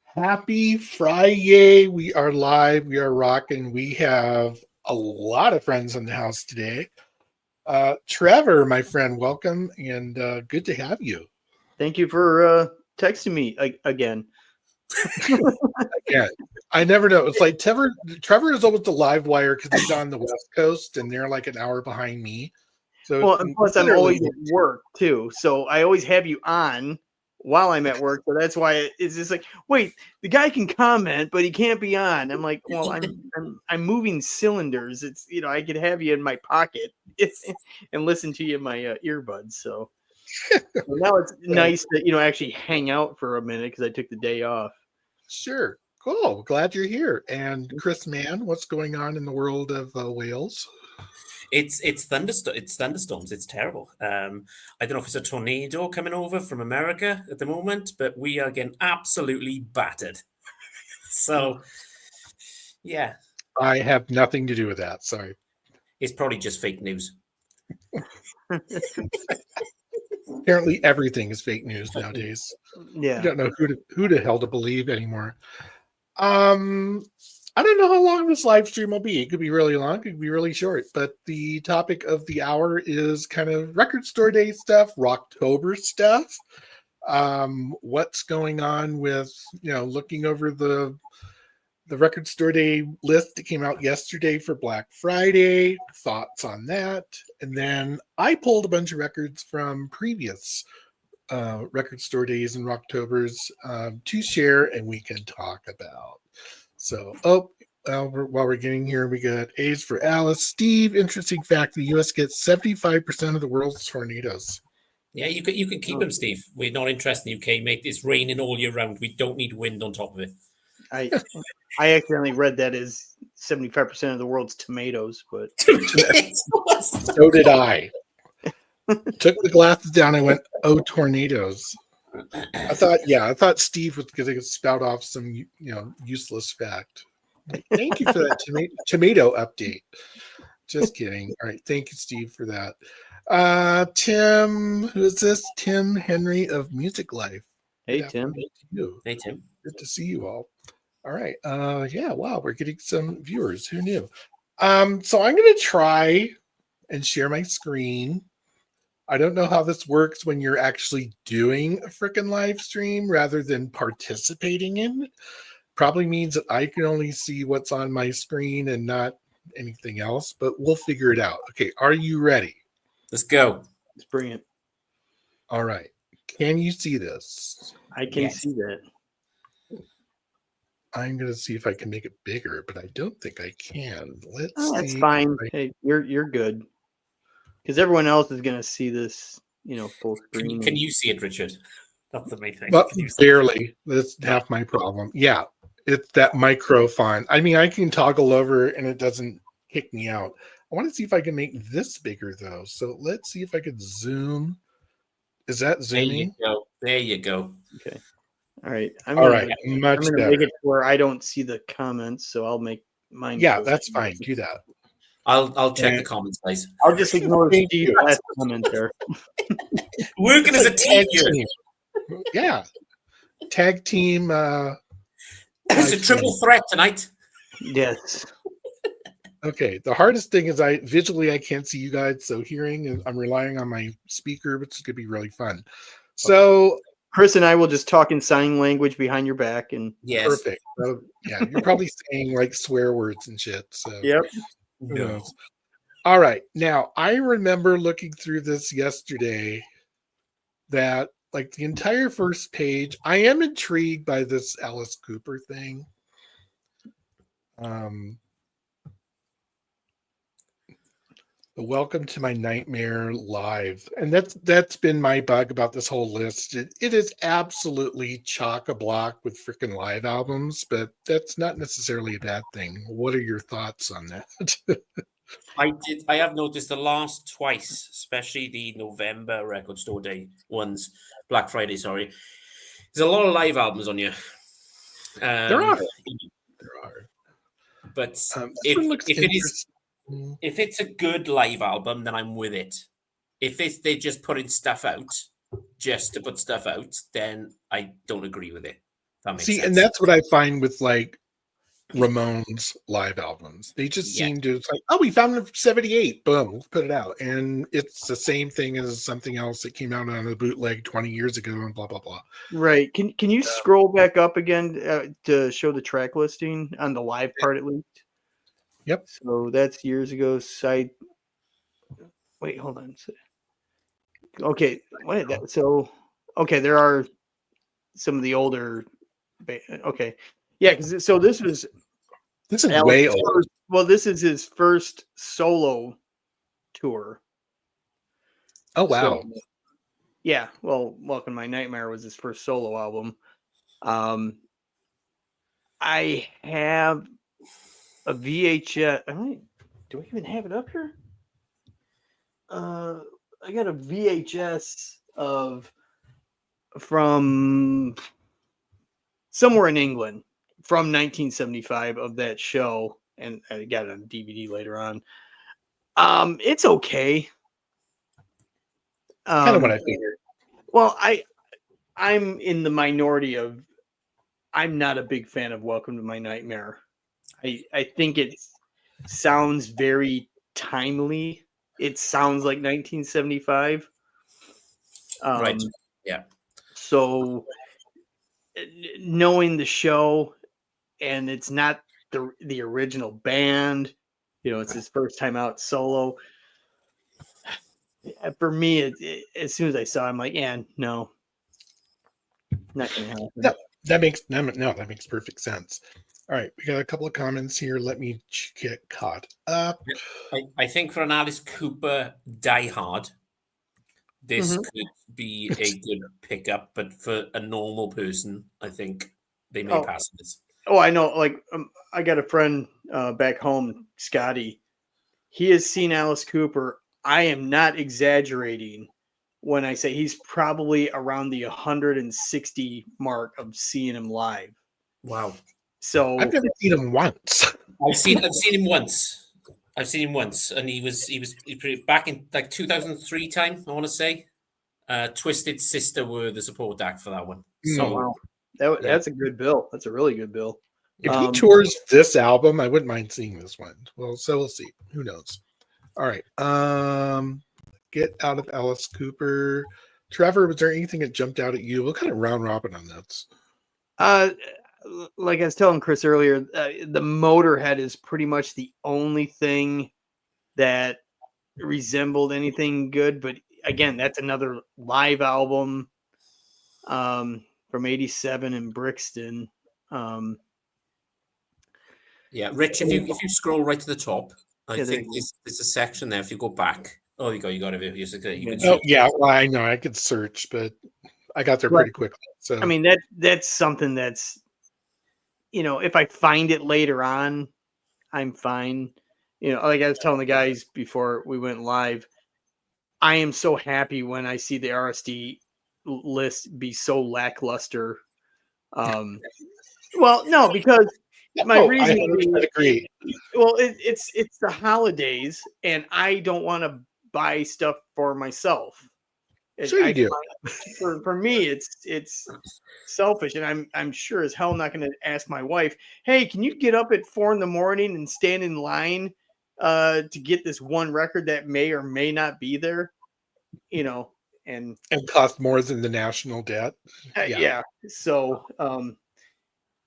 Happy FriYAY. We are live. We are rocking. We have a lot of friends in the house today. Trevor, my friend, welcome and good to have you. Thank you for texting me again. Again, I never know. It's like Trevor is always the live wire because he's on the West Coast and they're like an hour behind me. So well, and plus I'm always at work too, so I always have you on while I'm at work. So that's why it's just like, wait, the guy can comment, but he can't be on. I'm like, well, I'm moving cylinders. It's I could have you in my pocket and listen to you in my earbuds. So now it's nice to actually hang out for a minute because I took the day off. Sure, cool. Glad you're here. And Chris Mann, what's going on in the world of Wales? It's thunderstorms. It's terrible. I don't know if it's a tornado coming over from America at the moment, but we are getting absolutely battered. So, yeah. I have nothing to do with that. Sorry. It's probably just fake news. Apparently, everything is fake news nowadays. Yeah, I don't know who the hell to believe anymore. I don't know how long this live stream will be. It could be really long, it could be really short. But the topic of the hour is kind of record store day stuff, Rocktober stuff. What's going on with looking over the record store day list that came out yesterday for Black Friday, thoughts on that. And then I pulled a bunch of records from previous record store days and Rocktobers to share and we can talk about. So, while we're getting here, we got A's for Alice. Steve, interesting fact, the U.S. gets 75% of the world's tornadoes. Yeah, you can keep them, Steve. We're not interested in the UK, mate. It's raining all year round. We don't need wind on top of it. I accidentally read that as 75% of the world's tomatoes, but so did I. Took the glasses down and went, "Oh, tornadoes." I thought Steve was going to spout off some useless fact. Thank you for that tomato update. Just kidding. All right, thank you, Steve, for that. Tim, who is this? Tim Henry of Music Life. Hey, Tim. Hey, Tim. Good to see you all. All right. Wow, we're getting some viewers. Who knew? So I'm going to try and share my screen. I don't know how this works when you're actually doing a freaking live stream rather than participating in it. Probably means that I can only see what's on my screen and not anything else, but we'll figure it out. Okay, are you ready? Let's go. Let's bring it. All right. Can you see this? I can see that. I'm going to see if I can make it bigger, but I don't think I can. Let's see. That's fine. Hey, you're good. Because everyone else is going to see this, full screen. Can you see it, Richard? That's the main thing. Well, barely. That's half my problem. Yeah, it's that micro font. I mean, I can toggle over and it doesn't kick me out. I want to see if I can make this bigger, though. So let's see if I could zoom. Is that zooming? There you go. Okay. All right. Much better. Make it where I don't see the comments, so I'll make mine. Yeah, that's fine. Do that. I'll check the comments, guys. I'll just ignore Steve's last comment there. Working as a team. Yeah. Tag team. It's a triple threat tonight. Yes. Okay. The hardest thing is I can't see you guys, so hearing, I'm relying on my speaker, which is going to be really fun. So Chris and I will just talk in sign language behind your back, and yes. Perfect. So, yeah, you're probably saying like swear words and shit. So yep. Who knows? All right. Now, I remember looking through this yesterday that like the entire first page, I am intrigued by this Alice Cooper thing. The Welcome to My Nightmare Live. And that's been my bug about this whole list. It is absolutely chock-a-block with freaking live albums, but that's not necessarily a bad thing. What are your thoughts on that? I have noticed the last twice, especially the November record store day ones, Black Friday, sorry. There's a lot of live albums on here. There are. But if it's a good live album, then I'm with it. If they're just putting stuff out, just to put stuff out, then I don't agree with it. That makes See, sense. and that's what I find with like Ramones live albums. They just Yeah. seem to, it's like, oh, we found it 78. Boom, let's put it out. And it's the same thing as something else that came out on a bootleg 20 years ago and blah, blah, blah. Right. Can you scroll back up again to show the track listing on the live part at least? Yep. So that's years ago. Wait, hold on. Okay. What is that? So, okay, there are some of the older. Okay. Yeah. So this was This is Alex's way old. first, well, this is his first solo tour. Oh, wow. So, yeah. Well, Welcome to My Nightmare was his first solo album. I have a VHS. Do I even have it up here? I got a VHS from somewhere in England from 1975 of that show, and I got it on DVD later on. It's okay. Kind of what I figured. Well, I'm in the minority of. I'm not a big fan of Welcome to My Nightmare. I think it sounds very timely. It sounds like 1975. Right. Yeah. So knowing the show, and it's not the original band, it's his first time out solo. For me, as soon as I saw it, I'm like, yeah, no, not gonna happen. That makes perfect sense. All right, we got a couple of comments here. Let me get caught up. I think for an Alice Cooper diehard, this could be a good pickup, but for a normal person, I think they may pass this. Oh, I know. Like, I got a friend back home, Scotty. He has seen Alice Cooper. I am not exaggerating when I say he's probably around the 160 mark of seeing him live. Wow. So I've never seen him once. I've seen him once. And he was back in like 2003 time, I want to say. Twisted Sister were the support act for that one. So wow. That's a good bill. That's a really good bill. If he tours this album, I wouldn't mind seeing this one. Well, so we'll see. Who knows? All right. Get out of Alice Cooper. Trevor, was there anything that jumped out at you? We'll kind of round robin on this. Like I was telling Chris earlier, the Motorhead is pretty much the only thing that resembled anything good. But again, that's another live album from '87 in Brixton. Yeah, Rich, if you scroll right to the top, I Yeah, think there's a section there. If you go back, oh, you got it. You can Oh, yeah, well, I know I could search, but I got there pretty quickly. So I mean, that's something that's, if I find it later on, I'm fine. Like I was telling the guys before we went live, I am so happy when I see the RSD list be so lackluster. Well, no, because my reason I agree. Well, it's the holidays, and I don't want to buy stuff for myself. Sure you do. For me, it's selfish, and I'm sure as hell not going to ask my wife, "Hey, can you get up at 4 a.m. and stand in line to get this one record that may or may not be there?" And cost more than the national debt. Yeah. So,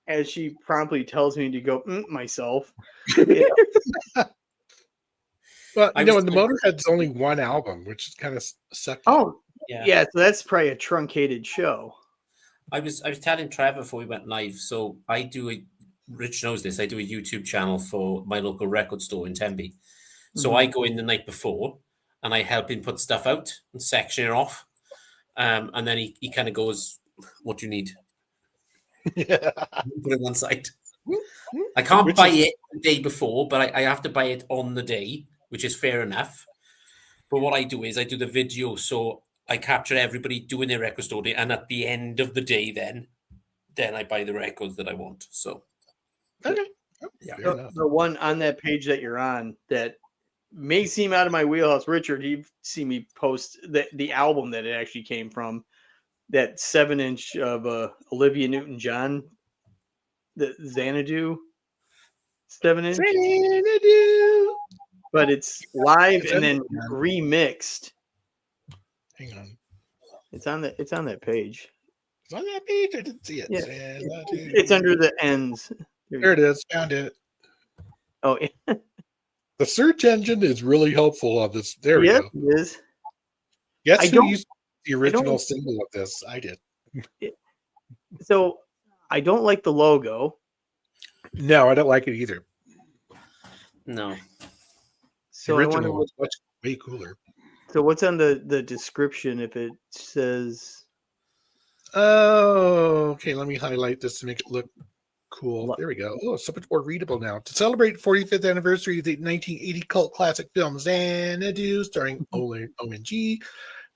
as she promptly tells me to go myself. Well, and the Motorhead's only one album, which is kind of sucky. Oh, yeah. So that's probably a truncated show. I was telling Trevor before we went live. So Rich knows this. I do a YouTube channel for my local record store in Tempe. So I go in the night before and I help him put stuff out and section it off. And then he kind of goes, "What do you need?" Yeah. Put it on site. I can't buy it the day before, but I have to buy it on the day, which is fair enough. But what I do is I do the video, so I capture everybody doing their record store day, and at the end of the day, then I buy the records that I want. So, okay, the one on that page that you're on that may seem out of my wheelhouse. Richard, you've seen me post the album that it actually came from, that 7-inch of Olivia Newton-John, the Xanadu 7-inch, Xanadu. but it's live Is and that- then remixed. Hang on. It's on that page. It's on that page. I didn't see it. Yeah. Xanadu. It's under the ends. There it is. Found it. Oh, yeah. The search engine is really helpful on this. There we Yes, go. it is. Guess I who don't- used the original symbol of this? I did. So I don't like the logo. No, I don't like it either. No. So the I original wonder was much way cooler. So what's on the description if it says Oh, okay. Let me highlight this to make it look cool. Look. There we go. Oh, it's so much more readable now. To celebrate 45th anniversary of the 1980 cult classic film Xanadu, starring OMG,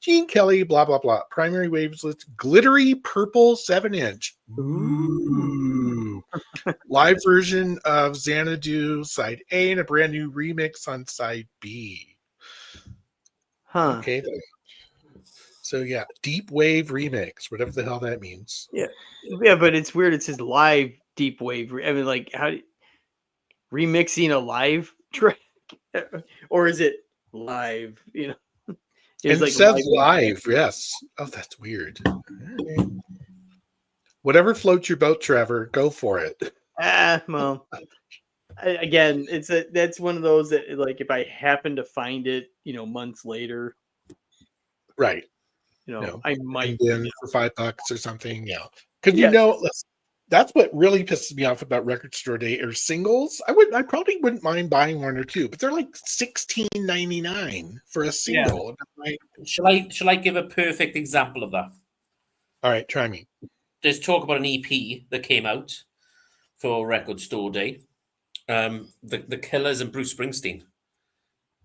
Gene Kelly, blah, blah, blah. Primary waves list, glittery purple 7-inch. Ooh. Live version of Xanadu side A and a brand new remix on side B. huh? Okay. Then. So yeah, deep wave remix, whatever the hell that means. Yeah, but it's weird. It says live deep wave. I mean, like remixing a live track, or is it live? You know, And it says live, yes. Oh, that's weird. Okay. Whatever floats your boat, Trevor, go for it. Well, again, that's one of those that, like, if I happen to find it, months later, Right. I might in for $5 or something. Yeah. Because Yeah. that's what really pisses me off about record store day or singles. I probably wouldn't mind buying one or two, but they're like $16.99 for a single. Like, Shall I give a perfect example of that? all right, try me. There's talk about an EP that came out for record store day. The Killers and Bruce Springsteen.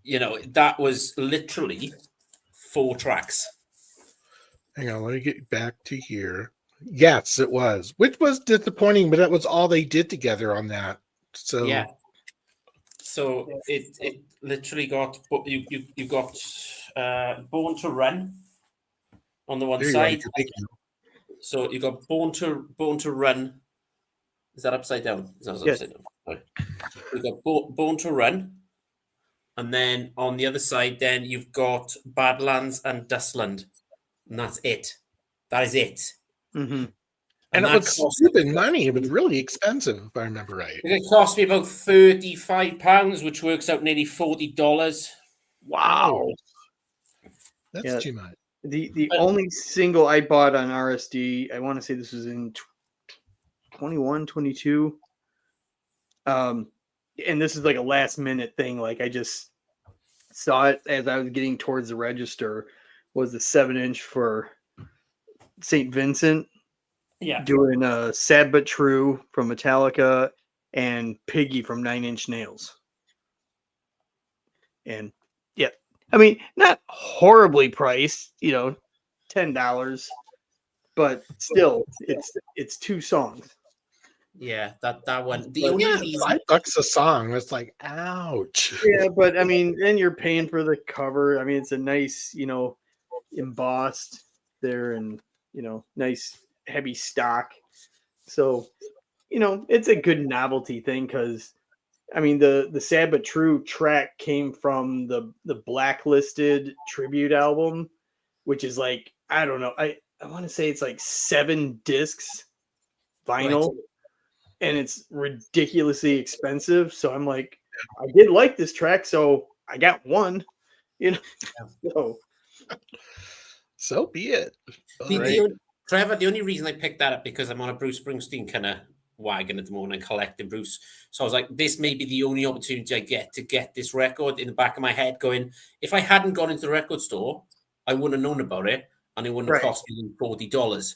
That was literally 4 tracks. Hang on, let me get back to here. Yes, it was, which was disappointing, but that was all they did together on that. So yeah. So it literally got you got Born to Run on the one there side. you go. So you got Born to Run. Is that upside down? Is that Yes. upside down? Right. You got Born to Run, and then on the other side, then you've got Badlands and Dustland, and that's it. That is it. Mm-hmm. And it that was cost- stupid money. It was really expensive, if I remember right. It cost me about £35, which works out nearly $40. Wow. That's Yeah. too much. The only single I bought on RSD, I want to say this was in 21, 22. And this is like a last minute thing. Like, I just saw it as I was getting towards the register, was the 7-inch for St. Vincent. Yeah. Doing Sad But True from Metallica and Piggy from 9 Inch Nails. And yeah, I mean, not horribly priced, $10, but still it's 2 songs. Yeah, that one. The But only Yeah, reason $5 a song. It's like, ouch. Yeah, but I mean, then you're paying for the cover. I mean, it's a nice, embossed there and, nice heavy stock. So, it's a good novelty thing because, I mean, the Sad But True track came from the Blacklisted tribute album, which is like, I don't know, I want to say it's like 7 discs vinyl. Right. And it's ridiculously expensive. So I'm like, I did like this track, so I got one. So be it. Trevor, the only reason I picked that up because I'm on a Bruce Springsteen kind of wagon at the moment and collecting Bruce. So I was like, this may be the only opportunity I get to get this record in the back of my head going, if I hadn't gone into the record store, I wouldn't have known about it and it wouldn't have cost me $40.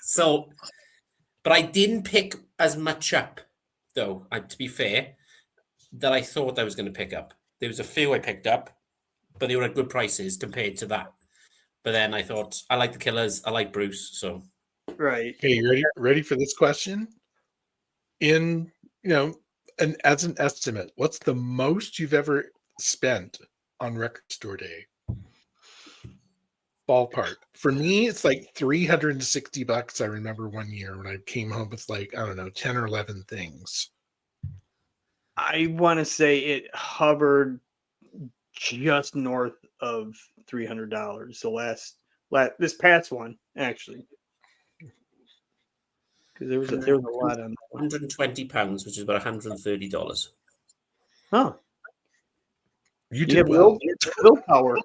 So, but I didn't pick as much up, though, to be fair, that I thought I was going to pick up. There was a few I picked up, but they were at good prices compared to that. But then I thought, I like the Killers, I like Bruce, so. Right. Okay, you ready for this question? As an estimate, what's the most you've ever spent on record store day? Ballpark. For me, it's like $360. I remember one year when I came home with like, I don't know, 10 or 11 things. I want to say it hovered just north of $300. So this past one, actually. Because there was a lot on that one. £120, which is about $130. Huh. You did well. Willpower.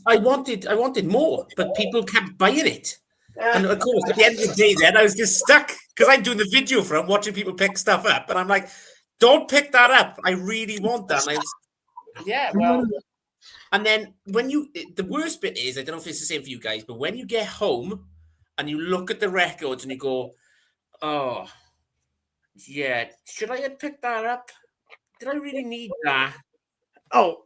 I wanted more, but people kept buying it. And of course, at the end of the day, then I was just stuck because I'm doing the video for it, watching people pick stuff up, and I'm like, "Don't pick that up! I really want that." And well. And then the worst bit is, I don't know if it's the same for you guys, but when you get home and you look at the records and you go, "Oh, yeah, should I have picked that up? Did I really need that?" Oh,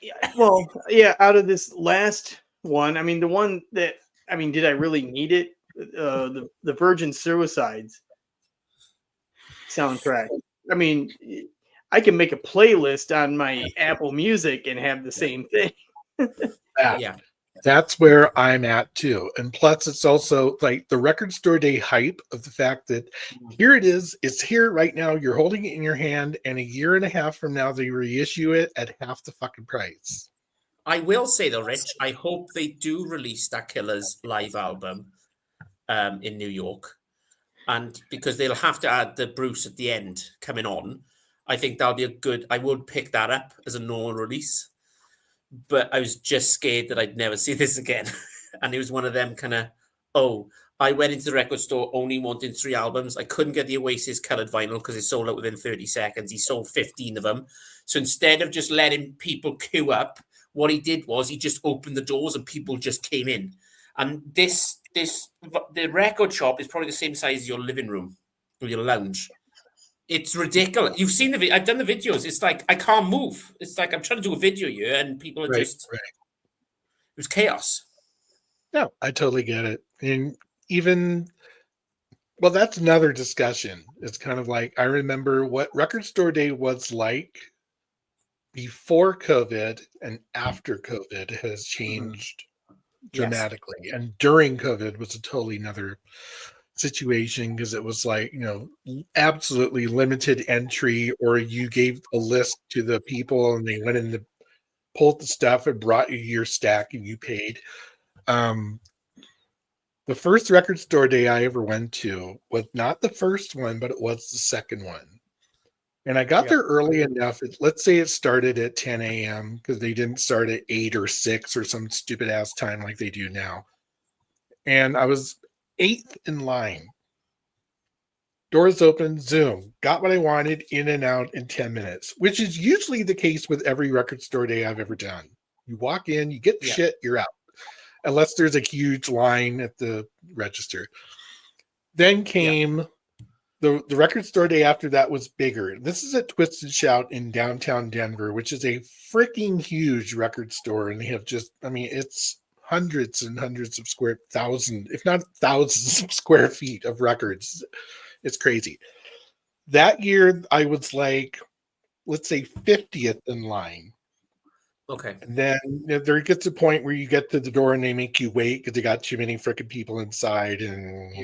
yeah. Well, yeah. Out of this last one, I mean, the one that did I really need it? The Virgin Suicides soundtrack. I mean, I can make a playlist on my Apple Music and have the same thing. Yeah. That's where I'm at too. And plus, it's also like the record store day hype of the fact that here it is, it's here right now. You're holding it in your hand, and a year and a half from now, they reissue it at half the fucking price. I will say though, Rich, I hope they do release that Killers live album in New York. And because they'll have to add the Bruce at the end coming on, I think that'll be I would pick that up as a normal release. But I was just scared that I'd never see this again. And it was one of them kind of, I went into the record store only wanting 3 albums. I couldn't get the Oasis colored vinyl because it sold out within 30 seconds. He sold 15 of them. So instead of just letting people queue up, what he did was he just opened the doors and people just came in. And the record shop is probably the same size as your living room or your lounge. It's ridiculous. You've seen I've done the videos. It's like I can't move. It's like I'm trying to do a video here, and people are It was chaos. No, I totally get it. And that's another discussion. It's kind of like I remember what record store day was like before COVID and after COVID has changed dramatically. Yes. And during COVID was a totally another situation because it was like, absolutely limited entry, or you gave a list to the people and they went in and pulled the stuff and brought you your stack and you paid. The first record store day I ever went to was not the first one, but it was the second one. And I got there early enough. Let's say it started at 10 a.m. because they didn't start at 8 or 6 or some stupid ass time like they do now. And I was 8th in line. Doors open, zoom. Got what I wanted, in and out in 10 minutes, which is usually the case with every record store day I've ever done. You walk in, you get the shit, you're out. Unless there's a huge line at the register. Then came the record store day after that was bigger. This is at Twist and Shout in downtown Denver, which is a freaking huge record store. And they have it's hundreds and hundreds of if not thousands of square feet of records. It's crazy. That year, I was like, let's say 50th in line. Okay. And then there gets a point where you get to the door and they make you wait because they got too many freaking people inside. And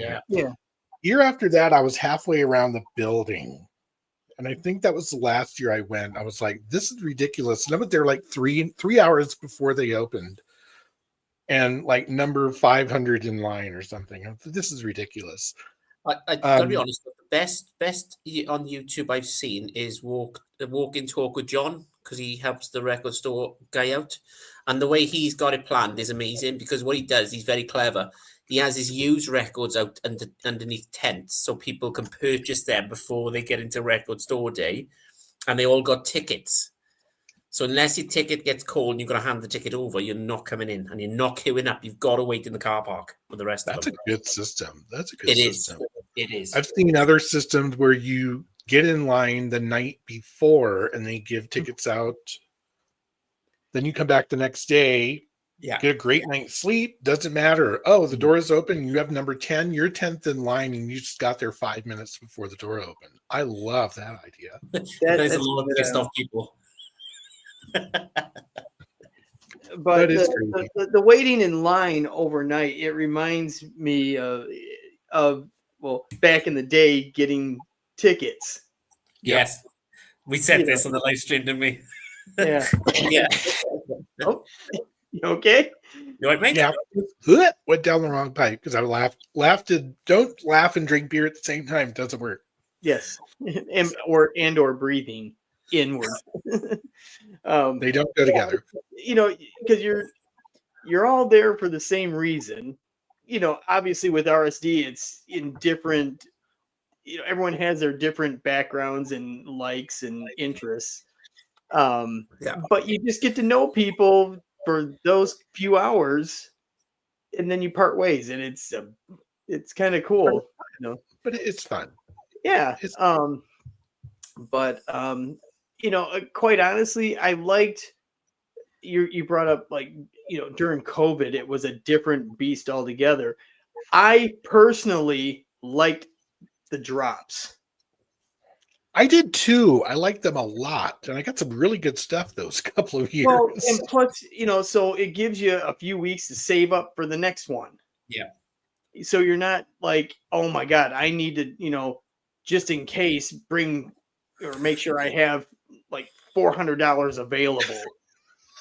year after that, I was halfway around the building. And I think that was the last year I went. I was like, this is ridiculous. And I was there like three hours before they opened. And like number 500 in line or something. This is ridiculous. I gotta be honest. The best on YouTube I've seen is Walk in Talk with John, because he helps the record store guy out, and the way he's got it planned is amazing. Because what he does, he's very clever. He has his used records out underneath tents, so people can purchase them before they get into record store day, and they all got tickets. So unless your ticket gets called and you've got to hand the ticket over, you're not coming in and you're not queuing up. You've got to wait in the car park for the rest of them. That's a good system. That's a good system. It is. I've seen other systems where you get in line the night before and they give tickets out. Then you come back the next day, get a great night's sleep. Doesn't matter. Oh, the door is open. You have number 10. You're 10th in line and you just got there 5 minutes before the door opened. I love that idea. There's a lot of pissed off people. But That is crazy. the waiting in line overnight, it reminds me of well, back in the day, getting tickets. Yes. We said this on the live stream, didn't we? Yeah. Yeah. Oh, you okay? You right, mate? Yeah, went down the wrong pipe because I laughed. Don't laugh and drink beer at the same time. It doesn't work. Yes, or breathing inward. They don't go together. You know, because you're all there for the same reason. You know, obviously with RSD, it's in different. You know, everyone has their different backgrounds and likes and interests. But you just get to know people for those few hours, and then you part ways, and it's kind of cool, you know. But it's fun. Yeah. You know, quite honestly, I liked you brought up, like, you know, during COVID, it was a different beast altogether. I personally liked the drops. I did too. I liked them a lot, and I got some really good stuff those couple of years. Well, and plus, you know, so it gives you a few weeks to save up for the next one. Yeah. So you're not like, oh my God, I need to, you know, just in case, bring or make sure I have like $400 available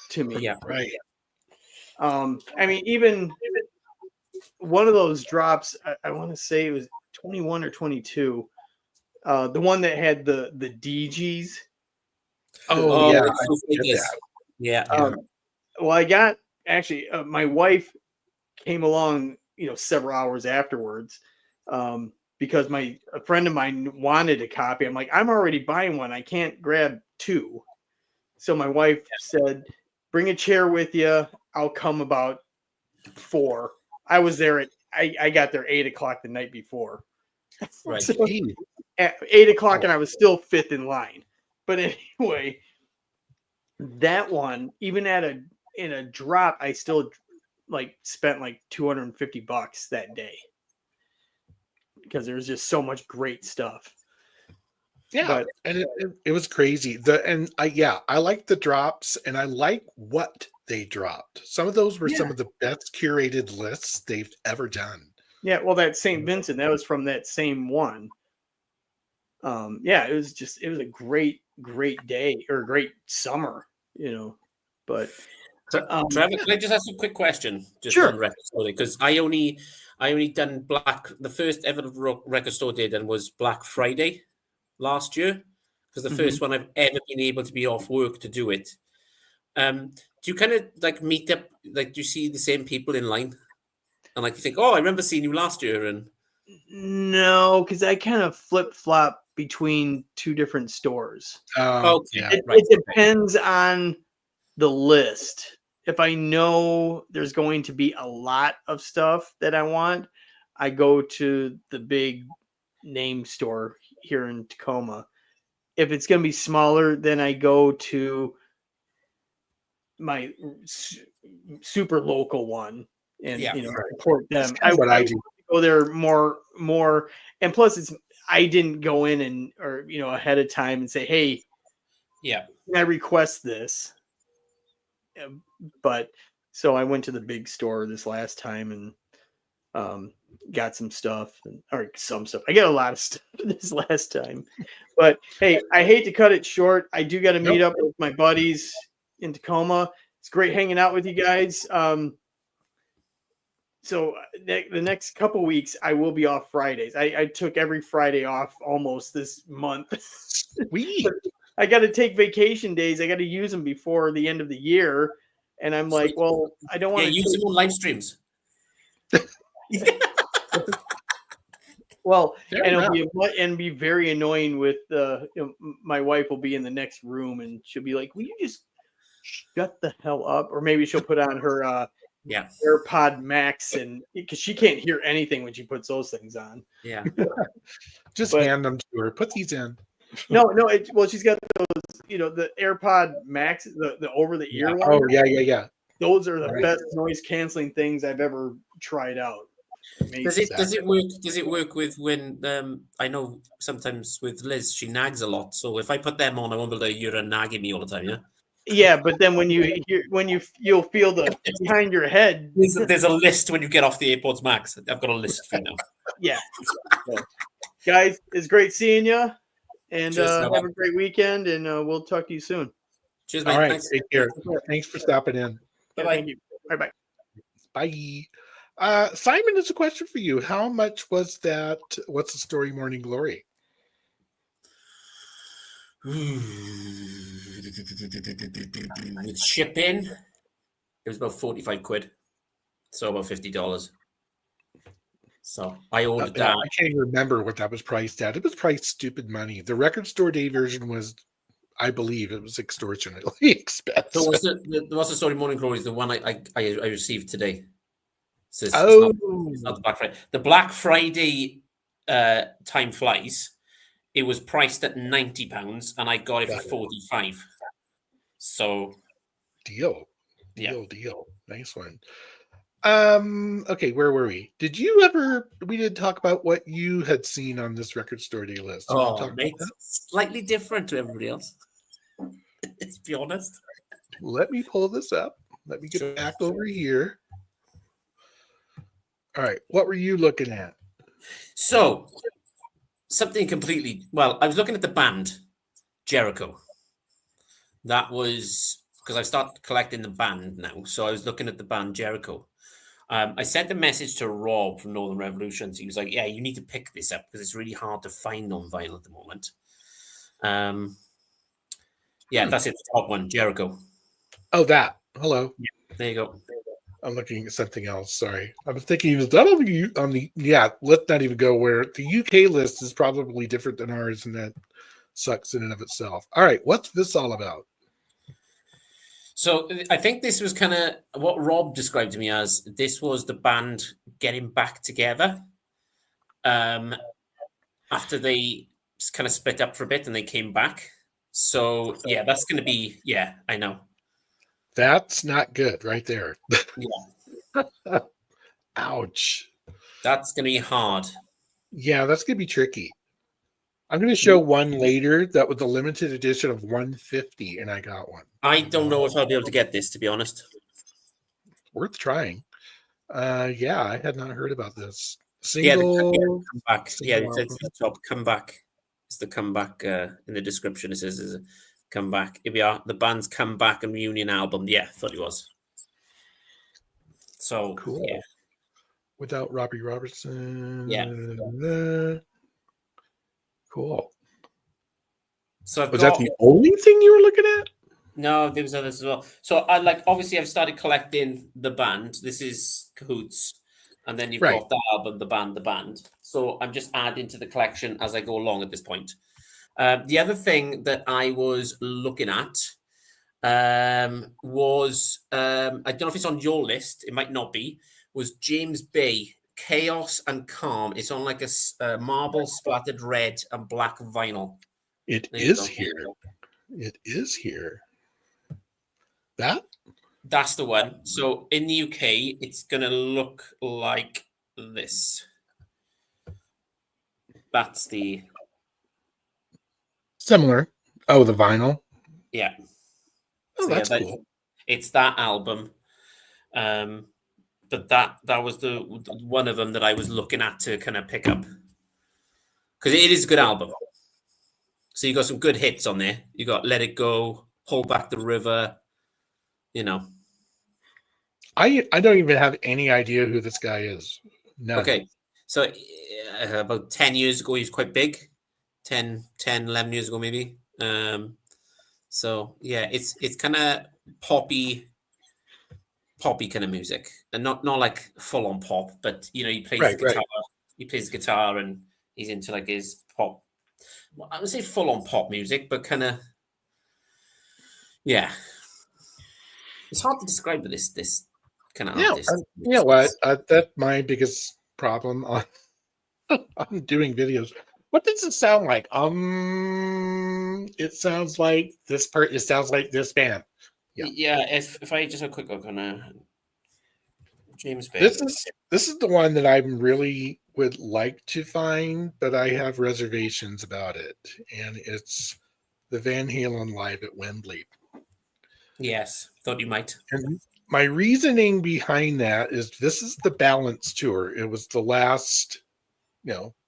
to me. Yeah. Right. I mean, even one of those drops, I want to say it was 21 or 22. The one that had the DGs. Oh, yeah. Yeah. Well, I got actually my wife came along, you know, several hours afterwards, because a friend of mine wanted a copy. I'm like, I'm already buying one. I can't grab two. So my wife said, bring a chair with you. I'll come about 4. I was there I got there 8:00 the night before. Right. So, at 8:00, and I was still 5th in line. But anyway, that one, even in a drop, I still like spent like $250 that day because there was just so much great stuff. Yeah, But and it was crazy. I like the drops, and I like what they dropped. Some of those were some of the best curated lists they've ever done. yeah, well, that St. Vincent, that was from that same one. It was a great day, or a great summer, you know. But Trevor, can I just ask a quick question? Just Sure. on record store, because I only done the first ever record store day done was Black Friday last year, because the first one I've ever been able to be off work to do it. Do you kind of like meet up, like, do you see the same people in line, and like you think, oh, I remember seeing you last year? And no, because I kind of flip flop between 2 different stores. Okay, yeah. It depends on the list. If I know there's going to be a lot of stuff that I want, I go to the big name store here in Tacoma. If it's going to be smaller, then I go to my super local one and support them. That's what I do. Go there more, and plus I didn't go in or ahead of time and say, hey, can I request this? But so I went to the big store this last time and got some stuff, or some stuff. I got a lot of stuff this last time, but hey, I hate to cut it short. I do got to meet up with my buddies in Tacoma. It's great hanging out with you guys. So the next couple weeks, I will be off Fridays. I took every Friday off almost this month. Sweet. I got to take vacation days. I got to use them before the end of the year. And I'm like, well, I don't want to use them on live streams. Well, and be very annoying with my wife will be in the next room and she'll be like, will you just shut the hell up? Or maybe she'll put on her AirPod Max, and because she can't hear anything when she puts those things on. Yeah. Just hand them to her. Put these in. No. She's got those, the AirPod Max, the over the ear one. Oh, yeah. Those are the best noise canceling things I've ever tried out. Does it work? Does it work with when I know sometimes with Liz, she nags a lot. So if I put them on, I won't be able to hear her nagging me all the time. Yeah. Yeah, but then when you hear, you'll feel the behind your head. There's a list when you get off the AirPods Max. I've got a list for you now. Yeah. So, guys, it's great seeing you, and Cheers, have a great weekend, and we'll talk to you soon. Cheers, mate. All right, Thanks. take care. Thanks for stopping in. Bye-bye. Yeah, thank you. Bye. Bye. Simon, it's a question for you. How much was that? What's the story, Morning Glory? With shipping, it was about 45 quid. So about $50. So I ordered that. I can't even remember what that was priced at. It was priced stupid money. The record store day version was, I believe, it was extortionately expensive. So what's the story, Morning Glory, is the one I received today. So it's not the Black Friday. The Black Friday time flies. It was priced at £90 and I got it for 45. So deal. Nice one. Okay, where were we? We did talk about what you had seen on this record store day list. Mate, slightly different to everybody else. Let's be honest. Let me pull this up. Let me get back over here. All right, what were you looking at? So, something completely... Well, I was looking at the band, Jericho. That was... Because I've started collecting the band now. So I was looking at the band Jericho. I sent a message to Rob from Northern Revolutions. He was like, yeah, you need to pick this up because it's really hard to find on vinyl at the moment. That's it. The top one, Jericho. Oh, that. Hello. Yeah, there you go. I'm looking at something else. Sorry. I was thinking, is that on the let's not even go where the UK list is probably different than ours, and that sucks in and of itself. All right. What's this all about? So I think this was kind of what Rob described to me as. This was the band getting back together after they kind of split up for a bit and they came back. So yeah, that's going to be, I know. That's not good right there. Yeah. Ouch. That's going to be hard. Yeah, that's going to be tricky. I'm going to show one later that was a limited edition of 150, and I got one. I don't know if I'll be able to get this, to be honest. Worth trying. I had not heard about this. Single. Comeback. It's the top comeback. It's the comeback in the description. It says is a comeback. Here we are. The band's comeback and reunion album. Yeah, I thought it was. So cool. Yeah. Without Robbie Robertson. Yeah. Cool. So was that the only thing you were looking at? No, there was others as well. So obviously I've started collecting the band. This is Cahoots. And then you've got the album, the band. So I'm just adding to the collection as I go along at this point. The other thing that I was looking at was, I don't know if it's on your list, it might not be, was James Bay, Chaos and Calm. It's on like a marble splattered red and black vinyl. It is here. It is here. That's the one. So in the UK, it's going to look like this. That's the... Similar. Oh, the vinyl? Yeah. Oh, that's cool. It's that album. But that was the one of them that I was looking at to kind of pick up. Because it is a good album. So you got some good hits on there. You got Let It Go, Pull Back the River, I don't even have any idea who this guy is. No. Okay. So about 10 years ago, he was quite big. 10, 11 years ago, maybe. So yeah, it's kind of poppy kind of music, and not like full on pop, but he plays the guitar. Right. He plays the guitar, and he's into like his pop. Well, I would say full on pop music, but kind of It's hard to describe this kind of artist. You know what? That's my biggest problem on doing videos. What does it sound like? It sounds like this part. It sounds like this band. Yeah. If I just have a quick look on James Bay. This is the one that I really would like to find, but I have reservations about it. And it's the Van Halen live at Wembley. Yes, thought you might. And my reasoning behind that is this is the Balance tour. It was the last,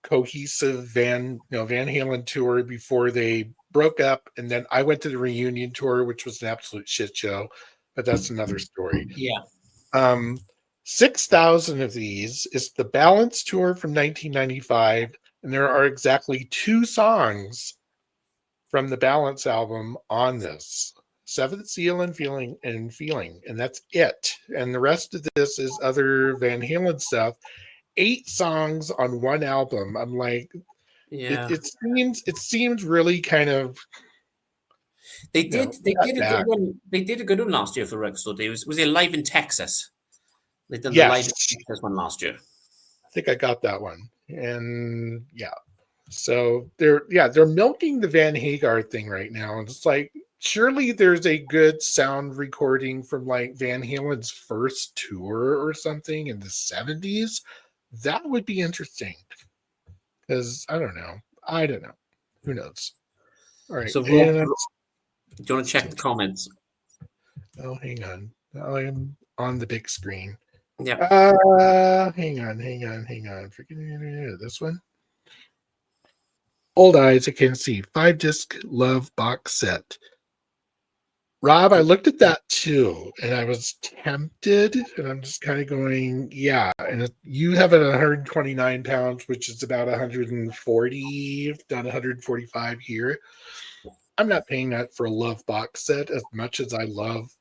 cohesive Van Halen tour before they broke up, and then I went to the reunion tour, which was an absolute shit show, but that's another story. Yeah. 6,000 of these is the Balance tour from 1995, and there are exactly 2 songs from the Balance album on this. Seventh Seal and Feeling, and that's it. And the rest of this is other Van Halen stuff. 8 songs on one album. I'm like, Yeah. it seems really kind of. They did a bad. good one. They did a good one last year for Record Store Day. Was it live in Texas? They done the live Yes, in Texas one last year. I think I got that one, and yeah. So they're milking the Van Hagar thing right now, and it's like surely there's a good sound recording from like Van Halen's first tour or something in the 70s. That would be interesting because I don't know. Who knows? All right. So, Rob, And do you want to check the comments? oh, hang on. I'm on the big screen. Yeah. Hang on. Forget this one. Old Eyes, I can't see. 5-disc Love box set. Rob, I looked at that too, and I was tempted, and I'm just kind of going, yeah. And you have it at 129 pounds, which is about 140, down 145 here. I'm not paying that for a Love box set as much as I love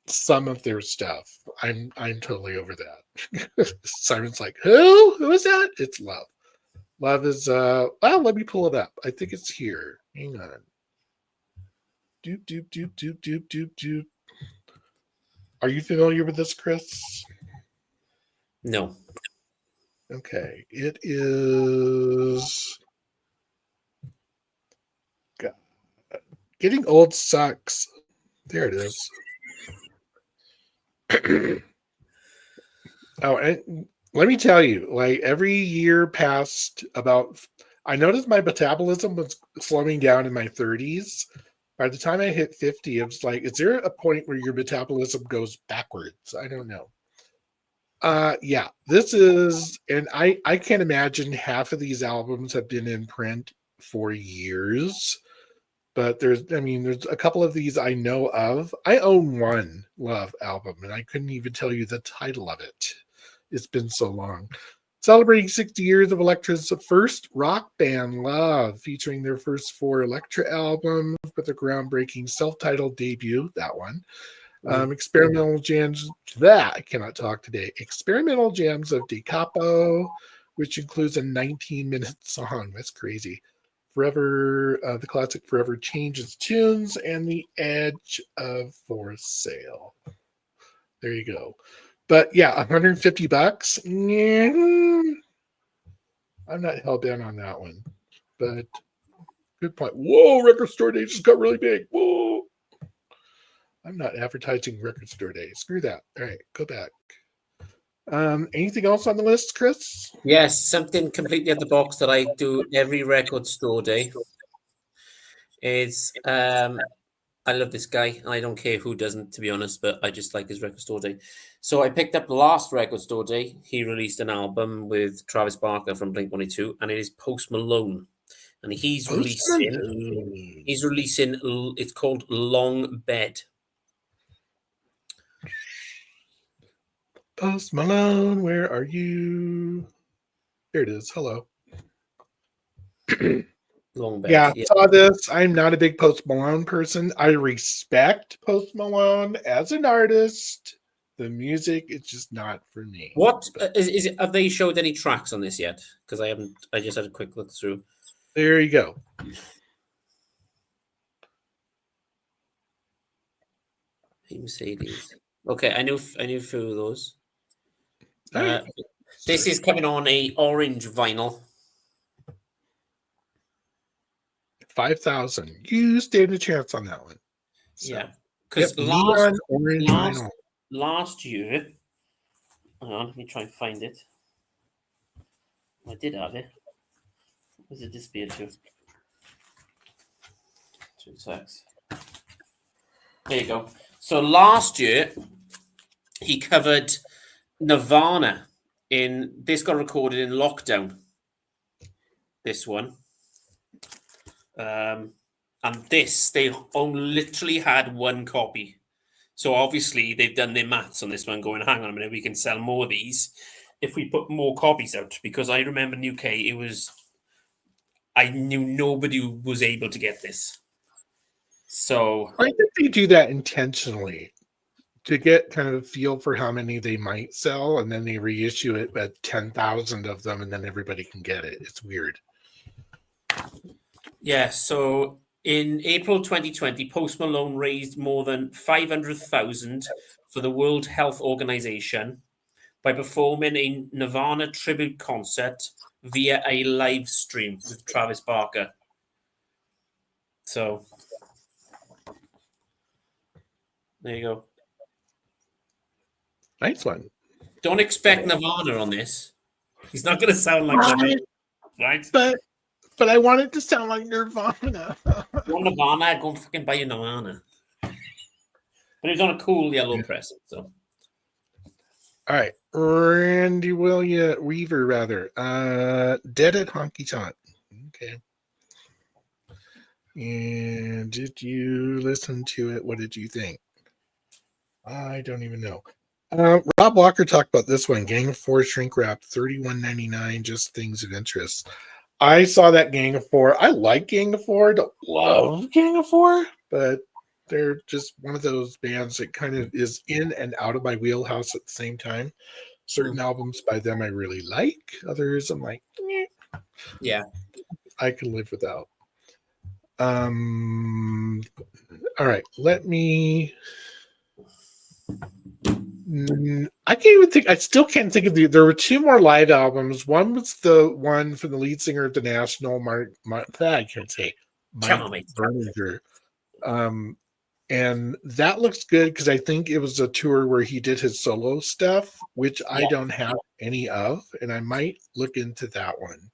some of their stuff. I'm totally over that. Simon's like, who? Who is that? It's Love. Love is well, let me pull it up. I think it's here. Hang on. Doop. Are you familiar with this, Chris? No. Okay. It is God. Getting old sucks. There it is. Oh, and let me tell you, like every year past about, I noticed my metabolism was slowing down in my 30s. By the time I hit 50, it was like, is there a point where your metabolism goes backwards? I don't know. Yeah, this is, and I can't imagine half of these albums have been in print for years. But there's a couple of these I know of. I own one Love album, and I couldn't even tell you the title of it. It's been so long. Celebrating 60 years of Elektra's first rock band, Love, featuring their first 4 Elektra albums with a groundbreaking self-titled debut, that one. Experimental jams, I cannot talk today. Experimental jams of De Capo, which includes a 19-minute song. That's crazy. Forever, the classic Forever Changes Tunes, and The Edge of For Sale. There you go. But yeah, $150. Yeah, I'm not hell bent on that one. But good point. Whoa, Record Store Day just got really big. Whoa. I'm not advertising Record Store Day. Screw that. All right, go back. Anything else on the list, Chris? Yes, something completely out the box that I do every Record Store Day is I love this guy, and I don't care who doesn't, to be honest, but I just like his Record Store Day. So I picked up the last Record Store Day. He released an album with Travis Barker from Blink-182, and it is Post Malone. And he's releasing, it's called Long Bed. Post Malone, where are you? There it is. Hello. Long Bed. Yeah, saw this. I'm not a big Post Malone person. I respect Post Malone as an artist. The music, it's just not for me. What is it? Have they showed any tracks on this yet? Because I haven't. I just had a quick look through. There you go. Mercedes. Okay, I knew a few of those. Right. This is coming on a orange vinyl. 5,000. You stand a chance on that one. So, Yeah, because last year. Hang on, let me try and find it. I did have it. Where's it disappeared to? 2 secs. There you go. So last year he covered Nirvana this got recorded in lockdown. This one. And this, they literally had one copy. So obviously they've done their maths on this one, going, hang on a minute, we can sell more of these if we put more copies out. Because I remember in UK, I knew nobody was able to get this. So I think they do that intentionally to get kind of a feel for how many they might sell, and then they reissue it at 10,000 of them, and then everybody can get it. It's weird. yeah, so in April 2020, Post Malone raised more than 500,000 for the World Health Organization by performing a Nirvana tribute concert via a live stream with Travis Barker. So there you go. Nice one. Don't expect Nirvana on this. He's not going to sound like Nirvana, right? But I want it to sound like Nirvana. You want Nirvana? Go and fucking buy your Nirvana. But he was on a cool yellow press. So, all right, Randy Weaver, rather. Dead at Honky Tonk. Okay. And did you listen to it? What did you think? I don't even know. Rob Walker talked about this one. Gang of Four shrink wrap, $31.99. Just things of interest. I saw that Gang of Four. I like Gang of Four. Don't love Gang of Four, but they're just one of those bands that kind of is in and out of my wheelhouse at the same time. Certain albums by them I really like. Others I'm like, yeah, I can live without. All right, let me. I can't even think. I still can't think of there were two more live albums. One was the one from the lead singer of the National, I can't say, Mike Berninger. And that looks good because I think it was a tour where he did his solo stuff, which I don't have any of, and I might look into that one.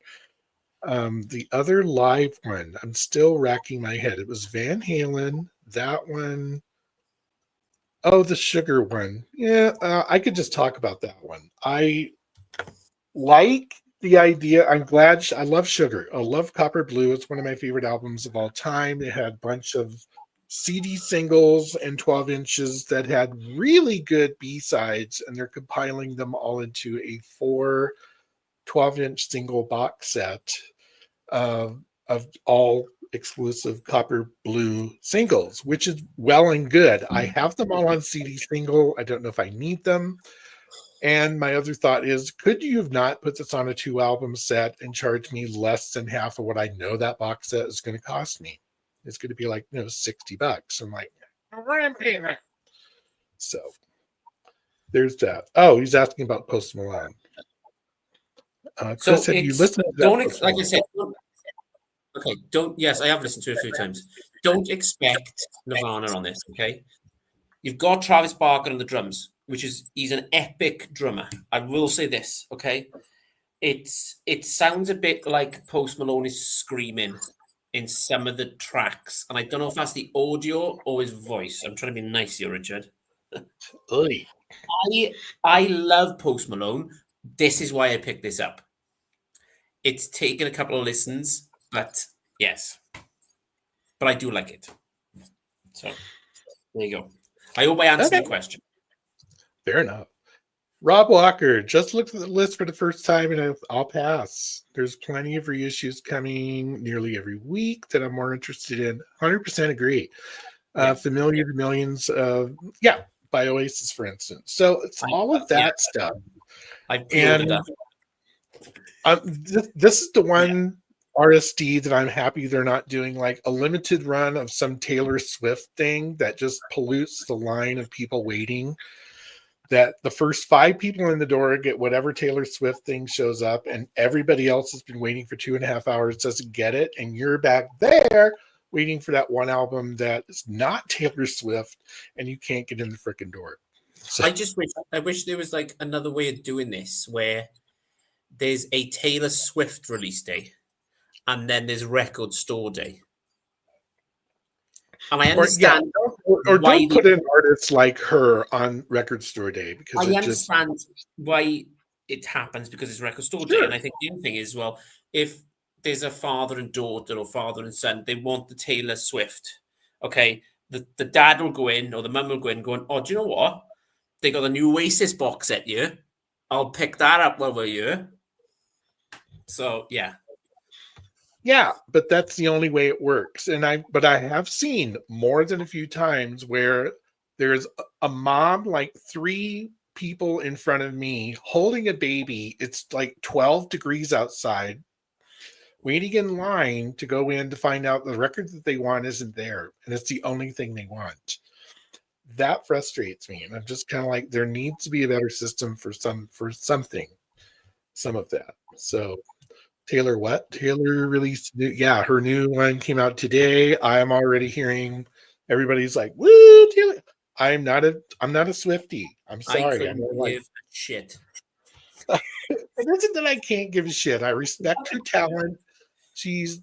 The other live one, I'm still racking my head. It was Van Halen. That one. Oh, the sugar one. Yeah, I could just talk about that one. I like the idea. I'm glad. I love Sugar. I love Copper Blue. It's one of my favorite albums of all time. It had a bunch of CD singles and 12 inches that had really good B-sides, and they're compiling them all into a 4 12-inch single box set of all exclusive Copper Blue singles, which is well and good. I have them all on CD single. I don't know if I need them. And my other thought is, could you have not put this on a 2-album set and charged me less than half of what I know that box set is going to cost me? It's going to be like, $60. I'm like, I'm paying that. So there's that. Oh, he's asking about Post Malone. Chris, have you listened to that? Like I said, okay, yes, I have listened to it a few times. Don't expect Nirvana on this, okay? You've got Travis Barker on the drums, he's an epic drummer. I will say this, okay? It sounds a bit like Post Malone is screaming in some of the tracks, and I don't know if that's the audio or his voice. I'm trying to be nice here, Richard. I love Post Malone. This is why I picked this up. It's taken a couple of listens, but yes. But I do like it. So there you go. I hope I answered your question. Fair enough. Rob Walker, just looked at the list for the first time and I'll pass. There's plenty of reissues coming nearly every week that I'm more interested in. 100% agree. Familiar to Millions, by Oasis, for instance. So it's all of that stuff. And this is the one RSD that I'm happy they're not doing like a limited run of some Taylor Swift thing that just pollutes the line of people waiting. That the first 5 people in the door get whatever Taylor Swift thing shows up, and everybody else has been waiting for 2.5 hours doesn't get it, and you're back there waiting for that one album that is not Taylor Swift, and you can't get in the freaking door. So I wish there was like another way of doing this where there's a Taylor Swift release day, and then there's Record Store Day. And I understand. or why don't put in artists like her on Record Store Day because I it just understand why it happens because it's Record Store Day, Sure. and I think the other thing is, well, if there's a father and daughter or father and son, they want the Taylor Swift. Okay, the dad will go in or the mum will go in, going, "Oh, do you know what? They got a new Oasis box set here. I'll pick that up while we're here." So yeah, Yeah, but that's the only way it works. But I have seen more than a few times where there's a mom, like 3 people in front of me holding a baby. It's like 12 degrees outside, waiting in line to go in to find out the record that they want isn't there. And it's the only thing they want. That frustrates me. And I'm just kind of like, there needs to be a better system for something, some of that. So Taylor what? Taylor released her new one came out today. I'm already hearing everybody's like, woo, Taylor. I'm not a Swiftie. I'm I sorry. I'm couldn't like, give a shit. it isn't that I can't give a shit. I respect her talent. She's,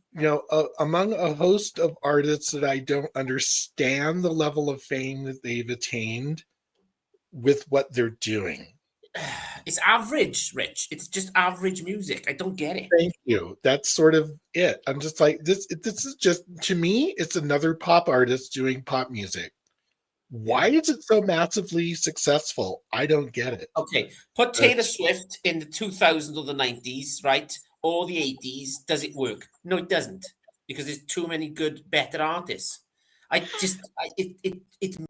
among a host of artists that I don't understand the level of fame that they've attained with what they're doing. It's average, Rich. It's just average music. I don't get it. Thank you. That's sort of it. I'm just like, this is just, to me, it's another pop artist doing pop music. Why is it so massively successful? I don't get it. Okay, put Taylor Swift in the 2000s or the 90s, right? Or the 80s. Does it work? No, it doesn't. Because there's too many good, better artists. It's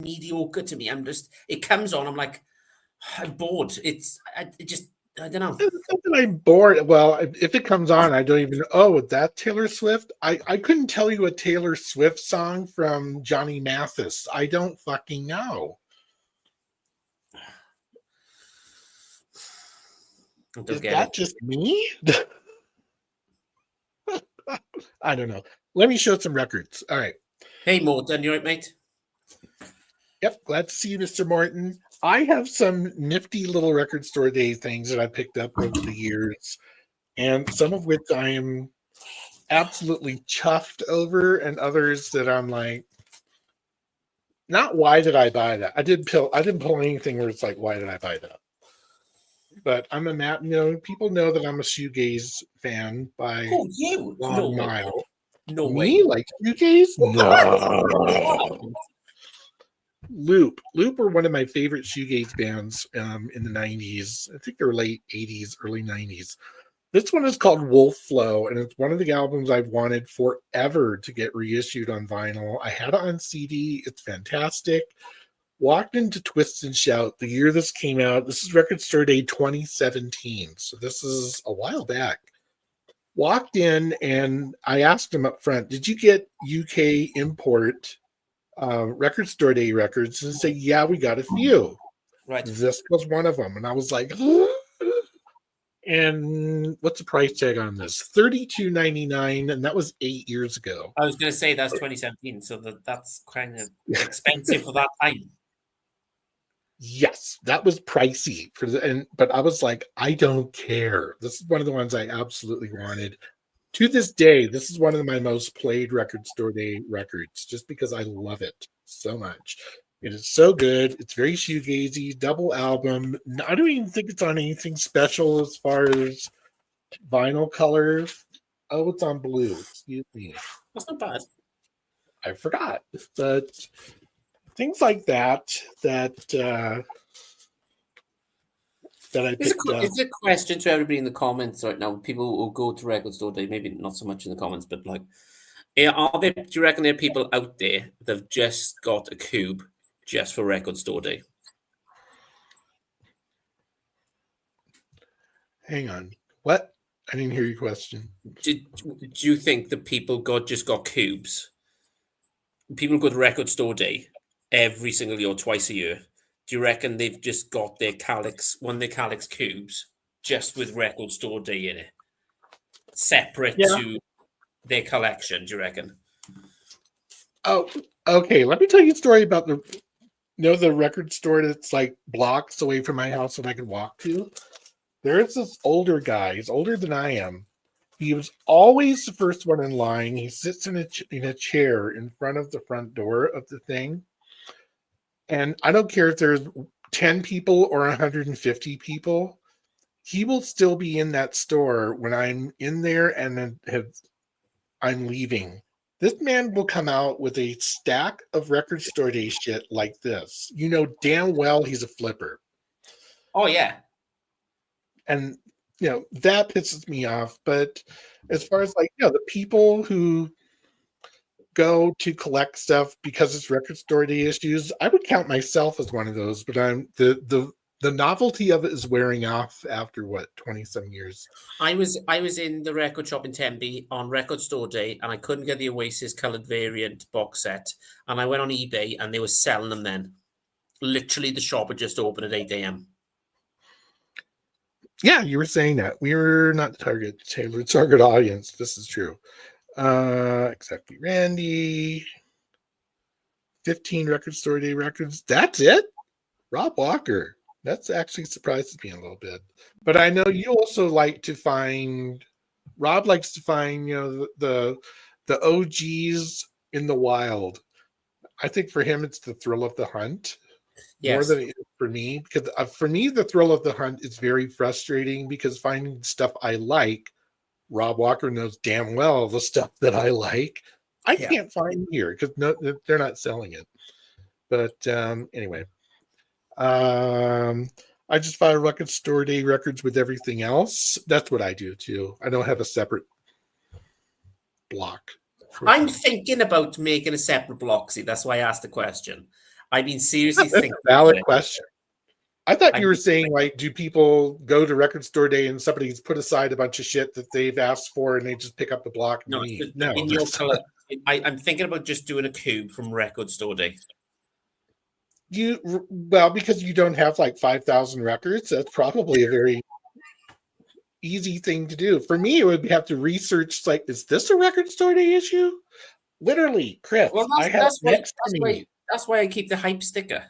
mediocre to me. It comes on, I'm like, I'm bored. I don't know. It's not that I'm bored. Well, if it comes on, I don't even know. Oh, that Taylor Swift? I couldn't tell you a Taylor Swift song from Johnny Mathis. I don't fucking know. Is that just me? I don't know. Let me show some records. All right. Hey, Morton, you right, mate? Yep, glad to see you, Mr. Morton. I have some nifty little Record Store Day things that I picked up over the years, and some of which I am absolutely chuffed over, and others that I'm like, not why did I buy that? I didn't pull anything where it's like, why did I buy that? But I'm people know that I'm a shoegaze fan by you? long mile. No Me way. like shoegaze? No. Loop were one of my favorite shoegaze bands in the 90s. I think they were late 80s, early 90s. This one is called Wolf Flow, and it's one of the albums I've wanted forever to get reissued on vinyl. I had it on CD. It's fantastic. Walked into Twist and Shout the year this came out. This is Record Store Day 2017, so this is a while back. Walked in, and I asked him up front, did you get UK import Record Store Day records? And say, yeah, we got a few. Right. This was one of them, and I was like, and what's the price tag on this? $32.99, and that was 8 years ago. I was going to say that's 2017, so that's kind of expensive for that time. Yes, that was pricey but I was like, I don't care. This is one of the ones I absolutely wanted. To this day, this is one of my most played Record Store Day records, just because I love it so much. It is so good. It's very shoegazy, double album. I don't even think it's on anything special as far as vinyl color. Oh, it's on blue. Excuse me. That's not bad. I forgot. But things like that I picked up. It's a question to everybody in the comments right now. People will go to Record Store Day, maybe not so much in the comments, but like, do you reckon there are people out there that have just got a cube just for Record Store Day? Hang on. What? I didn't hear your question. Do you think that people just got cubes? People go to Record Store Day every single year, twice a year. Do you reckon they've just got one of their Calyx cubes just with Record Store Day in it, separate to their collection? Do you reckon? Oh, okay. Let me tell you a story about the record store that's like blocks away from my house that I could walk to. There's this older guy. He's older than I am. He was always the first one in line. He sits in a chair in front of the front door of the thing. And I don't care if there's 10 people or 150 people, he will still be in that store when I'm in there and then I'm leaving. This man will come out with a stack of record store day shit like this. You know damn well he's a flipper. Oh yeah. And that pisses me off. But as far as the people who go to collect stuff because it's record store day issues, I would count myself as one of those, but I'm the novelty of it is wearing off after 20-some years. I was in the record shop in Tempe on record store day, and I couldn't get the Oasis colored variant box set, and I went on eBay and they were selling them then. Literally, the shop had just opened at 8 a.m. Yeah, you were saying that. We were not the target audience. This is true. Exactly. Randy. 15 record store day records. That's it? Rob Walker. That's actually surprises me a little bit. But I know you also like to find, Rob likes to find, the OGs in the wild. I think for him, it's the thrill of the hunt. Yes. More than it is for me. Because for me, the thrill of the hunt is very frustrating because finding stuff I like, Rob Walker knows damn well the stuff that I like, I can't find here because they're not selling it. But anyway, I just file record store day records with everything else. That's what I do too. I don't have a separate block. I'm thinking about making a separate block. See, that's why I asked the question. I've been seriously thinking. That's a valid question. I thought you were saying, like, do people go to record store day and somebody's put aside a bunch of shit that they've asked for and they just pick up the block? No, no. In your color, I'm thinking about just doing a cube from record store day. Because you don't have like 5,000 records, that's probably a very easy thing to do. For me, it would have to research, like, is this a record store day issue? Literally, Chris, well, that's why I keep the hype sticker.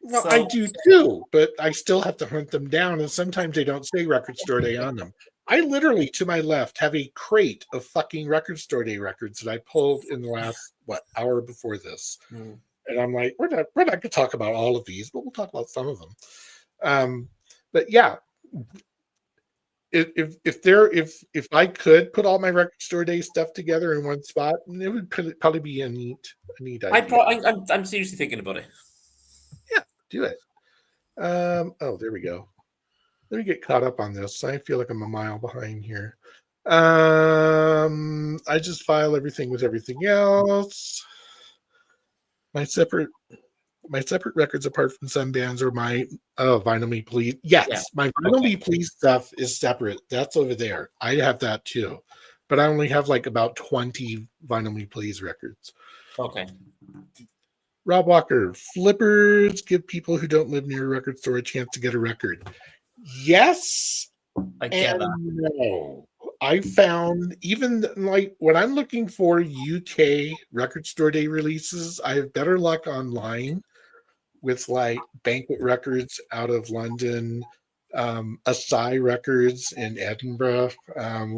Well, I do too, but I still have to hunt them down, and sometimes they don't say record store day on them. I literally, to my left, have a crate of fucking record store day records that I pulled in the last, hour before this. And I'm like, we're not going to talk about all of these, but we'll talk about some of them. But yeah, if I could put all my record store day stuff together in one spot, it would probably be a neat idea. I'm seriously thinking about it. Yeah, do it. There we go. Let me get caught up on this. I feel like I'm a mile behind here. I just file everything with everything else. My separate records, apart from some bands, are my Vinyl Me Please. Yes, my Vinyl Me Please stuff is separate. That's over there. I have that too, but I only have like about 20 Vinyl Me Please records. Okay. Rob Walker, flippers give people who don't live near a record store a chance to get a record. Yes, I get that. No. I found even like when I'm looking for UK record store day releases, I have better luck online with like Banquet Records out of London, Asai Records in Edinburgh.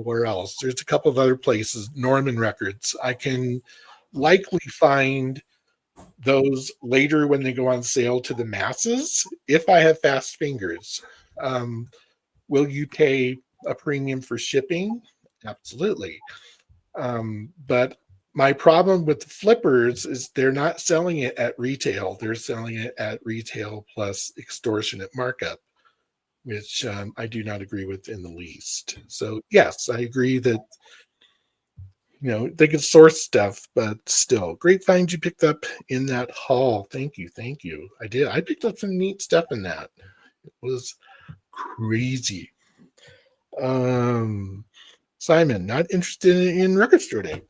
Where else? There's a couple of other places. Norman Records. I can likely find those later when they go on sale to the masses if I have fast fingers. Will you pay a premium for shipping? Absolutely. But my problem with the flippers is they're not selling it at retail. They're selling it at retail plus extortionate markup, which I do not agree with in the least. So yes, I agree that they can source stuff, but still, great find you picked up in that haul. Thank you. I did. I picked up some neat stuff in that. It was crazy. Simon, not interested in record store day.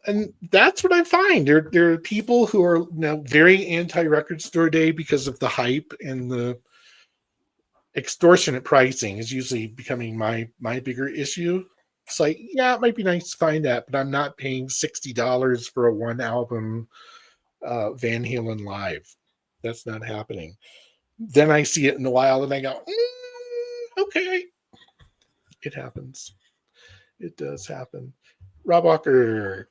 And that's what I find. There are people who are very anti-record store day because of the hype and the extortionate pricing is usually becoming my bigger issue. It's like, yeah, it might be nice to find that, but I'm not paying $60 for a one album Van Halen live. That's not happening. Then I see it in the wild and I go, okay. It happens. It does happen. Rob Walker,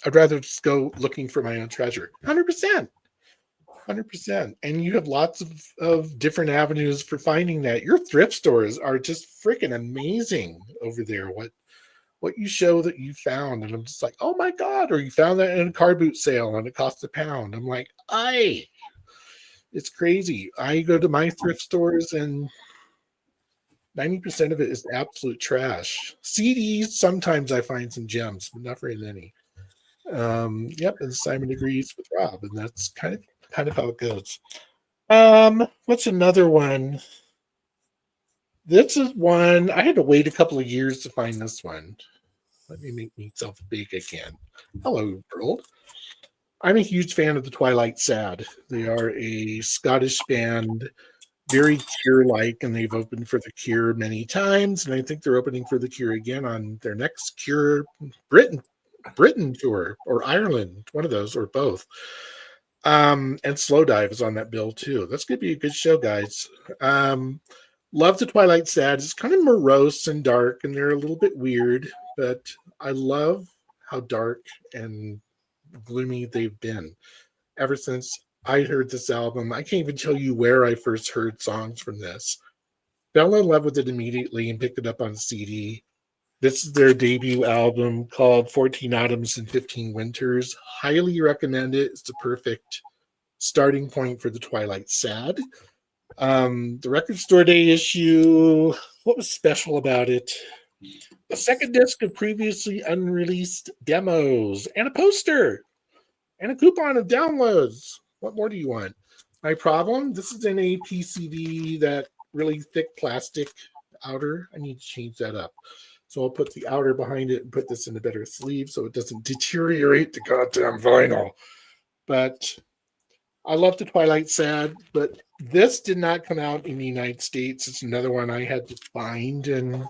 I'd rather just go looking for my own treasure. 100%. 100%. And you have lots of different avenues for finding that. Your thrift stores are just freaking amazing over there. What you show that you found, and I'm just like, oh my god! Or you found that in a car boot sale and it cost £1. I'm like, it's crazy. I go to my thrift stores and 90% of it is absolute trash. CDs, sometimes I find some gems, but not very many. Yep, and Simon agrees with Rob, and that's kind of how it goes. What's another one? This is one I had to wait a couple of years to find this one. Let me make myself big again. Hello, world. I'm a huge fan of the Twilight Sad. They are a Scottish band, very Cure-like, and they've opened for the Cure many times, and I think they're opening for the Cure again on their next Cure Britain tour, or Ireland, one of those, or both. And Slow Dive is on that bill too. That's going to be a good show, guys. Love the Twilight Sad. It's kind of morose and dark, and they're a little bit weird, but I love how dark and gloomy they've been ever since I heard this album. I can't even tell you where I first heard songs from this. Fell in love with it immediately and picked it up on CD. This is their debut album called 14 Autumns and 15 Winters. Highly recommend it. It's the perfect starting point for the Twilight Sad. The Record Store Day issue, what was special about it? A second disc of previously unreleased demos and a poster and a coupon of downloads. What more do you want? My problem, this is in a PCB, that really thick plastic outer. I need to change that up. So I'll put the outer behind it and put this in a better sleeve so it doesn't deteriorate the goddamn vinyl. But I love the Twilight Sad, but this did not come out in the United States. It's another one I had to find and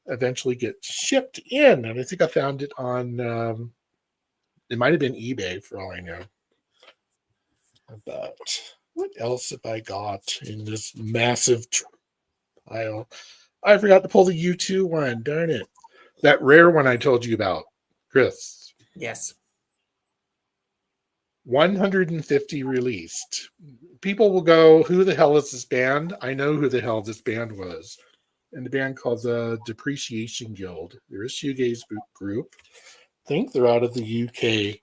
eventually get shipped in. And I think I found it on, it might have been eBay for all I know. But what else have I got in this massive pile? I forgot to pull the U2 one. Darn it. That rare one I told you about, Chris. Yes. 150 released. People will go, who the hell is this band? I know who the hell this band was. And the band called the Depreciation Guild. They're a shoegaze group. I think they're out of the UK.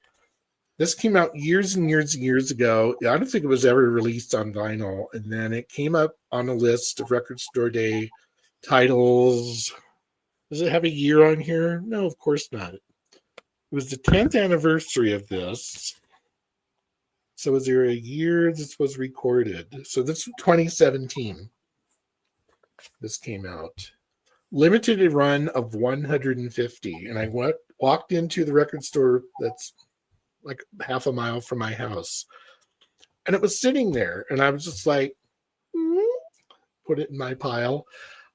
This came out years and years and years ago. I don't think it was ever released on vinyl. And then it came up on a list of Record Store Day titles. Does it have a year on here? No, of course not. It was the 10th anniversary of this. So was there a year this was recorded? So this was 2017. This came out. Limited run of 150. And I walked into the record store that's like half a mile from my house. And it was sitting there. And I was just like, put it in my pile.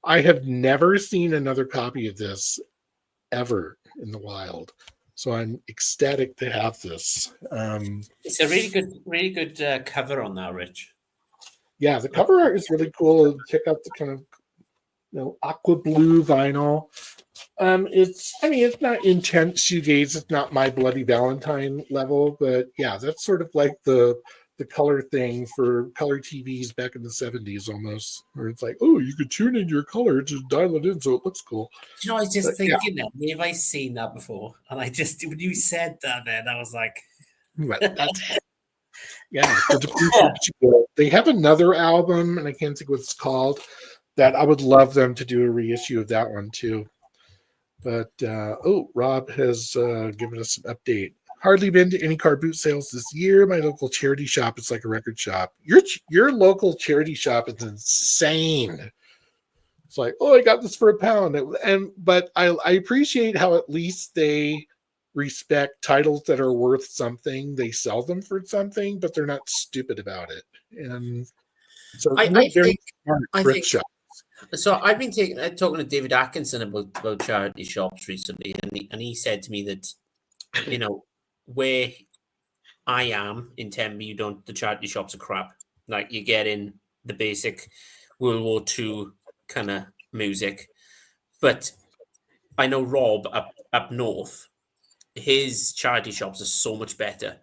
I have never seen another copy of this ever in the wild. So I'm ecstatic to have this. It's a really good cover on that, Rich. Yeah, the cover art is really cool. Check out the kind of aqua blue vinyl. It's not intense shoegaze. It's not My Bloody Valentine level, but yeah, that's sort of like the color thing for color TVs back in the 70s almost, where it's like, oh, you could tune in your color, just dial it in so it looks cool. You know, I was just thinking that, maybe have I seen that before? And I just, when you said that, then I was like, yeah. They have another album, and I can't think what it's called, that I would love them to do a reissue of that one too. But Rob has given us an update. Hardly been to any car boot sales this year. My local charity shop is like a record shop. Your local charity shop is insane. It's like, oh, I got this for £1. But I appreciate how at least they respect titles that are worth something. They sell them for something, but they're not stupid about it. And so I think shop. So I've been talking to David Atkinson about charity shops recently, and he said to me that, you know, where I am in Tembe, the charity shops are crap. Like, you get in the basic World War II kind of music, but I know Rob up north, his charity shops are so much better.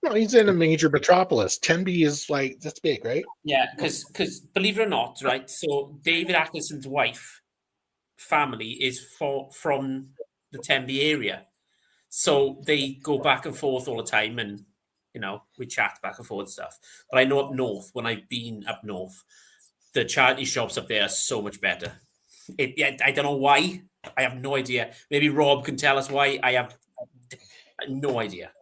No, he's in a major metropolis. Tenby is like, that's big, right? Yeah, because believe it or not, right? So David Atkinson's wife family is from the Tenby area, so they go back and forth all the time, and we chat back and forth stuff. But I know up north, when I've been up north, the charity shops up there are so much better. I don't know why. I have no idea. Maybe Rob can tell us why. I have no idea.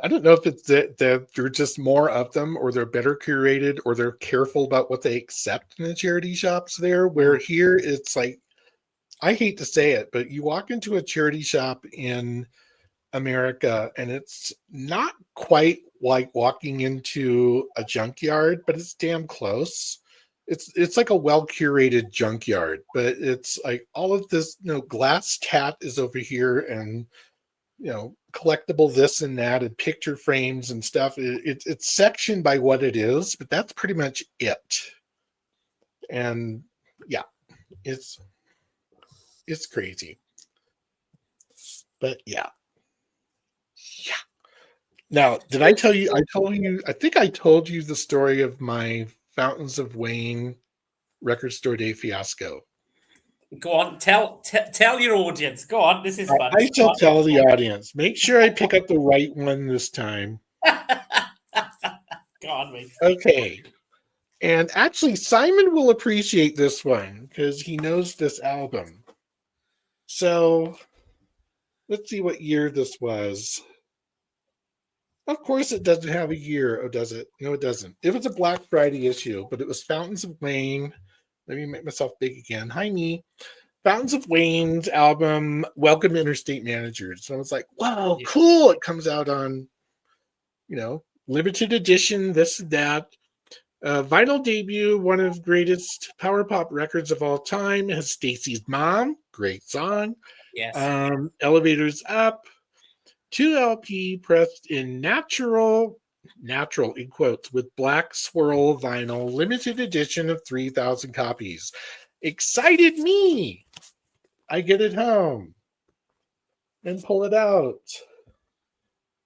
I don't know if it's that there are just more of them, or they're better curated, or they're careful about what they accept in the charity shops there. Where here it's like, I hate to say it, but you walk into a charity shop in America and it's not quite like walking into a junkyard, but it's damn close. It's like a well curated junkyard, but it's like all of this, glass cat is over here, and collectible this and that, and picture frames and stuff. It's sectioned by what it is, but that's pretty much it. And yeah, it's crazy. But yeah. Now, did I tell you? I think I told you the story of my Fountains of Wayne record store day fiasco. Go on, tell your audience. Go on, this is fun. I shall tell the audience. Make sure I pick up the right one this time. Go on, mate. Okay. And actually, Simon will appreciate this one because he knows this album. So, let's see what year this was. Of course, it doesn't have a year, or does it? No, it doesn't. It was a Black Friday issue, but it was Fountains of Wayne. Let me make myself big again. Hi, me. Fountains of Wayne's album, Welcome Interstate Managers. So I was like, wow, cool. It comes out on, limited edition, this and that. Vinyl debut, one of the greatest power pop records of all time. It has Stacy's Mom, great song. Yes. Elevators Up. 2 LP pressed in natural in quotes, with black swirl vinyl, limited edition of 3,000 copies. Excited me. I get it home and pull it out.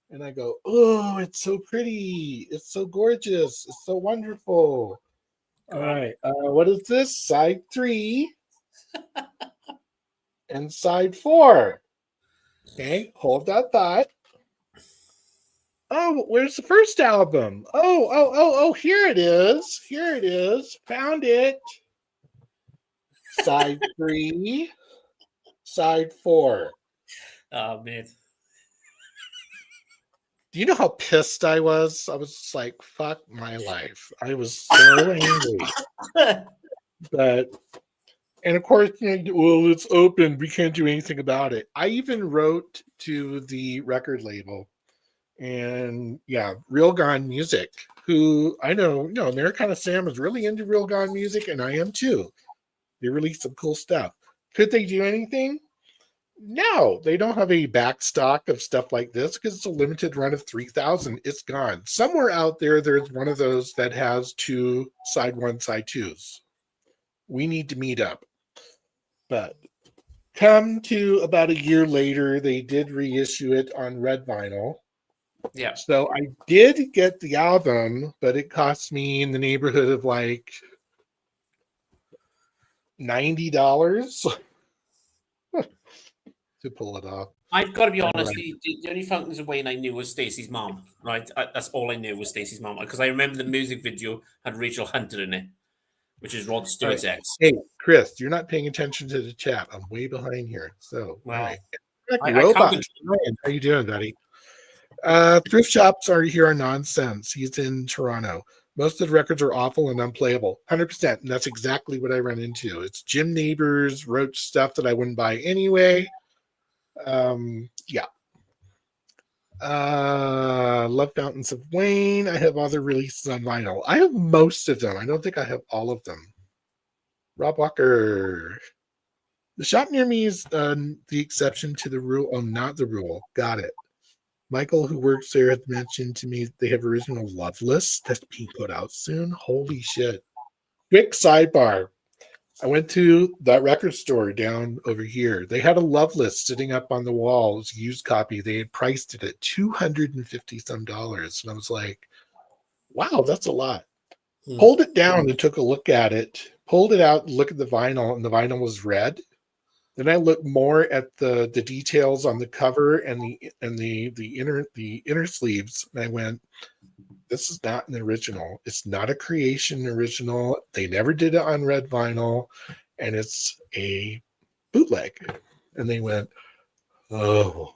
And I go, oh, it's so pretty. It's so gorgeous. It's so wonderful. All right. What is this? Side 3 and side 4. Okay, hold that thought. Oh, where's the first album? Oh, here it is. Here it is. Found it. Side 3, side 4. Oh, man. Do you know how pissed I was? I was just like, fuck my life. I was so angry. And of course, well, it's open. We can't do anything about it. I even wrote to the record label, and Real Gone Music, who I know, Americana Sam is really into Real Gone Music, and I am too. They released some cool stuff. Could they do anything? No, they don't have a back stock of stuff like this because it's a limited run of 3,000. It's gone. Somewhere out there, there's one of those that has 2 side 1, side 2s. We need to meet up. But come to about a year later, they did reissue it on red vinyl. Yeah. So I did get the album, but it cost me in the neighborhood of like $90 to pull it off. I've got to be honest, the only Fountains of Wayne I knew was Stacey's Mom, right? That's all I knew was Stacey's Mom, because I remember the music video had Rachel Hunter in it, which is Rod Stewart's ex. Hey, Chris, you're not paying attention to the chat. I'm way behind here. So, well, right. Robot. How you doing, buddy? Thrift shops are nonsense. He's in Toronto. Most of the records are awful and unplayable. 100%. And that's exactly what I run into. It's Jim Neighbors wrote stuff that I wouldn't buy anyway. Love Fountains of Wayne. I have other releases on vinyl. I have most of them. I don't think I have all of them. Rob Walker. The shop near me is the exception to the rule. Oh, not the rule. Got it. Michael, who works there, had mentioned to me they have original Love Lists that's being put out soon. Holy shit. Quick sidebar. I went to that record store down over here. They had a love list sitting up on the wall. It was a used copy. They had priced it at $250 some. And I was like, wow, that's a lot. Pulled it down and took a look at it, pulled it out and looked at the vinyl, and the vinyl was red. Then I looked more at the details on the cover and the inner sleeves, and I went, this is not an original. It's not a creation original. They never did it on red vinyl, and it's a bootleg. And they went, oh,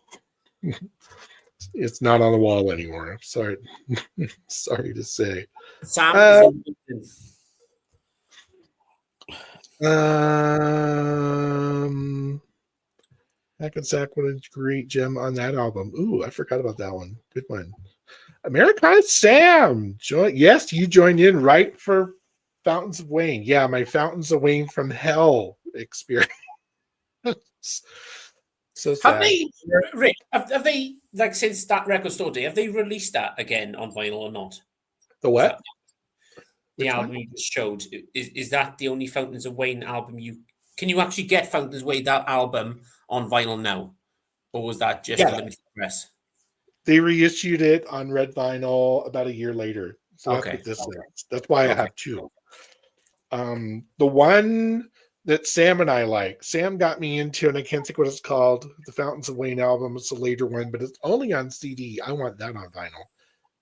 it's not on the wall anymore. Sorry, sorry to say. Sam Hackensack, what a great gem on that album. Ooh, I forgot about that one. Good one. Americana Sam. Yes, you joined in right for Fountains of Wayne. Yeah, my Fountains of Wayne from Hell experience. So sad. have they, Rick? Have they, like, since that record store day, have they released that again on vinyl or not? The what? The album you just showed, is that the only Fountains of Wayne album can you actually get Fountains of Wayne, that album, on vinyl now, or was that just a limited press? They reissued it on red vinyl about a year later. So that's what this is. That's why I have two. The one that Sam and I like, Sam got me into, and I can't think what it's called. The Fountains of Wayne album. It's a later one, but it's only on CD. I want that on vinyl,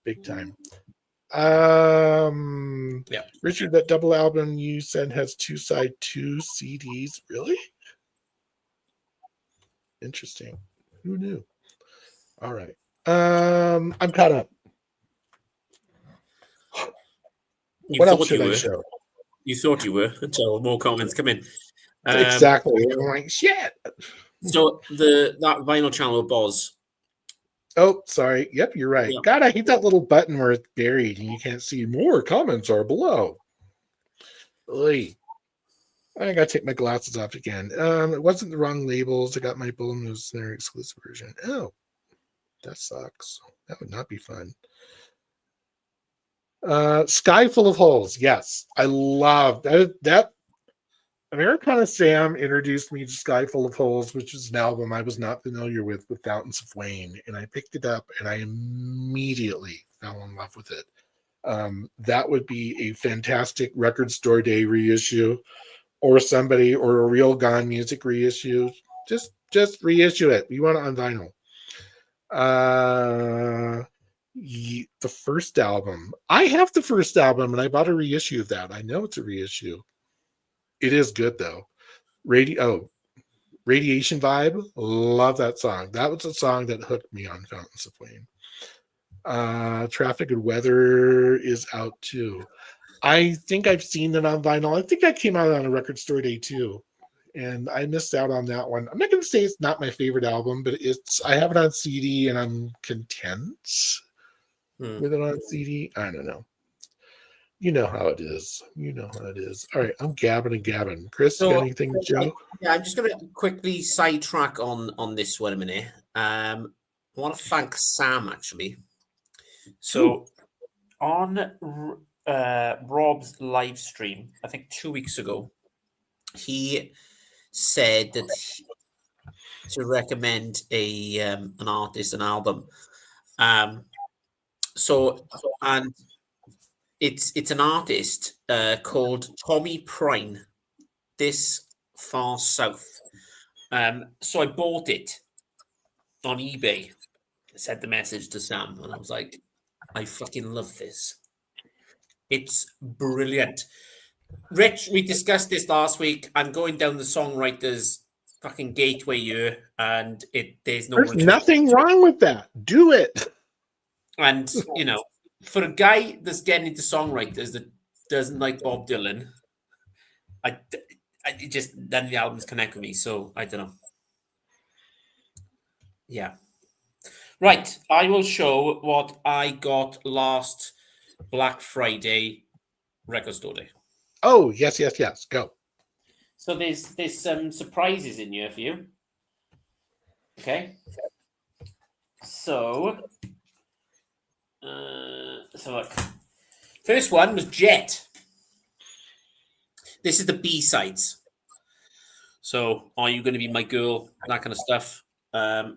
big time. Richard, that double album you said has two CDs. Really? Interesting. Who knew? All right. I'm caught up. What else should I show? You thought you were until more comments come in. Exactly. I'm like, shit. So that vinyl channel Boz. Oh, sorry. Yep, you're right. Yeah. God, I hate that little button where it's buried and you can't see more comments are below. Oy. I gotta take my glasses off again. It wasn't the wrong labels. I got my Bull Moose their exclusive version. Oh, that sucks. That would not be fun. Sky Full of Holes. Yes, I love that. Americana Sam introduced me to Sky Full of Holes, which is an album I was not familiar with Fountains of Wayne, and I picked it up and I immediately fell in love with it. That would be a fantastic record store day reissue, or a Real Gone Music reissue. Just reissue it. You want it on vinyl. The first album. I have the first album, and I bought a reissue of that. I know it's a reissue. It is good though. Radiation Vibe. Love that song. That was a song that hooked me on Fountains of Wayne. Traffic and Weather is out too. I think I've seen it on vinyl. I think that came out on a record store day too, and I missed out on that one. I'm not going to say it's not my favorite album, but I have it on CD and I'm content with it on CD. I don't know. You know how it is. All right, I'm gabbing. Chris, you got anything, Joe? Yeah, I'm just going to quickly sidetrack on this one a minute. I want to thank Sam, actually. So on Rob's live stream, I think 2 weeks ago, he said that to recommend an artist, an album. And it's an artist called Tommy Prine, This Far South. So I bought it on eBay. I sent the message to Sam, and I was like, I fucking love this. It's brilliant. Rich, we discussed this last week. I'm going down the songwriters fucking gateway year, and there's nothing wrong with that. Do it. And for a guy that's getting into songwriters that doesn't like Bob Dylan, I just none of the albums connect with me. So I don't know. Yeah. Right. I will show what I got last Black Friday record store day. Oh, yes. Go. So there's some surprises in here for you. Okay. So look. First one was Jet. This is the B-sides. So, Are You Going to Be My Girl? That kind of stuff.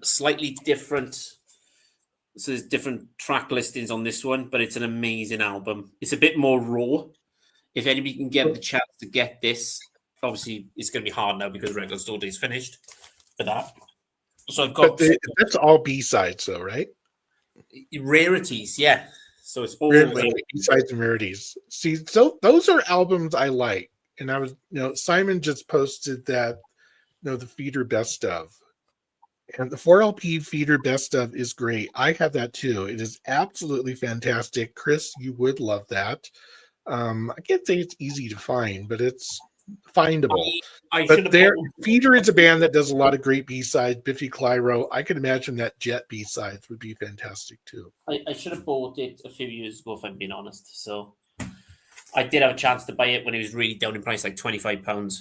Slightly different. So there's different track listings on this one, but it's an amazing album. It's a bit more raw. If anybody can get the chance to get this, obviously it's going to be hard now because Record Store Day is finished for that. So I've got that's all B-sides though, right? rarities, yeah. So it's all B-sides and rarities. See, so those are albums I like. And I was, Simon just posted that, the Feeder Best of. And the 4LP Feeder Best of is great. I have that too. It is absolutely fantastic. Chris, you would love that. I can't say it's easy to find, but it's findable. Feeder is a band that does a lot of great B-sides. Biffy Clyro. I can imagine that Jet B-sides would be fantastic too. I should have bought it a few years ago, if I'm being honest. So I did have a chance to buy it when it was really down in price, like £25.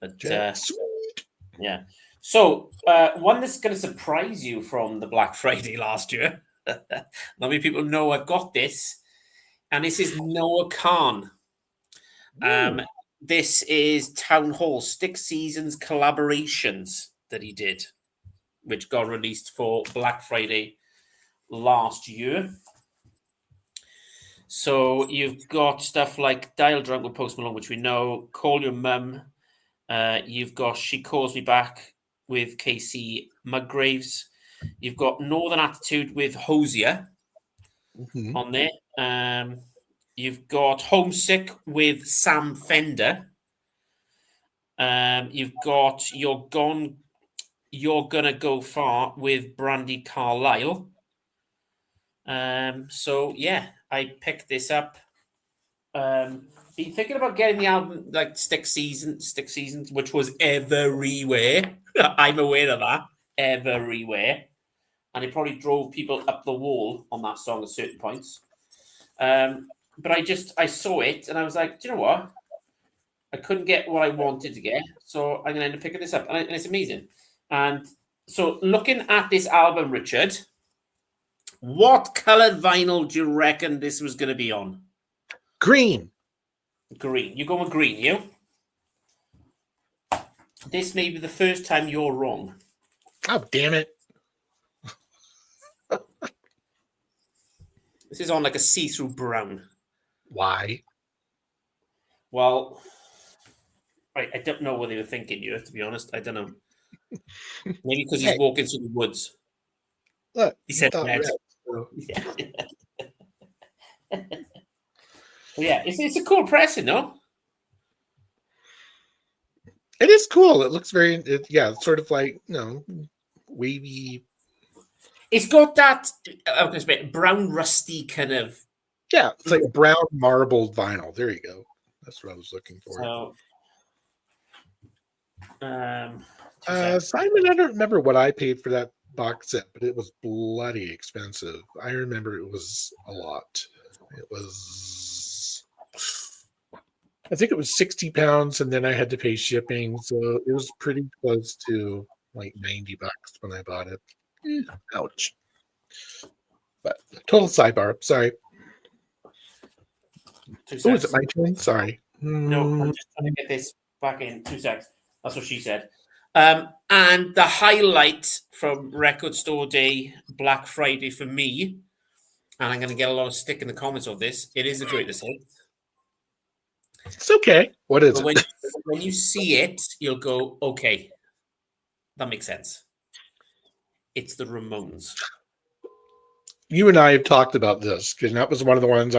But yeah. So one that's going to surprise you from the Black Friday last year. Not many people know I've got this, and this is Noah Khan. This is Town Hall Stick Seasons collaborations that he did, which got released for Black Friday last year. So you've got stuff like Dial Drunk with Post Malone, which we know, Call Your Mum. You've got She Calls Me Back with Casey Musgraves. You've got Northern Attitude with Hosier on there. You've got Homesick with Sam Fender. You've got You're Gonna Go Far with Brandy Carlisle. So yeah, I picked this up. Been thinking about getting the album like Stick Seasons, which was everywhere. I'm aware of that. Everywhere. And it probably drove people up the wall on that song at certain points. But I saw it and I was like, do you know what? I couldn't get what I wanted to get. So I'm going to end up picking this up. And it's amazing. And so looking at this album, Richard, what colored vinyl do you reckon this was going to be on? Green. Green. You go with green, you? This may be the first time you're wrong. Oh, damn it. This is on like a see-through brown. Why? Well, I don't know what they were thinking here, to be honest. I don't know. Maybe because he's walking through the woods. Look, he said red. So. Yeah, it's a cool press, you know? It is cool. It looks very, it's sort of like, wavy. It's got that brown, rusty kind of. Yeah, it's like brown marbled vinyl. There you go. That's what I was looking for. So, Simon, I don't remember what I paid for that box set, but it was bloody expensive. I remember it was a lot. It was, I think it was £60, and then I had to pay shipping, so it was pretty close to like $90 when I bought it. Ouch. But total sidebar. Sorry. Oh, is it my turn? Sorry. No, I'm just trying to get this back in 2 seconds. That's what she said. And the highlight from Record Store Day, Black Friday for me, and I'm going to get a lot of stick in the comments of this, it is the greatest hit. It's okay. What is it? When you see it, you'll go, okay, that makes sense. It's the Ramones. You and I have talked about this because that was one of the ones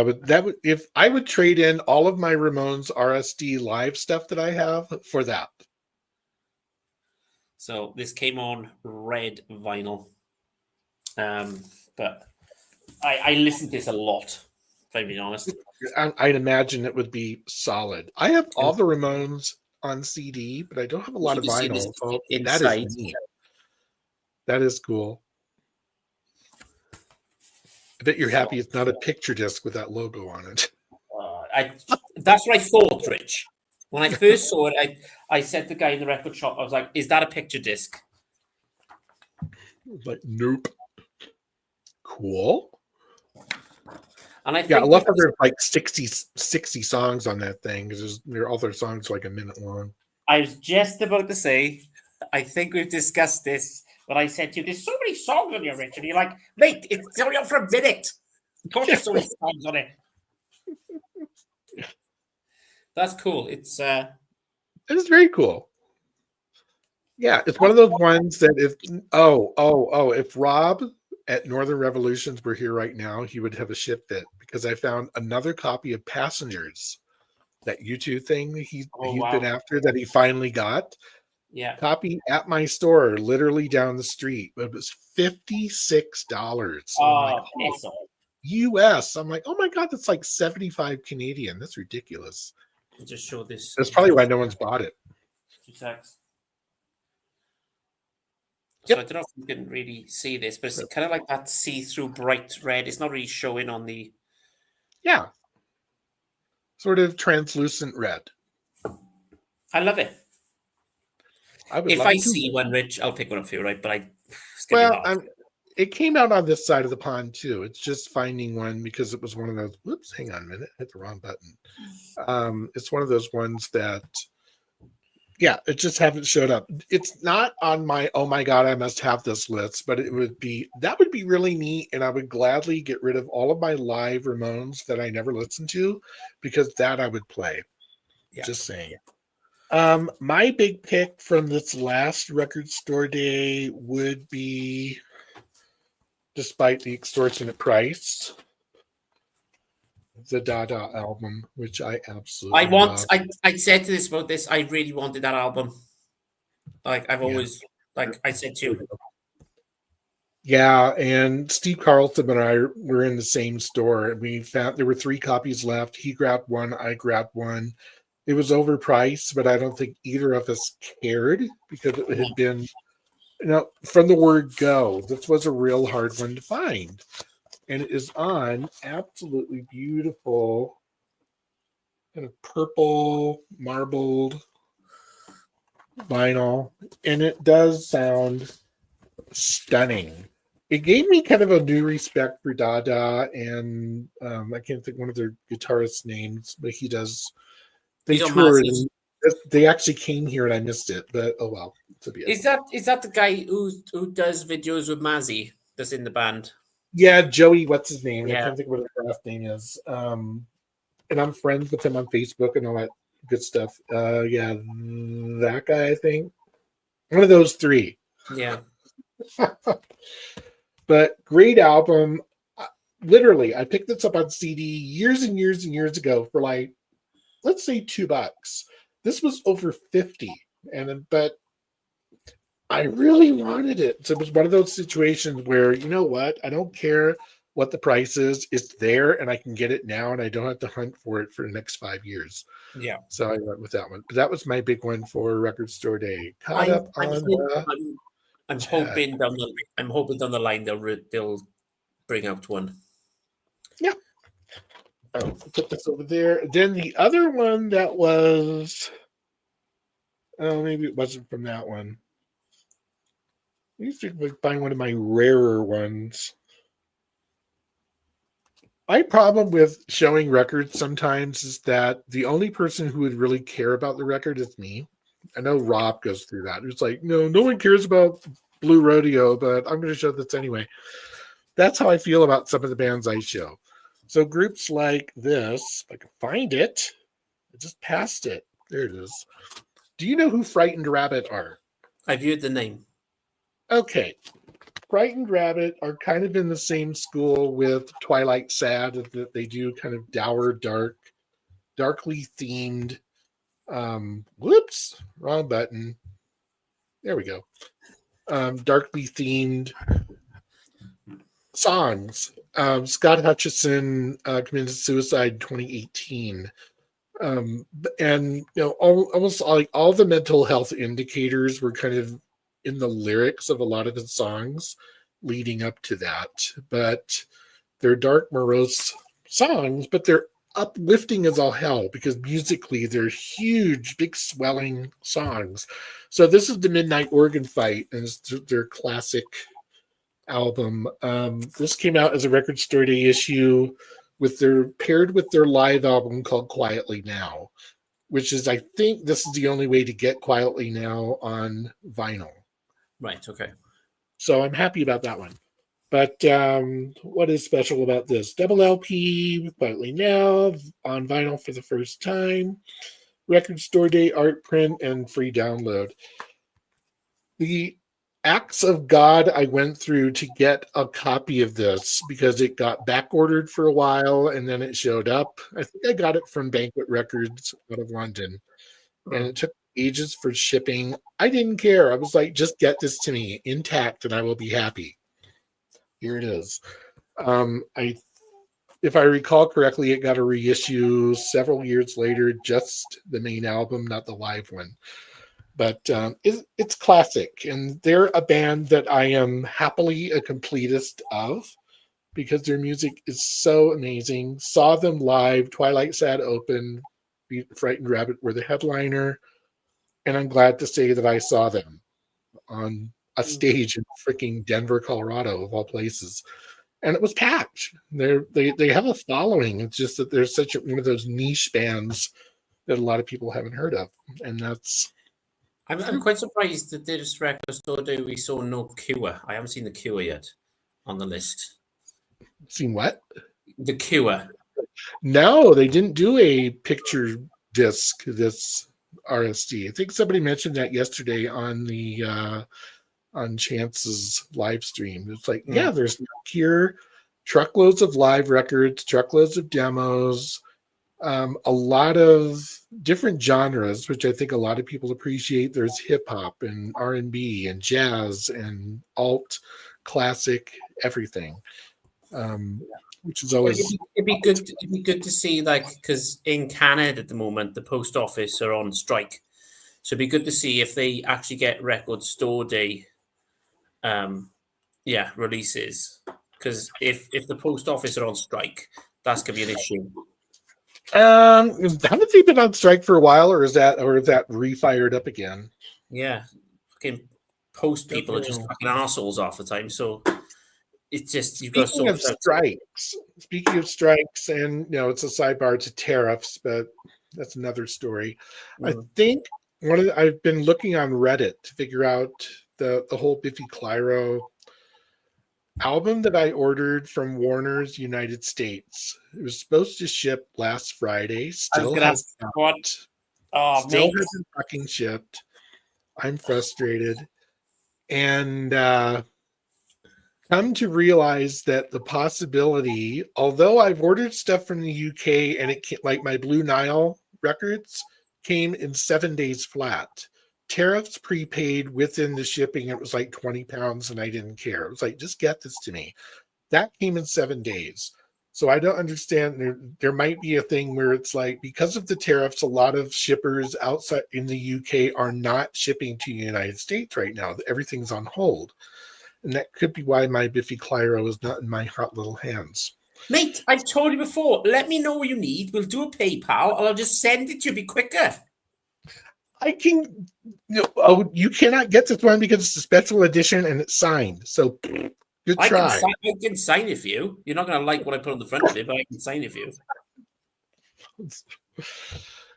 if I would trade in all of my Ramones RSD live stuff that I have for that. So this came on red vinyl. But I listened to this a lot, if I'm being honest. I'd imagine it would be solid. I have all the Ramones on CD, but I don't have a lot of vinyl. So that is neat. That is cool. I bet you're happy it's not a picture disc with that logo on it. That's what I thought, Rich. When I first saw it, I said to the guy in the record shop, I was like, is that a picture disc? Like, nope. Cool. And I Yeah, think I love how there's like 60 songs on that thing because all their songs are like a minute long. I was just about to say, I think we've discussed this. When I said to you, there's so many songs on your Rich, and you're like, mate, it's only on for a minute. Of course, there's so many songs on it. That's cool. It's It's very cool. Yeah, it's one of those ones that if Rob at Northern Revolutions were here right now, he would have a shit fit because I found another copy of Passengers, that U2 thing he's been after that he finally got. Yeah. Copy at my store, literally down the street. But it was $56. Oh, US. I'm like, oh my God, that's like 75 Canadian. That's ridiculous. I'll just show this. That's probably why no one's bought it. 2 secs. Yep. So I don't know if you can really see this, but it's kind of like that see-through bright red. It's not really showing on the... Yeah. Sort of translucent red. I love it. If I see one, Rich, I'll pick one up for you, right? But it came out on this side of the pond too. It's just finding one because it was one of those. Whoops! Hang on a minute. Hit the wrong button. It's one of those ones that, yeah, it just haven't showed up. It's not on my oh my God, I must have this list, but that would be really neat, and I would gladly get rid of all of my live Ramones that I never listened to because that I would play. Yeah. Just saying. My big pick from this last record store day would be, despite the extortionate price, the Dada album, which I absolutely love. I said to this about this, I really wanted that album. Like I've always, like I said to you. Yeah, and Steve Carlson and I were in the same store, and we found there were 3 copies left. He grabbed one, I grabbed one. It was overpriced, but I don't think either of us cared because it had been, from the word go, this was a real hard one to find. And it is on absolutely beautiful kind of purple marbled vinyl. And it does sound stunning. It gave me kind of a new respect for Dada, and I can't think one of their guitarist names, but he does. They toured. They actually came here, and I missed it. But oh well. Is that the guy who does videos with Mazzy that's in the band? Yeah, Joey. What's his name? Yeah. I can't think of what his last name is. And I'm friends with him on Facebook and all that good stuff. Yeah, that guy. I think one of those 3. Yeah. But great album. Literally, I picked this up on CD years and years and years ago for like, let's say $2. This was over 50, but I really wanted it. So it was one of those situations where, you know what? I don't care what the price is. It's there, and I can get it now, and I don't have to hunt for it for the next 5 years. Yeah. So I went with that one. But that was my big one for Record Store Day. I'm hoping down the line they'll bring out one. Yeah. I'll put this over there. Then the other one that was, maybe it wasn't from that one. I used to find one of my rarer ones. My problem with showing records sometimes is that the only person who would really care about the record is me. I know Rob goes through that. It's like, no one cares about Blue Rodeo, but I'm going to show this anyway. That's how I feel about some of the bands I show. So groups like this, if I can find it, I just passed it. There it is. Do you know who Frightened Rabbit are? I've heard the name. Okay. Frightened Rabbit are kind of in the same school with Twilight Sad, that they do kind of dour, darkly themed. Whoops, wrong button. There we go. Darkly themed songs. Scott Hutchison committed suicide in 2018. And almost like all the mental health indicators were kind of in the lyrics of a lot of his songs leading up to that. But they're dark, morose songs, but they're uplifting as all hell because musically they're huge, big, swelling songs. So this is the Midnight Organ Fight, and it's their classic album. This came out as a Record Store Day issue paired with their live album called Quietly Now, which is, I think this is the only way to get Quietly Now on vinyl. Right. Okay. So I'm happy about that one. But what is special about this? Double LP with Quietly Now on vinyl for the first time, Record Store Day art print, and free download. The acts of God I went through to get a copy of this because it got back ordered for a while and then it showed up. I think I got it from Banquet Records out of London, and it took ages for shipping. I didn't care. I was like, just get this to me intact and I will be happy. Here it is. If I recall correctly, it got a reissue several years later, just the main album, not the live one. But it's classic, and they're a band that I am happily a completist of because their music is so amazing. Saw them live, Twilight Sad open, Frightened Rabbit were the headliner, and I'm glad to say that I saw them on a stage in freaking Denver, Colorado, of all places. And it was packed. They have a following. It's just that they're such one of those niche bands that a lot of people haven't heard of, and that's. I'm quite surprised that this Record Store Day we saw no Cure. I haven't seen the Cure yet on the list. Seen what? The Cure. No, they didn't do a picture disc this RSD. I think somebody mentioned that yesterday on the on Chance's live stream. It's like, yeah, there's no Cure, truckloads of live records, truckloads of demos, a lot of different genres, which I think a lot of people appreciate. There's hip hop and R&B and jazz and alt, classic, everything, which is always. It'd be good. It'd be good to see, like, because in Canada at the moment, the post office are on strike, so it'd be good to see if they actually get Record Store Day, releases. Because if the post office are on strike, that's gonna be an issue. Haven't they been on strike for a while, or is that refired up again? Yeah, fucking post people are just fucking assholes half the time. So it's just you've got Speaking of strikes. Speaking of strikes, and it's a sidebar to tariffs, but that's another story. I think I've been looking on Reddit to figure out the whole Biffy Clyro album that I ordered from Warner's United States. It was supposed to ship last Friday. Still hasn't fucking shipped. I'm frustrated. And come to realize that the possibility, although I've ordered stuff from the UK and it like my Blue Nile records came in 7 days flat. Tariffs prepaid within the shipping, it was like 20 pounds and I didn't care. It was like, just get this to me. That came in 7 days. So I don't understand. There might be a thing where it's like, because of the tariffs, a lot of shippers outside in the UK are not shipping to the United States right now. Everything's on hold. And that could be why my Biffy Clyro is not in my hot little hands. Mate, I've told you before, let me know what you need. We'll do a PayPal, or I'll just send it to you. Be quicker. I can. You cannot get this one because it's a special edition and it's signed. So good try. I can sign it for you. You're not going to like what I put on the front of it, but I can sign it for you.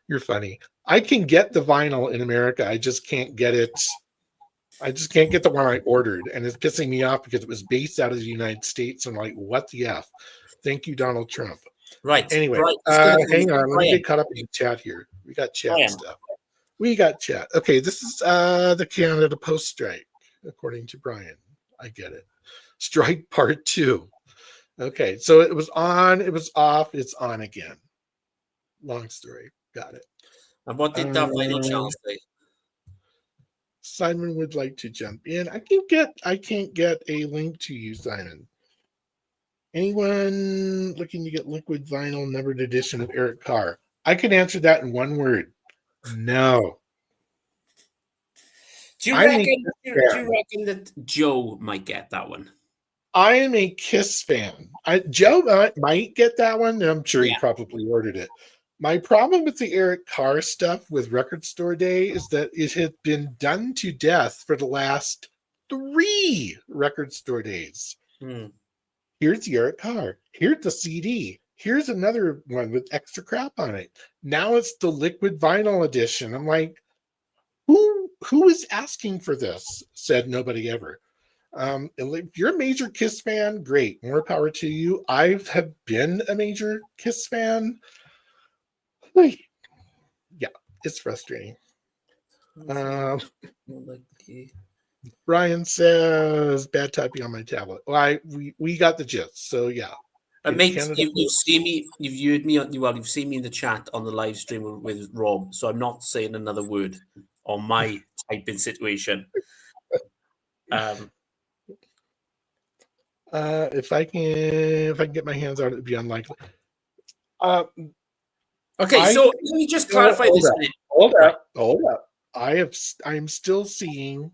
You're funny. I can get the vinyl in America. I just can't get it. I just can't get the one I ordered, and it's pissing me off because it was based out of the United States. I'm like, what the F? Thank you, Donald Trump. Right. Anyway, right. Hang on. Let me get caught up in the chat here. We got chat stuff. We got chat. Okay, this is the Canada Post strike, according to Brian. I get it. Strike part 2. Okay, so it was on, it was off, it's on again. Long story. Got it. And what did that final chance say? Simon would like to jump in. I can't get a link to you, Simon. Anyone looking to get liquid vinyl numbered edition of Eric Carr? I can answer that in one word. No. Do you reckon that Joe might get that one? I am a Kiss fan. Joe might get that one. I'm sure he probably ordered it. My problem with the Eric Carr stuff with Record Store Day is that it had been done to death for the last 3 record store days. Hmm. Here's the Eric Carr. Here's the CD. Here's another one with extra crap on it. Now it's the liquid vinyl edition. I'm like, who is asking for this? Said nobody ever. If you're a major Kiss fan, great. More power to you. I have been a major Kiss fan. Yeah, it's frustrating. Brian says bad typing on my tablet. Well, we got the gist. So yeah. Mate, you've seen me. You've viewed me. You've seen me in the chat on the live stream with Rob. So I'm not saying another word on my typing situation. If I can get my hands on it, it'd be unlikely. Okay, so let me just clarify this. Hold up. I'm still seeing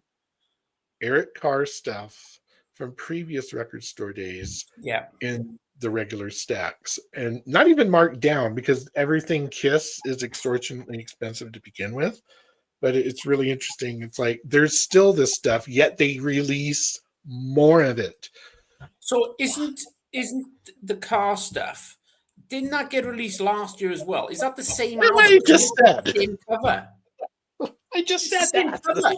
Eric Carr stuff from previous record store days. Yeah. In the regular stacks, and not even marked down because everything Kiss is extortionately expensive to begin with. But it's really interesting. It's like there's still this stuff, yet they release more of it. So isn't the Carr stuff? Didn't that get released last year as well? Is that the same album? I just said. Same cover. I just said that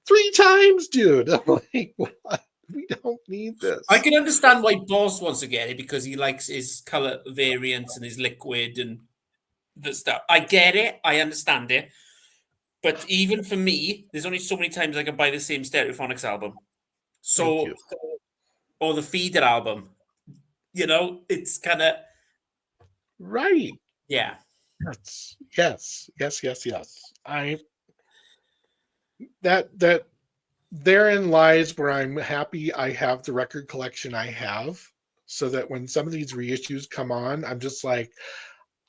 3 times, dude. I'm like, what? We don't need this. I can understand why Boss wants to get it because he likes his color variants and his liquid and the stuff. I get it. I understand it. But even for me, there's only so many times I can buy the same Stereophonics album. So, or the Feeder album. You know, it's kind of right. Yeah. Yes. That therein lies where I'm happy I have the record collection I have, so that when some of these reissues come on, I'm just like,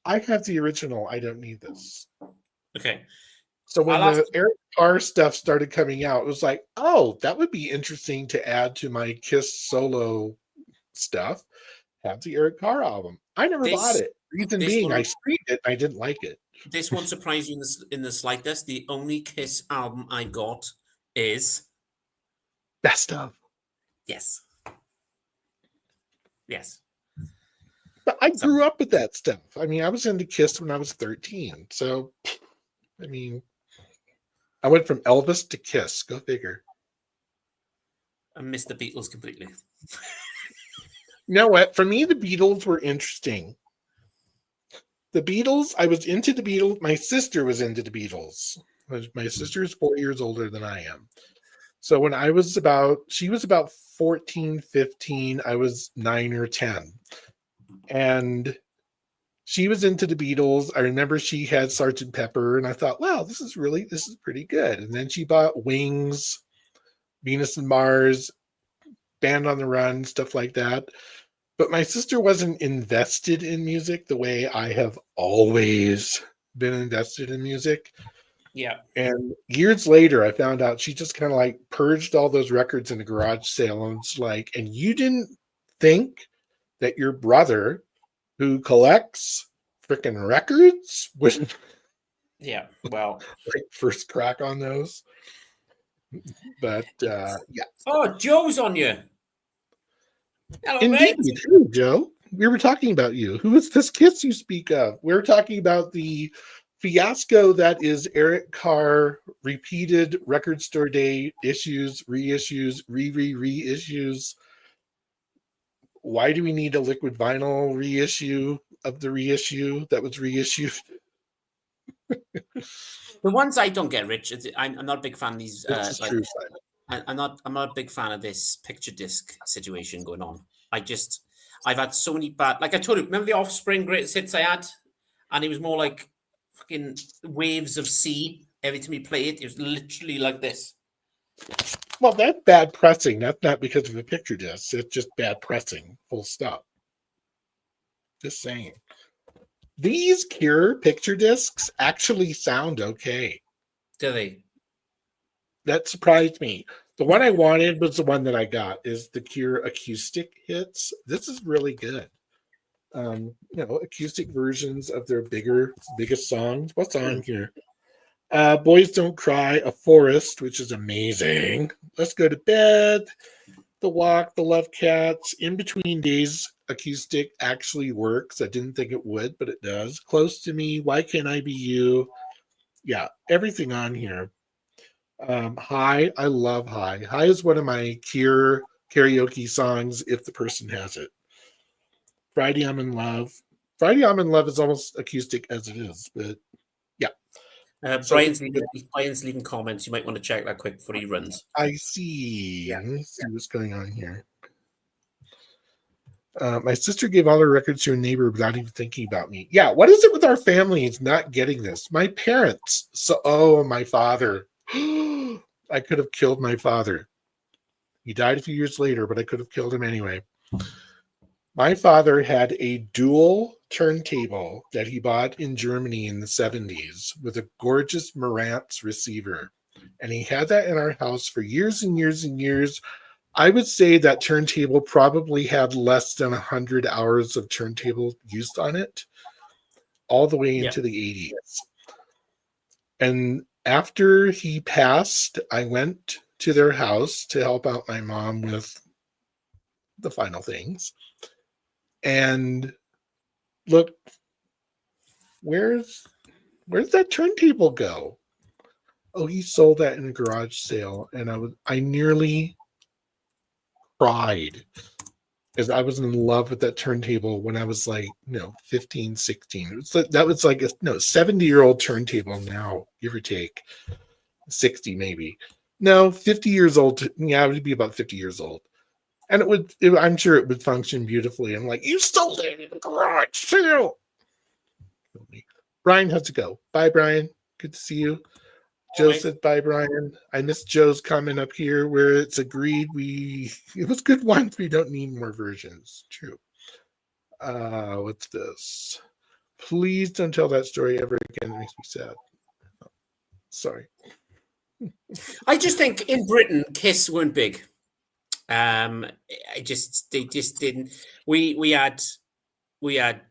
I have the original. I don't need this. Okay. So when the Eric Carr stuff started coming out, it was like, oh, that would be interesting to add to my Kiss solo stuff. Have the Eric Carr album. I never bought it. Reason being, I streamed it. I didn't like it. This won't surprise you in the slightest. The only Kiss album I got is Best of. Yes. But I grew up with that stuff. I mean, I was into Kiss when I was 13. So, I mean, I went from Elvis to Kiss. Go figure. I missed the Beatles completely. You know what? For me, the Beatles were interesting. The Beatles, I was into the Beatles. My sister was into the Beatles. My sister is 4 years older than I am. So when she was about 14, 15, I was 9 or 10. And she was into the Beatles. I remember she had Sgt. Pepper, and I thought, wow, this is pretty good. And then she bought Wings, Venus and Mars, Band on the Run, stuff like that. But my sister wasn't invested in music the way I have always been invested in music. Yeah. And years later, I found out she just kind of like purged all those records in a garage sale. And it's like, and you didn't think that your brother who collects freaking records would like first crack on those. But yeah. Oh, Joe's on you. Hello, indeed. mate. Hey, Joe. We were talking about you. Who is this Kiss you speak of? We're talking about the fiasco that is Eric Carr repeated record store day issues, reissues, reissues. Why do we need a liquid vinyl reissue of the reissue that was reissued? The ones I don't get, Rich, I'm not a big fan of these. True, I'm not a big fan of this picture disc situation going on. I've had so many bad, like I told you, remember the Offspring greatest hits I had? And it was more like fucking waves of C. Every time you play it, it was literally like this. Well, that's bad pressing. That's not because of the picture disc. It's just bad pressing. Full stop. Just saying. These Cure picture discs actually sound okay. Do they? That surprised me. The one I wanted was the one that I got, is the Cure acoustic hits. This is really good. Acoustic versions of their biggest songs. What's on here? Boys Don't Cry, A Forest, which is amazing. Let's Go to Bed, The Walk, The Love Cats, In Between Days acoustic actually works. I didn't think it would, but it does. Close to Me, Why Can't I Be You? Yeah, everything on here. High, I love High. High is one of my Cure karaoke songs if the person has it. Friday I'm in Love. Friday I'm in Love is almost acoustic as it is, but yeah. So Brian's leaving comments. You might want to check that quick before he runs. I see. Yeah. Let's see what's going on here. My sister gave all her records to a neighbor without even thinking about me. Yeah, what is it with our families not getting this? My parents. My father. I could have killed my father. He died a few years later, but I could have killed him anyway. My father had a dual turntable that he bought in Germany in the 70s with a gorgeous Marantz receiver. And he had that in our house for years and years and years. I would say that turntable probably had less than 100 hours of turntable used on it all the way into the 80s. And after he passed, I went to their house to help out my mom with the final things. And look, where's that turntable go? Oh, he sold that in a garage sale, and I nearly cried because I was in love with that turntable when I was like 15, 16. That was like a 70-year-old turntable now, give or take 60 maybe. No, 50 years old. Yeah, it would be about 50 years old. And I'm sure it would function beautifully. I'm like, you sold it in the garage sale. Brian has to go. Bye, Brian. Good to see you. Joe said bye, Brian. I missed Joe's comment up here where it's agreed it was good once. We don't need more versions. True. What's this? Please don't tell that story ever again. It makes me sad. Sorry. I just think in Britain, Kiss weren't big. They just didn't. We had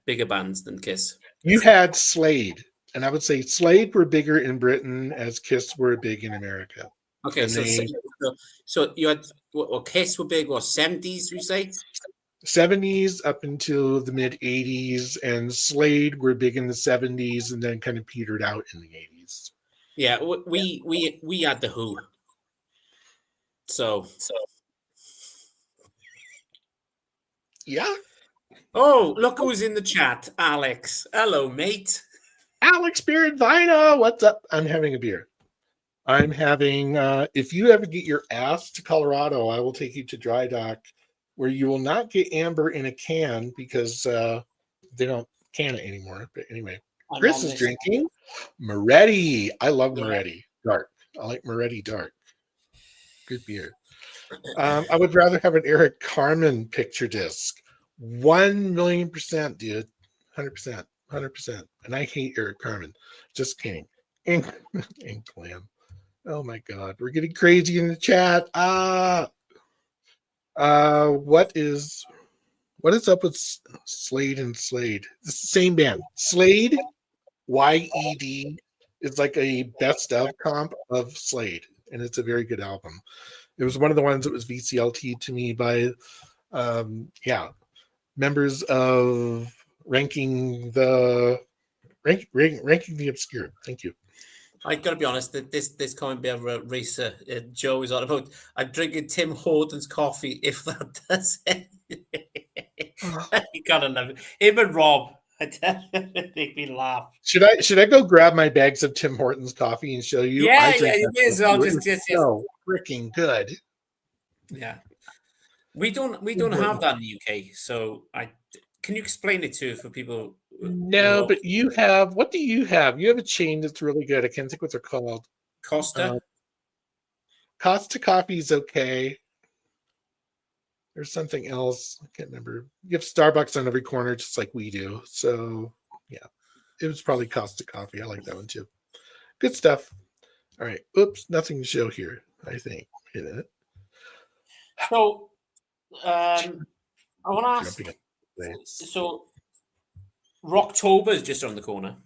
bigger bands than Kiss. You had Slade, and I would say Slade were bigger in Britain as Kiss were big in America. Okay, so you had Kiss were big. What 70s? We say 70s up until the mid 80s, and Slade were big in the 70s, and then kind of petered out in the 80s. Yeah, we had the Who. So. Yeah. Oh, look who's in the chat. Alex. Hello, mate. Alex Beer and Vina. What's up? I'm having a beer. I'm having, if you ever get your ass to Colorado, I will take you to Dry Dock, where you will not get amber in a can because they don't can it anymore. But anyway, Chris is drinking Moretti. I love Moretti Dark. I like Moretti Dark. Good beer. I would rather have an Eric Carmen picture disc. 1,000,000%, dude. 100%. 100%. And I hate Eric Carmen. Just kidding. Ink Clam. Oh my God. We're getting crazy in the chat. What is up with Slade and Slade? It's the same band. Slade, YED, is like a best of comp of Slade. And it's a very good album. It was one of the ones that was VCLT to me by members of ranking the obscure. Thank you. I gotta be honest. This comment be over Risa. Joe is on about. I'm drinking Tim Hortons coffee. If that does it, you gotta love it. Him and Rob. Make me laugh. Should I go grab my bags of Tim Hortons coffee and show you? Yeah, you may as well just so freaking good. Yeah, we don't have that in the UK. So can you explain it for people? No, but you have. What do you have? You have a chain that's really good. I can't think what they're called. Costa. Costa Coffee is okay. There's something else. I can't remember. You have Starbucks on every corner, just like we do. So yeah, it was probably Costa Coffee. I like that one too. Good stuff. All right. Oops, nothing to show here. I think. So, I want to ask. So, Rocktober is just around the corner.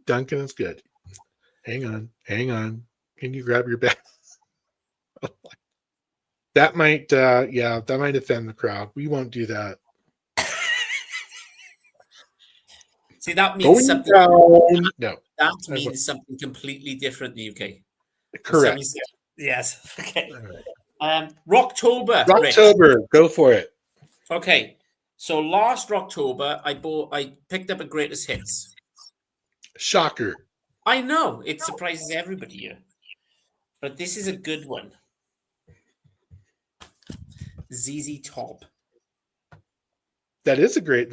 Duncan is good. Hang on. Can you grab your bag? That might, that might offend the crowd. We won't do that. See, that means Going something. down. No, That means something completely different in the UK. correct. Yes. Okay. All right. Rocktober. Rocktober, go for it. Okay. So last Rocktober, I picked up a greatest hits. Shocker. I know it surprises everybody here, but this is a good one. ZZ Top. That is a good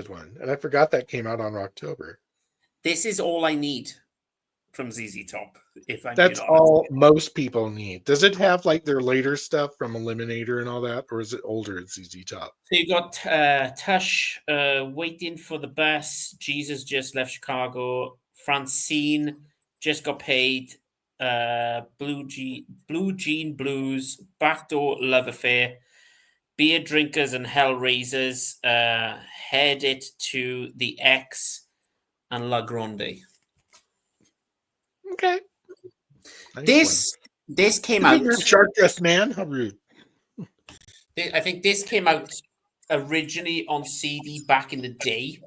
one. And I forgot that came out on Rocktober. This is all I need from ZZ Top. If I'm That's being honest. all most people need. Does it have like their later stuff from Eliminator and all that, or is it older at ZZ Top? So you got Tush, Waiting for the Bus, Jesus Just Left Chicago, Francine, Just Got Paid, Blue Jean Blues, Backdoor Love Affair, Beer Drinkers and Hellraisers, Head It to the X, and La Grande. Okay. Nice this came out. Shark Dressed Man? How rude. I think this came out originally on CD back in the day.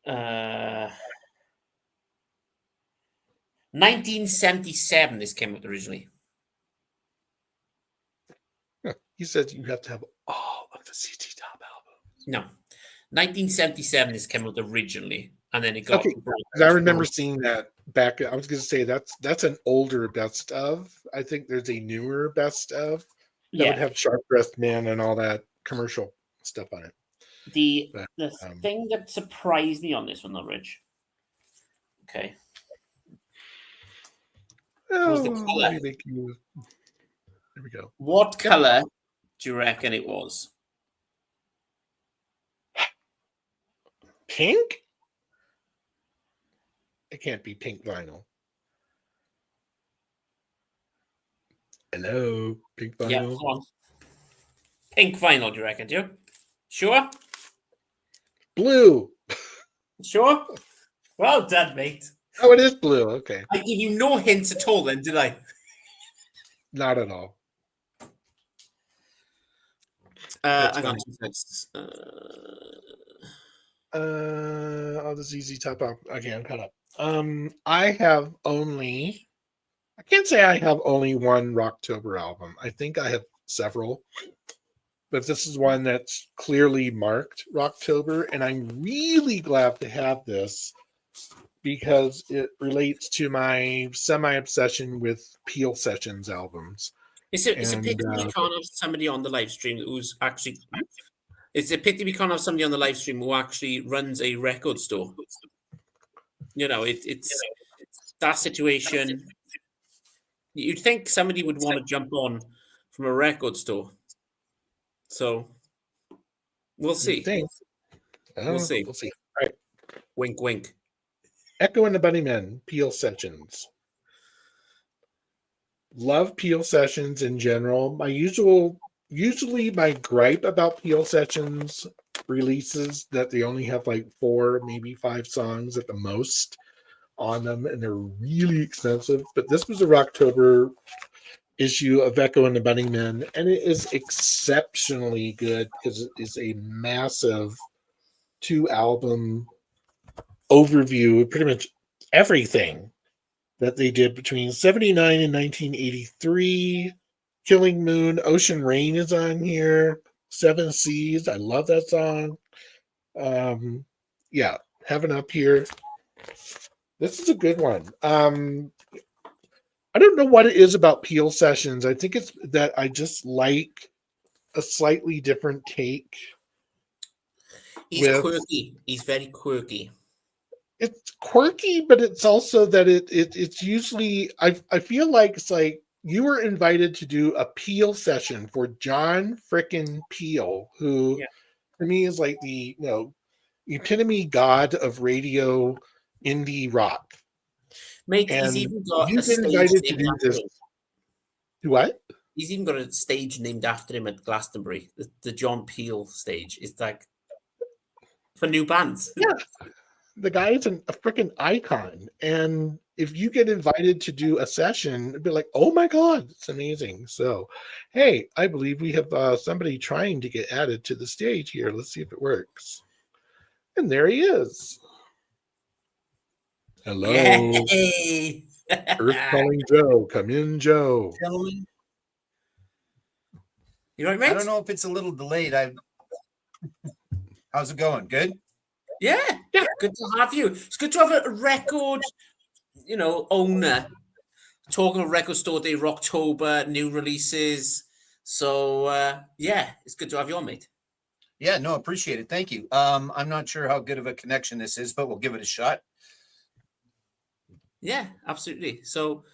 1977, this came out originally. He says you have to have all of the ZZ Top albums. No. 1977, this came out originally. And then it got... Okay, I remember seeing that back. I was going to say that's an older best of. I think there's a newer best of that would have Sharp Dressed Man and all that commercial stuff on it. The thing that surprised me on this one, though, Rich. Okay. Was the color. There we go. What color do you reckon it was? Pink? It can't be pink vinyl. Hello, pink vinyl. Yeah, come on. Pink vinyl, do you reckon, do you? Sure? Blue. Sure? Well done, mate. Oh, it is blue. Okay. I gave you no hints at all then, did I? Not at all. Hang on. The ZZ Top album. Okay, I'm caught up. I can't say I have only one Rocktober album. I think I have several. But this is one that's clearly marked Rocktober, and I'm really glad to have this because it relates to my semi-obsession with Peel Sessions albums. It's a pity we can't have somebody on the live stream who's actually... It's a pity we can't have somebody on the live stream who actually runs a record store. You know, it's that situation. You'd think somebody would want to jump on from a record store. So we'll see. We'll see. We'll see. All right. Wink, wink. Echo and the Bunnymen, Peel Sessions. Love Peel Sessions in general. Usually my gripe about Peel Sessions releases that they only have like 4, maybe 5 songs at the most on them, and they're really expensive. But this was a Rocktober issue of Echo and the Bunnymen, and it is exceptionally good because it is a massive 2-album overview of pretty much everything that they did between 79 and 1983. Killing Moon, Ocean Rain is on here. 7 Seas, I love that song. Heaven Up Here. This is a good one. I don't know what it is about Peel Sessions. I think it's that I just like a slightly different take. He's quirky. He's very quirky. It's quirky, but it's also that it's usually I feel like it's like you were invited to do a Peel session for John frickin' Peel, who to me is like the epitome god of radio indie rock. Mate, and he's even got you've been invited to do this. What? He's even got a stage named after him at Glastonbury. The John Peel stage. It's like for new bands. Yeah. The guy is a freaking icon. And if you get invited to do a session, it'd be like, oh my God, it's amazing. So, hey, I believe we have somebody trying to get added to the stage here. Let's see if it works. And there he is. Hello. Yay! Earth calling Joe. Come in, Joe. Gentlemen, You right, mate? I don't know if it's a little delayed. How's it going? Good? Yeah, good to have you. It's good to have a record, owner talking about Record Store Day, Rocktober, new releases. So yeah, it's good to have you on, mate. Yeah, no, appreciate it. Thank you. I'm not sure how good of a connection this is, but we'll give it a shot. Yeah, absolutely. So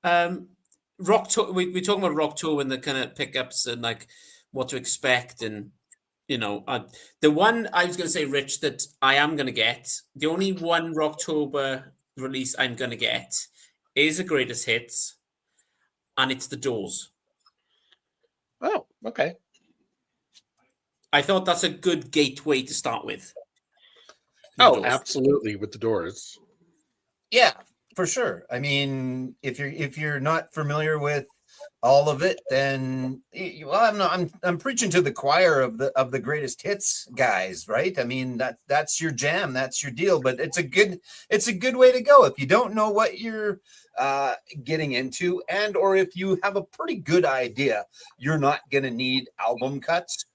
Rocktober, we're talking about Rocktober and the kind of pickups and like what to expect, and the one I was going to say, Rich, that I am going to get, the only one Rocktober release I'm going to get is a greatest hits, and it's the Doors. Oh, okay. I thought that's a good gateway to start with. Oh, Doors. absolutely, with the Doors. Yeah, for sure. I mean, if you're not familiar with all of it, then I'm preaching to the choir of the greatest hits guys, right? I mean, that's your jam, that's your deal, but it's a good way to go if you don't know what you're getting into, and or if you have a pretty good idea you're not going to need album cuts,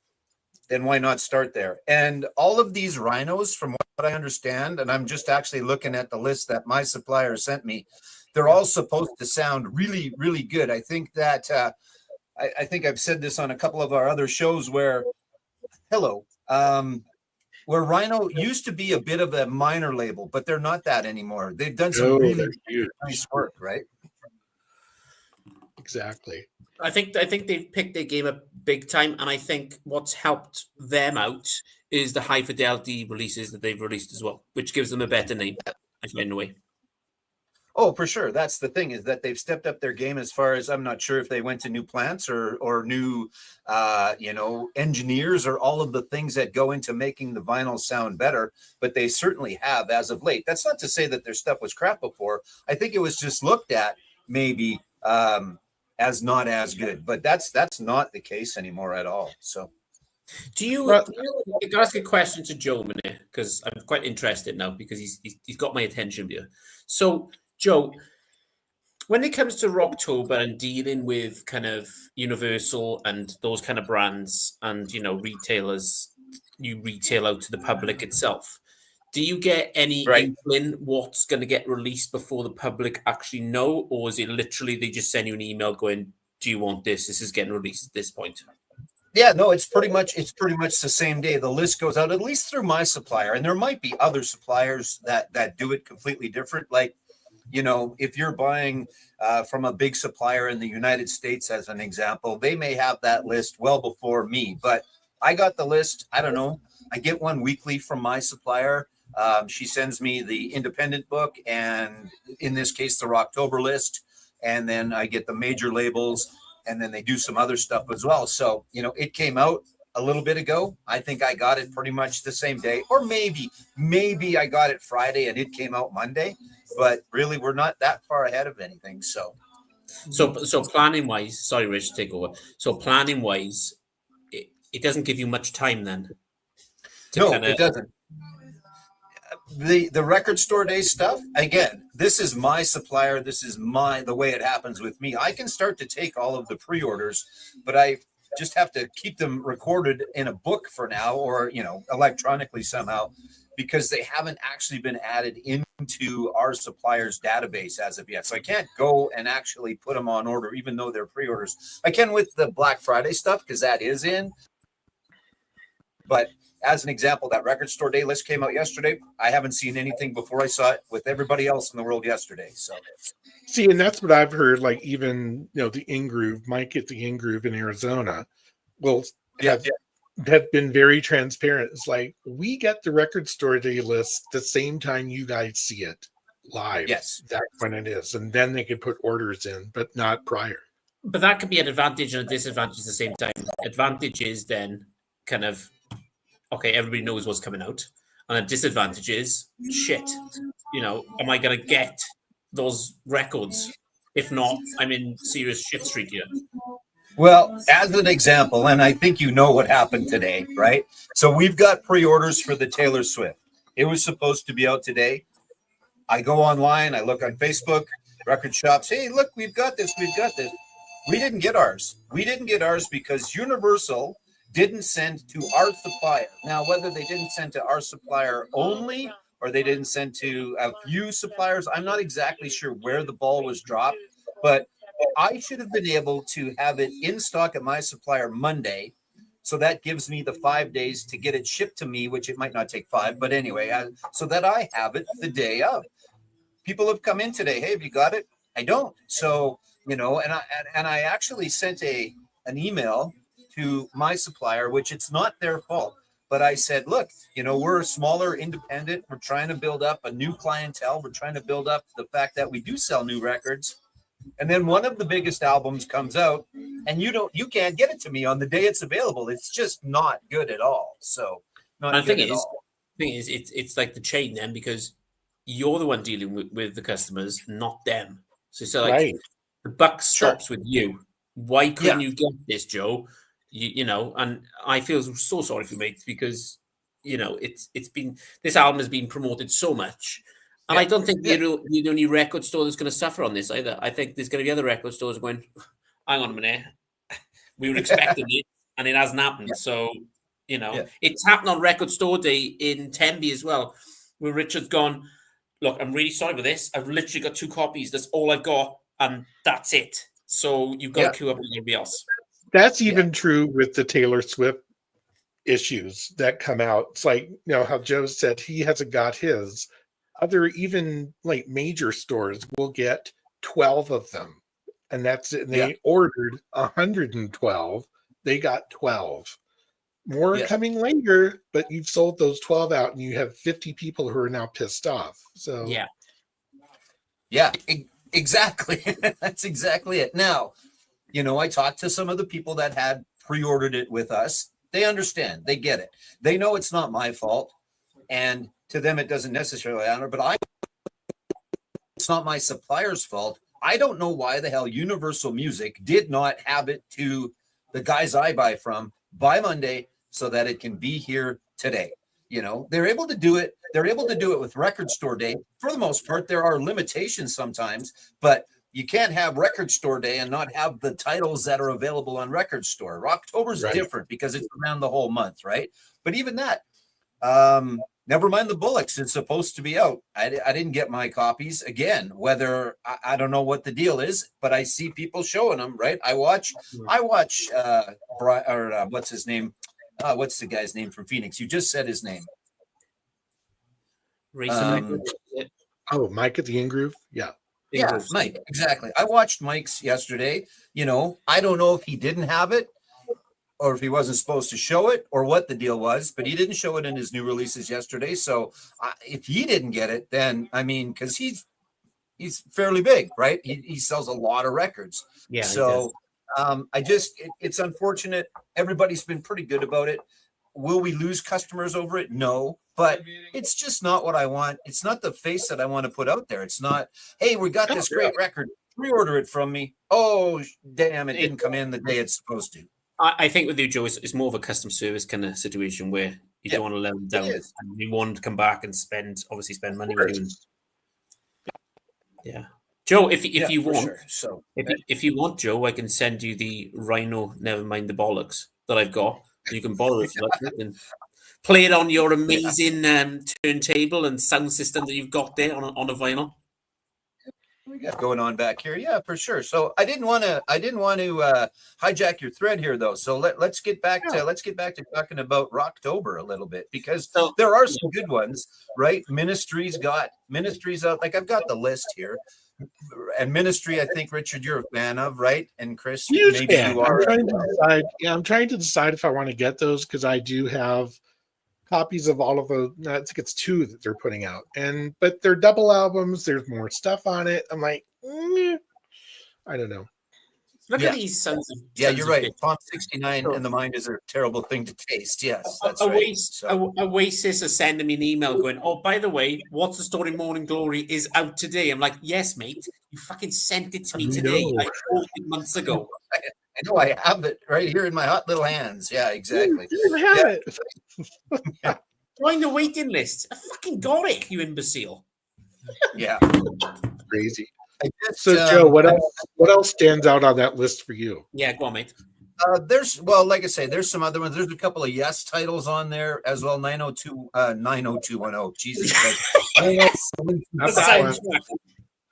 then why not start there? And all of these rhinos, from what I understand, and I'm just actually looking at the list that my supplier sent me, they're all supposed to sound really, really good. I think that I think I've said this on a couple of our other shows where Rhino used to be a bit of a minor label, but they're not that anymore. They've done some really nice work, right? Exactly. I think they've picked their game up big time, and I think what's helped them out is the high fidelity releases that they've released as well, which gives them a better name, I find, in a way. Oh, for sure. That's the thing, is that they've stepped up their game as far as, I'm not sure if they went to new plants or new, engineers or all of the things that go into making the vinyl sound better, but they certainly have as of late. That's not to say that their stuff was crap before. I think it was just looked at maybe as not as good, but that's not the case anymore at all. So I can ask a question to Joe minute, because I'm quite interested now, because he's got my attention here. So, Joe, when it comes to Rocktober and dealing with kind of Universal and those kind of brands and, retailers, you retail out to the public itself, do you get any inkling what's going to get released before the public actually know? Or is it literally they just send you an email going, do you want this? This is getting released at this point. Yeah, no, it's pretty much the same day. The list goes out, at least through my supplier. And there might be other suppliers that do it completely different. Like, if you're buying from a big supplier in the United States, as an example, they may have that list well before me. But I got the list. I don't know. I get one weekly from my supplier. She sends me the independent book, and in this case, the Rocktober list. And then I get the major labels, and then they do some other stuff as well. So, it came out a little bit ago. I think I got it pretty much the same day, or maybe I got it Friday and it came out Monday. But really, we're not that far ahead of anything. So planning wise, sorry, Rich, take over. So planning wise, it doesn't give you much time then. No, it doesn't. The Record Store Day stuff, again, this is my supplier. This is the way it happens with me. I can start to take all of the pre-orders, but I just have to keep them recorded in a book for now, or, electronically somehow, because they haven't actually been added into our supplier's database as of yet. So I can't go and actually put them on order, even though they're pre-orders. I can with the Black Friday stuff, because that is in. But as an example, that Record Store Day list came out yesterday. I haven't seen anything before I saw it with everybody else in the world yesterday. So, see, and that's what I've heard. Like, even the In-Groove might get the In-Groove in Arizona. Well, have been very transparent. It's like, we get the Record Store Day list the same time you guys see it live. Yes, that's when it is, and then they could put orders in, but not prior. But that could be an advantage and a disadvantage at the same time. Advantage is then kind of, okay, everybody knows what's coming out. And a disadvantage is, shit, am I going to get those records. If not, I'm in serious shit street here. Well, as an example, and I think you know what happened today, right? So we've got pre-orders for the Taylor Swift. It was supposed to be out today. I go online, I look on Facebook, record shops. Hey, look, we've got this. We didn't get ours. We didn't get ours because Universal didn't send to our supplier. Now, whether they didn't send to our supplier only or they didn't send to a few suppliers, I'm not exactly sure where the ball was dropped, but I should have been able to have it in stock at my supplier Monday. So that gives me the 5 days to get it shipped to me, which it might not take 5, but anyway, so that I have it the day of. People have come in today. Hey, have you got it? I don't. So, and I actually sent an email to my supplier, which it's not their fault. But I said, look, we're a smaller independent. We're trying to build up a new clientele. We're trying to build up the fact that we do sell new records. And then one of the biggest albums comes out and you can't get it to me on the day it's available. It's just not good at all. So not and good at all. The thing is, it's like the chain then, because you're the one dealing with the customers, not them. So like Right. the buck stops with you. Why couldn't you get this, Joe? And I feel so sorry for mates because it's been, this album has been promoted so much. And I don't think you're the only record store that's going to suffer on this either. I think there's going to be other record stores going, hang on a minute, we were expecting it, and it hasn't happened. So, it's happened on Record Store Day in Tembe as well, where Richard's gone, look, I'm really sorry for this. I've literally got 2 copies. That's all I've got, and that's it. So you've got to queue up with everybody else. That's even true with the Taylor Swift issues that come out. It's like, how Joe said he hasn't got his. Other, even like major stores will get 12 of them, and that's it. And they ordered 112. They got 12. More coming later, but you've sold those 12 out, and you have 50 people who are now pissed off. So exactly. That's exactly it. Now, I talked to some of the people that had pre-ordered it with us. They understand. They get it. They know it's not my fault, and to them, it doesn't necessarily matter, but it's not my supplier's fault. I don't know why the hell Universal Music did not have it to the guys I buy from by Monday so that it can be here today. They're able to do it. They're able to do it with Record Store Day. For the most part, there are limitations sometimes, but you can't have Record Store Day and not have the titles that are available on Record Store. Rocktober's different because it's around the whole month, right? But even that, never mind the Bullocks. It's supposed to be out. I didn't get my copies. Again, whether I don't know what the deal is, but I see people showing them, right? I watch what's his name? What's the guy's name from Phoenix? You just said his name. Mike at the In-Groove? Yeah. Yeah, Mike, exactly. I watched Mike's yesterday. I don't know if he didn't have it or if he wasn't supposed to show it or what the deal was, but he didn't show it in his new releases yesterday. So if he didn't get it, then, because he's fairly big, right? He sells a lot of records. Yeah. So it's unfortunate. Everybody's been pretty good about it. Will we lose customers over it? No, but it's just not what I want. It's not the face that I want to put out there. It's not, hey, we got this great record. Pre-order it from me. Oh, damn, it didn't come in the day it's supposed to. I think with you, Joe, it's more of a customer service kind of situation where you don't want to let them down. And you want to come back and spend money with you. Yeah. Joe, if you want, so if you want, Joe, I can send you the Rhino, never mind the bollocks that I've got. You can borrow it if you like it and play it on your amazing turntable and sound system that you've got there on a vinyl. We got going on back here, yeah, for sure. So I didn't want to hijack your thread here, though. So let's get back to talking about Rocktober a little bit, because there are some good ones, right? Ministry's out. Like, I've got the list here. And Ministry, I think, Richard, you're a fan of, right? And Chris, maybe you are. I'm trying to decide if I want to get those, because I do have copies of all of those. I think it's 2 that they're putting out, but they're double albums. There's more stuff on it. I'm like, I don't know. Look Yeah. at these sons of Yeah, sons you're of right. bitch. Palm 69 So- and the mind is a terrible thing to taste. Yes, that's right. Oasis, So Oasis are sending me an email going, "Oh, by the way, What's the Story Morning Glory is out today." I'm like, "Yes, mate. You fucking sent it to me today. No. I ordered it months ago." I know I have it right here in my hot little hands. Yeah, exactly. You have Yeah. it. Join the waiting list. I fucking got it, you imbecile. Yeah. Crazy. I just, So, Joe, what else? What else stands out on that list for you? Yeah, go on, mate. like I say, there's some other ones. There's a couple of yes titles on there as well. 90210. Jesus Christ. Not The that one. soundtrack.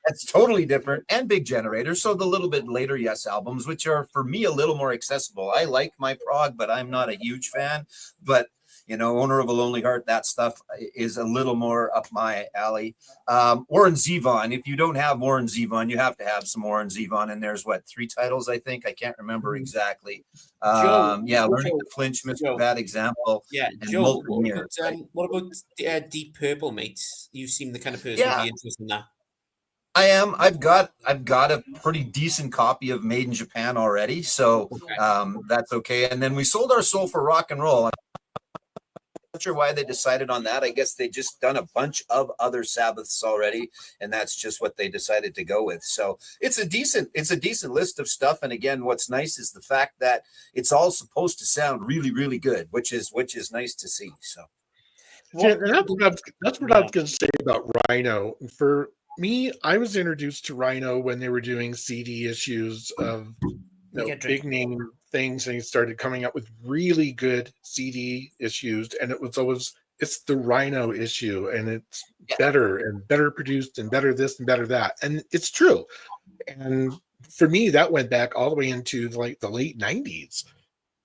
That's totally different. And Big Generator. So the little bit later Yes albums, which are for me a little more accessible. I like my prog, but I'm not a huge fan. But Owner of a Lonely Heart, that stuff is a little more up my alley. Warren Zevon. If you don't have Warren Zevon, you have to have some Warren Zevon. And there's 3 titles, I think. I can't remember exactly. Joe, Learning to Flinch, Mr. Joe. Bad Example. Yeah, And Joe, Molten Mirror, right? what about Deep Purple, mate? You seem the kind of person Yeah. who'd be interested in that. I am. I've got a pretty decent copy of Made in Japan already, so that's okay. And then we sold our soul for rock and roll. I'm not sure why they decided on that. I guess they just done a bunch of other Sabbaths already, and that's just what they decided to go with. So it's a decent list of stuff. And again, what's nice is the fact that it's all supposed to sound really, really good, which is nice to see. So Yeah, and that's what I was going to say about Rhino. For me, I was introduced to Rhino when they were doing CD issues of big name things, and he started coming up with really good CD issues, and it's the Rhino issue, and it's better and better produced and better this and better that, and it's true. And for me, that went back all the way into the late 90s.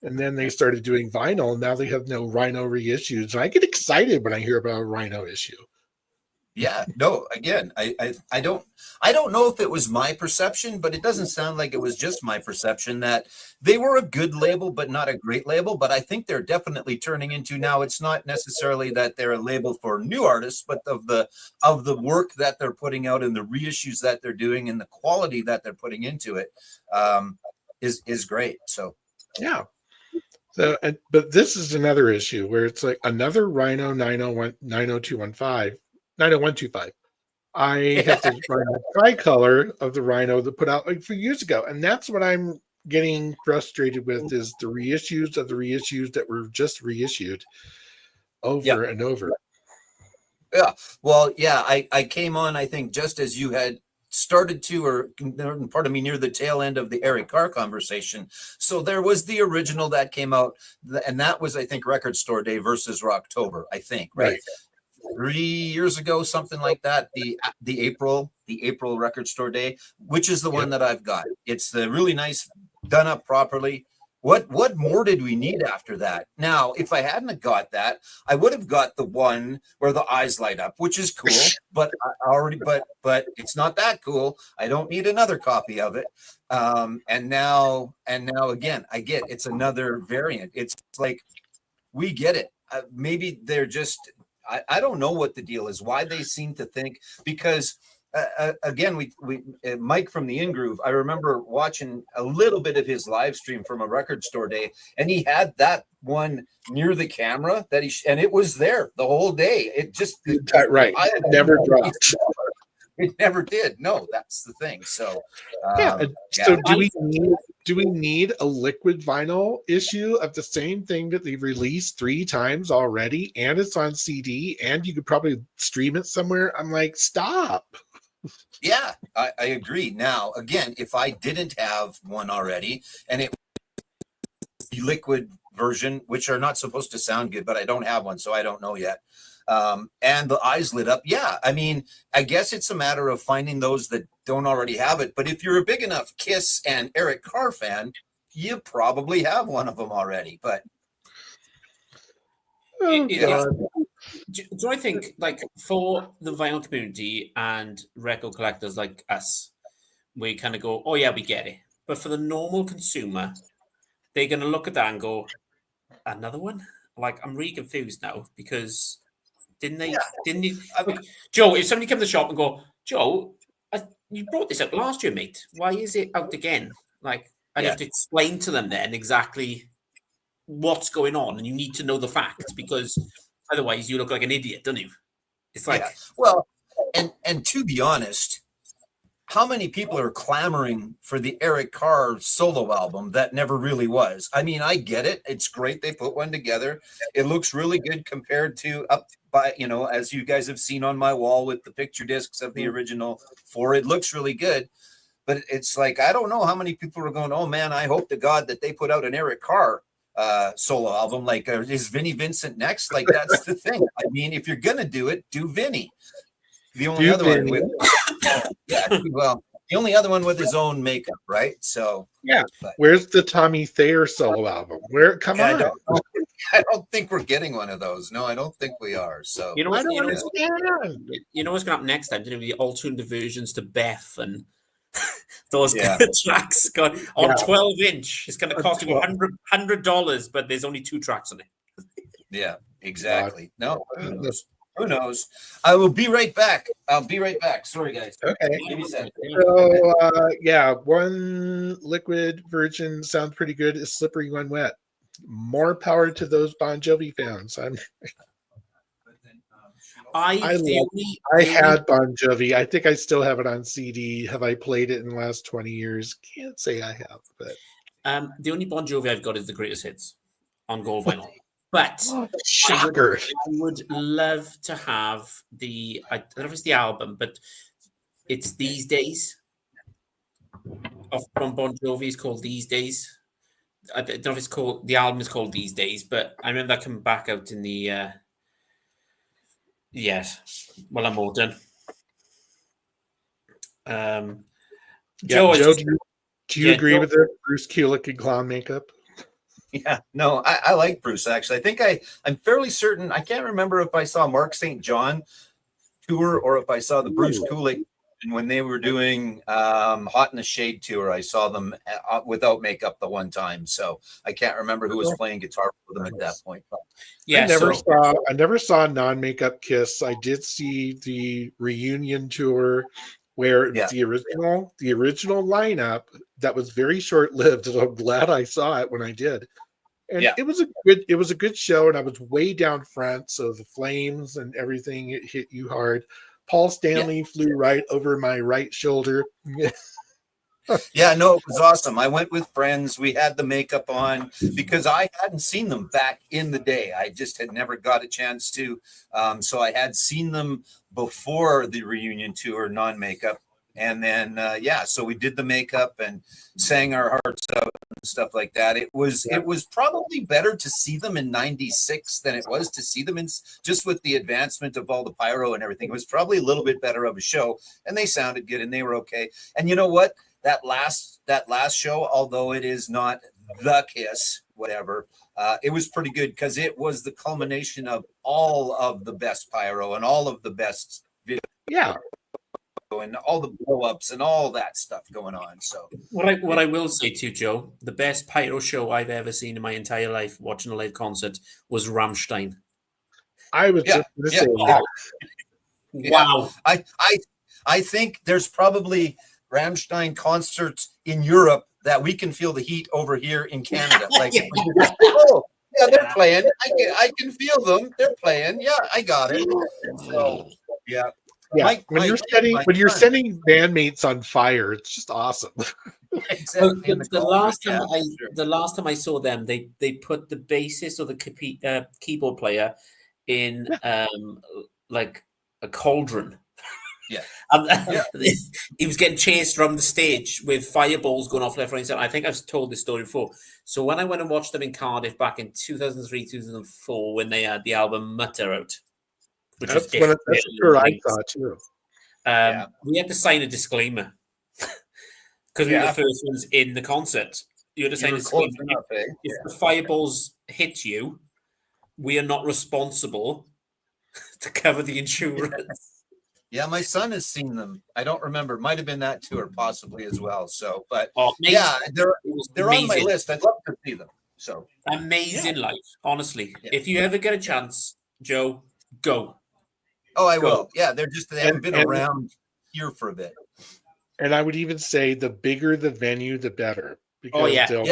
And then they started doing vinyl, and now they have no Rhino reissues. And I get excited when I hear about a Rhino issue. yeah, no, again, I don't know if it was my perception, but it doesn't sound like it was just my perception that they were a good label, but not a great label. But I think they're definitely turning into now. It's not necessarily that they're a label for new artists, but of the work that they're putting out and the reissues that they're doing and the quality that they're putting into it is great. So yeah. So, but this is another issue where it's like another Rhino 90215. 90125. I have the Rhino tricolor of the Rhino that put out a few years ago, and that's what I'm getting frustrated with is the reissues of the reissues that were just reissued over and over. Yeah, well, yeah, I came on, I think, just as you had started to, or pardon me, near the tail end of the Eric Carr conversation. So there was the original that came out, and that was, I think, Record Store Day versus Rocktober, I think, right? 3 years ago, something like that. The April Record Store Day, which is the one that I've got. It's the really nice, done up properly. What more did we need after that? Now, if I hadn't got that, I would have got the one where the eyes light up, which is cool, but but it's not that cool. I don't need another copy of it. And now again, I get it's another variant. It's like we get it. Maybe they're just. I don't know what the deal is, why they seem to think, because again, we Mike from the In Groove, I remember watching a little bit of his live stream from a Record Store Day, and he had that one near the camera that and it was there the whole day. It just Right. It never dropped. It never did. No, that's the thing. So So do we need a liquid vinyl issue of the same thing that they've released 3 times already, and it's on CD, and you could probably stream it somewhere? I'm like, stop. Yeah, I agree. Now, again, if I didn't have one already, and it was the liquid version, which are not supposed to sound good, but I don't have one, so I don't know yet. And the eyes lit up. Yeah, I mean, I guess it's a matter of finding those that don't already have it. But if you're a big enough Kiss and Eric Carr fan, you probably have one of them already. But do I think, like, for the vinyl community and record collectors like us, we kind of go, oh yeah, we get it. But for the normal consumer, they're going to look at that and go, another one? Like, I'm really confused now because didn't you, like, Joe, if somebody come to the shop and go, Joe, you brought this up last year, mate. Why is it out again? Like, and you have to explain to them then exactly what's going on, and you need to know the facts because otherwise you look like an idiot, don't you? It's like, well, and to be honest, how many people are clamoring for the Eric Carr solo album that never really was? I mean, I get it. It's great they put one together. It looks really good compared to up by, as you guys have seen on my wall with the picture discs of the original 4. It looks really good. But it's like, I don't know how many people are going, oh man, I hope to God that they put out an Eric Carr solo album. Like, is Vinnie Vincent next? Like, that's the thing. I mean, if you're going to do it, do Vinnie. The only other one with, well, the only other one with his own makeup, right? So but, where's the Tommy Thayer solo album? Come on! I don't think we're getting one of those. No, I don't think we are. So what's going to happen next time? The alternative versions to Beth and those tracks got on 12-inch. It's going to cost you $100, but there's only 2 tracks on it. Yeah, exactly. No. Who knows? I will be right back. I'll be right back. Sorry, guys. Okay. So, one liquid virgin sounds pretty good. Is Slippery When Wet. More power to those Bon Jovi fans. I had Bon Jovi. I think I still have it on CD. Have I played it in the last 20 years? Can't say I have, but the only Bon Jovi I've got is the greatest hits on gold vinyl. But shocker! I would love to have I don't know if it's the album, but it's These Days from Bon Jovi. It's called These Days. I don't know if it's called, the album is called These Days, but I remember that coming back out in the well, I'm all done. Joe, do you agree with the Bruce Kulick and clown makeup? Yeah, no, I like Bruce, actually. I think I'm fairly certain. I can't remember if I saw Mark St. John tour or if I saw the Bruce Kulick. And when they were doing Hot in the Shade tour, I saw them without makeup the one time. So I can't remember who was playing guitar for them at that point. But I never saw non-makeup Kiss. I did see the reunion tour where the original lineup that was very short-lived, and I'm glad I saw it when I did. And it was a good show, and I was way down front, so the flames and everything, it hit you hard. Paul Stanley flew right over my right shoulder. Yeah, no, it was awesome. I went with friends. We had the makeup on because I hadn't seen them back in the day. I just had never got a chance to. So I had seen them before the reunion tour, non-makeup. And then, so we did the makeup and sang our hearts out and stuff like that. It was probably better to see them in 96 than it was to see them in just with the advancement of all the pyro and everything. It was probably a little bit better of a show, and they sounded good and they were okay. And you know what? That last show, although it is not the Kiss, whatever, it was pretty good because it was the culmination of all of the best pyro and all of the best video. Yeah. And all the blow-ups and all that stuff going on. So what I will say to you, Joe, the best pyro show I've ever seen in my entire life watching a live concert was Rammstein. I was just going to say that. Wow. I think there's probably Rammstein concerts in Europe that we can feel the heat over here in Canada. Like, they're playing. I can feel them. They're playing. Yeah, I got it. So, yeah. Yeah, when you're setting bandmates on fire, it's just awesome. Exactly. The last time I saw them, they put the bassist or the keyboard player in like a cauldron. Yeah. He was getting chased from the stage with fireballs going off left, right, and center. I think I've told this story before. So when I went and watched them in Cardiff back in 2003, 2004, when they had the album Mutter out. That's what I thought too. We had to sign a disclaimer because we were the first ones in the concert. You had to sign a disclaimer. If the fireballs hit you, we are not responsible to cover the insurance. Yeah, my son has seen them. I don't remember. Might have been that tour, possibly as well. So, but they're on my list. I'd love to see them. So amazing life, honestly. Yeah. If you ever get a chance, Joe, go. Oh, I will. Yeah, they haven't been around here for a bit. And I would even say the bigger the venue, the better. because yeah. they'll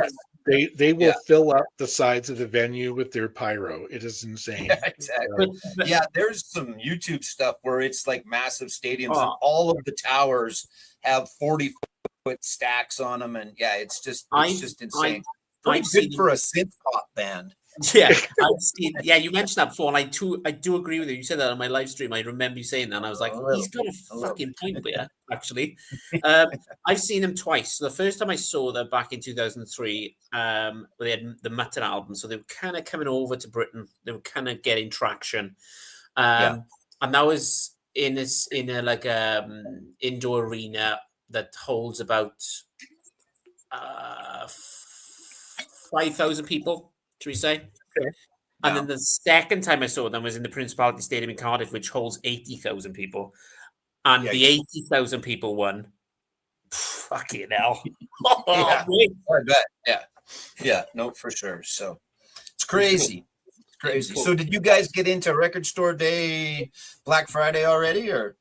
they will fill up the sides of the venue with their pyro. It is insane. Yeah, exactly. But- Yeah, there's some YouTube stuff where it's like massive stadiums and Oh. all of the towers have 40-foot stacks on them, and yeah, it's just insane. Pretty I've good seen for a synth pop band. Yeah, I've seen. Yeah, you mentioned that before, and I do agree with you. You said that on my live stream. I remember you saying that, and I was like, he's got a fucking point there. Actually, I've seen them twice. So the first time I saw them back in 2003, they had the Mutton album, so they were kind of coming over to Britain. They were kind of getting traction, and that was in a like indoor arena that holds about 5,000 people. Should we say? Okay. And then the second time I saw them was in the Principality Stadium in Cardiff, which holds 80,000 people. And the 80,000 people won. Fucking hell. I bet. Yeah, no, for sure. So it's crazy. It's crazy. So did you guys get into Record Store Day, Black Friday already, or?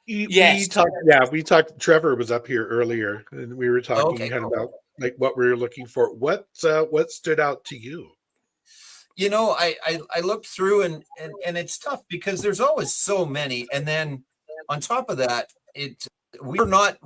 We talked. Trevor was up here earlier, and we were talking about like what we were looking for. What stood out to you? You know, I looked through and it's tough because there's always so many, and then on top of that, we're not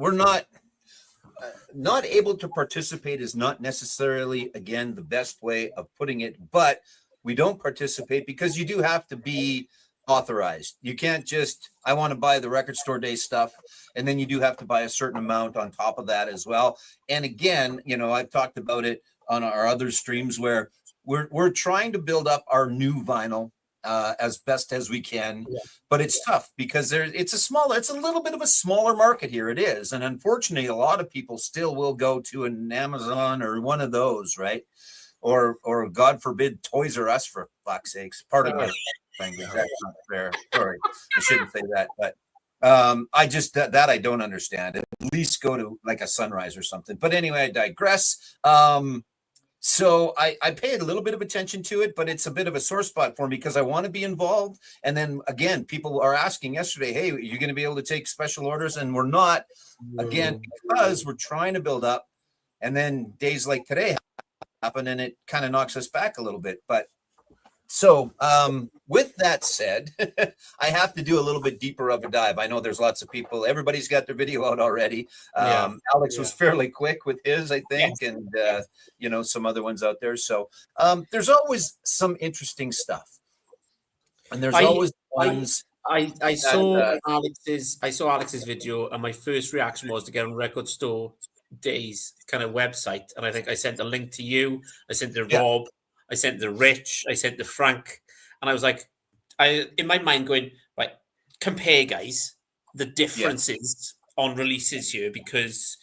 able to participate is not necessarily, again, the best way of putting it, but we don't participate because you do have to be authorized. You can't just, I want to buy the Record Store Day stuff, and then you do have to buy a certain amount on top of that as well. And again, you know, I've talked about it on our other streams where we're trying to build up our new vinyl as best as we can, but it's tough because it's a little bit of a smaller market here. It is, and unfortunately, a lot of people still will go to an Amazon or one of those, right? Or God forbid, Toys R Us, for fuck's sakes. Pardon my language. That's not fair. Sorry, I shouldn't say that, but I just that I don't understand. At least go to like a Sunrise or something. But anyway, I digress. So I paid a little bit of attention to it, but it's a bit of a sore spot for me because I want to be involved. And then again, people are asking yesterday, hey, are you going to be able to take special orders? And we're not, again, because we're trying to build up. And then days like today happen and it kind of knocks us back a little bit. But so with that said, I have to do a little bit deeper of a dive. I know there's lots of people. Everybody's got their video out already. Alex was fairly quick with his, I think, and you know, some other ones out there. So there's always some interesting stuff, and there's always ones. I saw Alex's video, and my first reaction was to get on Record Store Day's kind of website, and I think I sent a link to you. I sent it to Rob. I sent it to Rich. I sent it to Frank, and I was like, in my mind going, right, compare, guys, the differences on releases here, because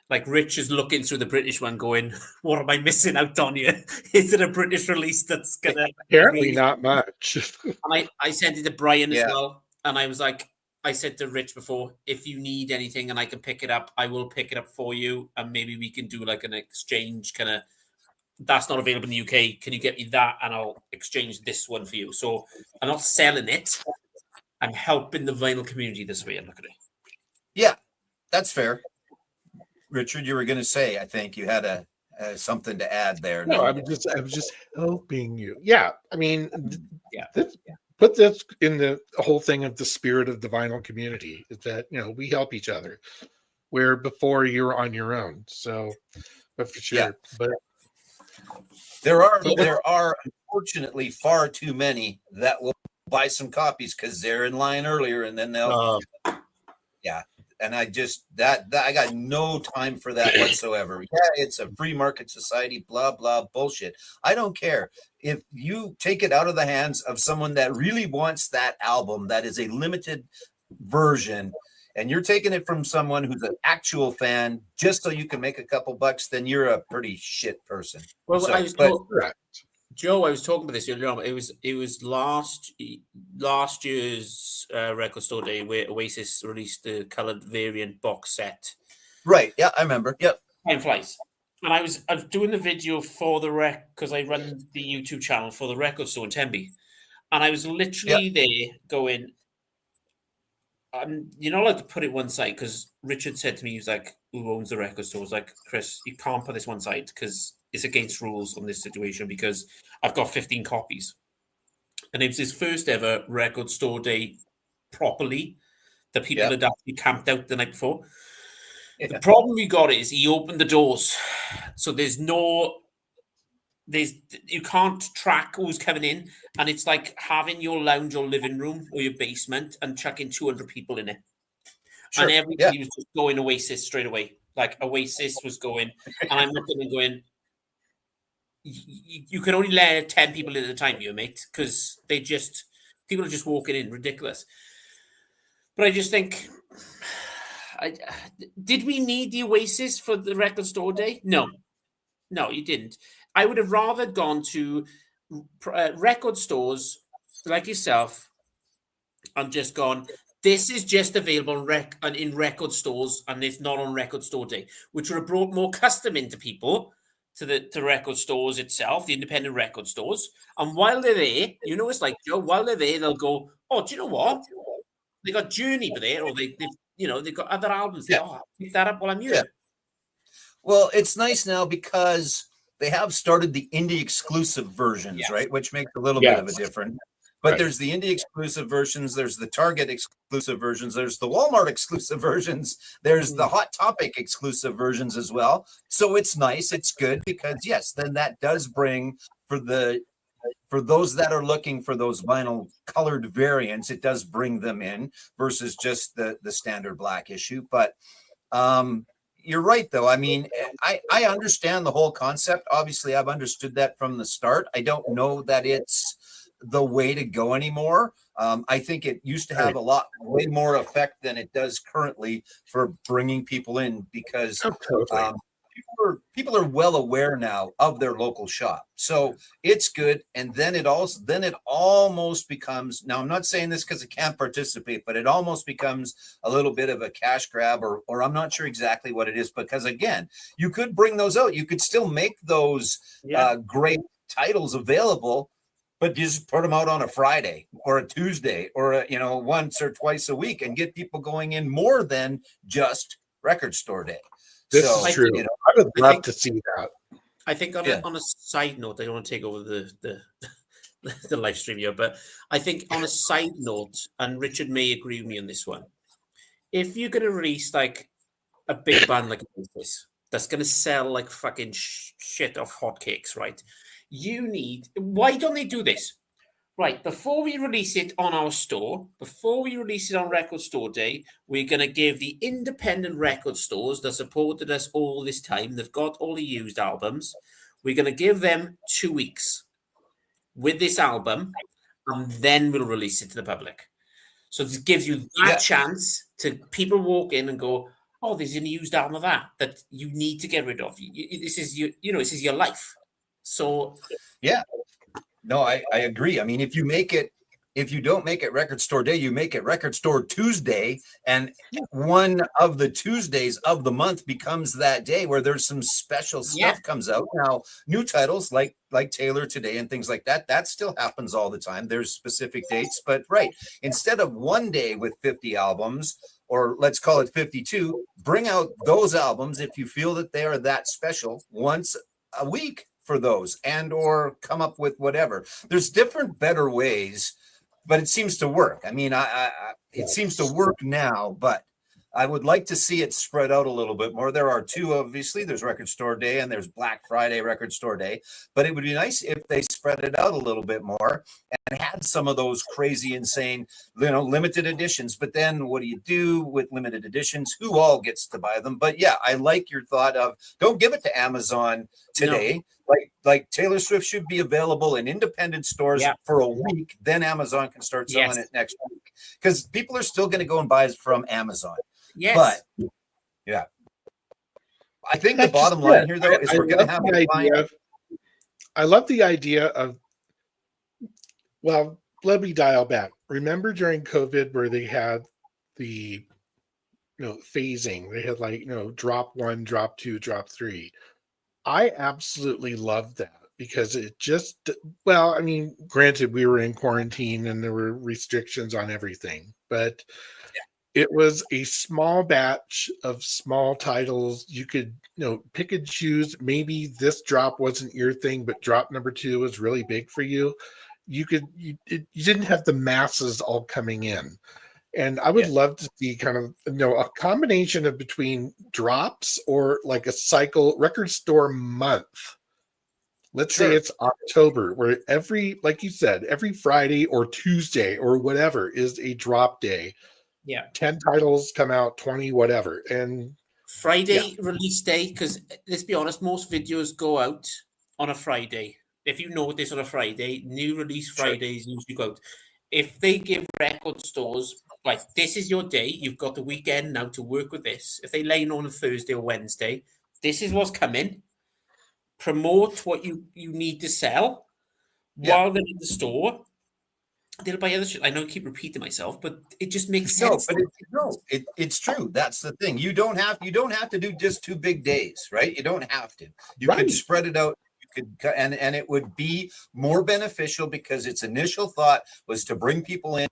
like Rich is looking through the British one going, what am I missing out on here? Is it a British release that's gonna apparently not much? And I sent it to Brian as well, and I was like, I said to Rich before, if you need anything and I can pick it up, I will pick it up for you, and maybe we can do like an exchange kind of. That's not available in the UK. Can you get me that? And I'll exchange this one for you. So I'm not selling it. I'm helping the vinyl community this way. I'm looking at it. Yeah, that's fair. Richard, you were going to say, I think you had something to add there. No, I was just helping you. Yeah, I mean, put this in the whole thing of the spirit of the vinyl community is that, you know, we help each other where before you're on your own. So, but for sure, but. There are unfortunately far too many that will buy some copies because they're in line earlier, and then they'll and I just that I got no time for that whatsoever. It's a free market society, blah blah bullshit. I don't care if you take it out of the hands of someone that really wants that album that is a limited version, and you're taking it from someone who's an actual fan just so you can make a couple bucks, then you're a pretty shit person. Well, Joe, I was talking about this earlier on. It was last year's Record Store Day where Oasis released the coloured variant box set. Right. Yeah, I remember. Yep. Time flies. And I was doing the video for the because I run the YouTube channel for the Record Store in Tembe, and I was literally there going, you're not allowed to put it one side because Richard said to me, he was like, who owns the record store? I was like, Chris, you can't put this one side because it's against rules on this situation because I've got 15 copies. And it was his first ever record store day properly that people had actually camped out the night before. The problem we got is he opened the doors. So you can't track who's coming in. And it's like having your lounge or living room or your basement and chucking 200 people in it. Sure. And everybody was just going Oasis straight away. Like Oasis was going. And I'm looking and going, you can only let 10 people in at a time, you mate, because people are just walking in, ridiculous. But I just think, did we need the Oasis for the record store day? No, you didn't. I would have rather gone to record stores like yourself and just gone, this is just available in record stores and it's not on record store day, which would have brought more custom into people to the record stores itself, the independent record stores. And while they're there, it's like, Joe, while they're there, they'll go, oh, do you know what? They got Journey there, or they've got other albums. Yeah. Oh, I'll pick that up while I'm here. Yeah. Well, it's nice now because they have started the indie exclusive versions, right? Which makes a little bit of a difference. But there's the indie exclusive versions, there's the Target exclusive versions, there's the Walmart exclusive versions, there's the Hot Topic exclusive versions as well. So it's nice, it's good because then that does bring for those that are looking for those vinyl colored variants, it does bring them in versus just the standard black issue. But you're right, though. I mean, I understand the whole concept. Obviously, I've understood that from the start. I don't know that it's the way to go anymore. I think it used to have way more effect than it does currently for bringing people in because people are well aware now of their local shop. So it's good. And then it almost becomes, now I'm not saying this because I can't participate, but it almost becomes a little bit of a cash grab or I'm not sure exactly what it is, because again, you could bring those out. You could still make those great titles available, but just put them out on a Friday or a Tuesday or once or twice a week and get people going in more than just record store day. This is true. I would love to see that. I think on a side note, I don't want to take over the live stream here, but I think on a side note, and Richard may agree with me on this one, if you're going to release like a big band like this that's going to sell like fucking shit off hotcakes, right? Why don't they do this? Right, before we release it on our store, before we release it on Record Store Day, we're going to give the independent record stores that supported us all this time, they've got all the used albums, we're going to give them 2 weeks with this album, and then we'll release it to the public. So this gives you that chance to people walk in and go, oh, there's a used album of that you need to get rid of. This is your life. So no, I agree. I mean, if you don't make it Record Store Day, you make it Record Store Tuesday, and one of the Tuesdays of the month becomes that day where there's some special stuff comes out. Now, new titles like Taylor Today and things like that still happens all the time. There's specific dates, but instead of one day with 50 albums, or let's call it 52, bring out those albums if you feel that they are that special once a week for those, and or come up with whatever. There's different better ways, but it seems to work. I mean, it seems to work now, but I would like to see it spread out a little bit more. There are two, obviously. There's Record Store Day and there's Black Friday Record Store Day, but it would be nice if they spread it out a little bit more and had some of those crazy, insane, limited editions. But then what do you do with limited editions? Who all gets to buy them? But I like your thought of don't give it to Amazon today. No. Like Taylor Swift should be available in independent stores for a week. Then Amazon can start selling it next week because people are still going to go and buy it from Amazon. Yes. But I think the bottom line here, though, is we're going to have the idea. I love the idea of, well, let me dial back. Remember during COVID where they had the, phasing, they had drop 1, drop 2, drop 3. I absolutely love that because it just, granted we were in quarantine and there were restrictions on everything, but It was a small batch of small titles. You could, pick and choose. Maybe this drop wasn't your thing, but drop number 2 was really big for you. You didn't have the masses all coming in. And I would love to see kind of, a combination of between drops or like a cycle record store month. Let's say it's October, where like you said, every Friday or Tuesday or whatever is a drop day. Yeah. 10 titles come out, 20, whatever. And Friday release day, because let's be honest, most videos go out on a Friday. If you know this on a Friday, new release Fridays usually go out. If they give record stores, like, this is your day, you've got the weekend now to work with this. If they lay on a Thursday or Wednesday, this is what's coming. Promote what you need to sell while they're in the store. They'll buy other shit. I know I keep repeating myself, but it just makes sense. It's true. That's the thing. You don't have to do just 2 big days, right? You don't have to. You could spread it out. You could, and it would be more beneficial because its initial thought was to bring people in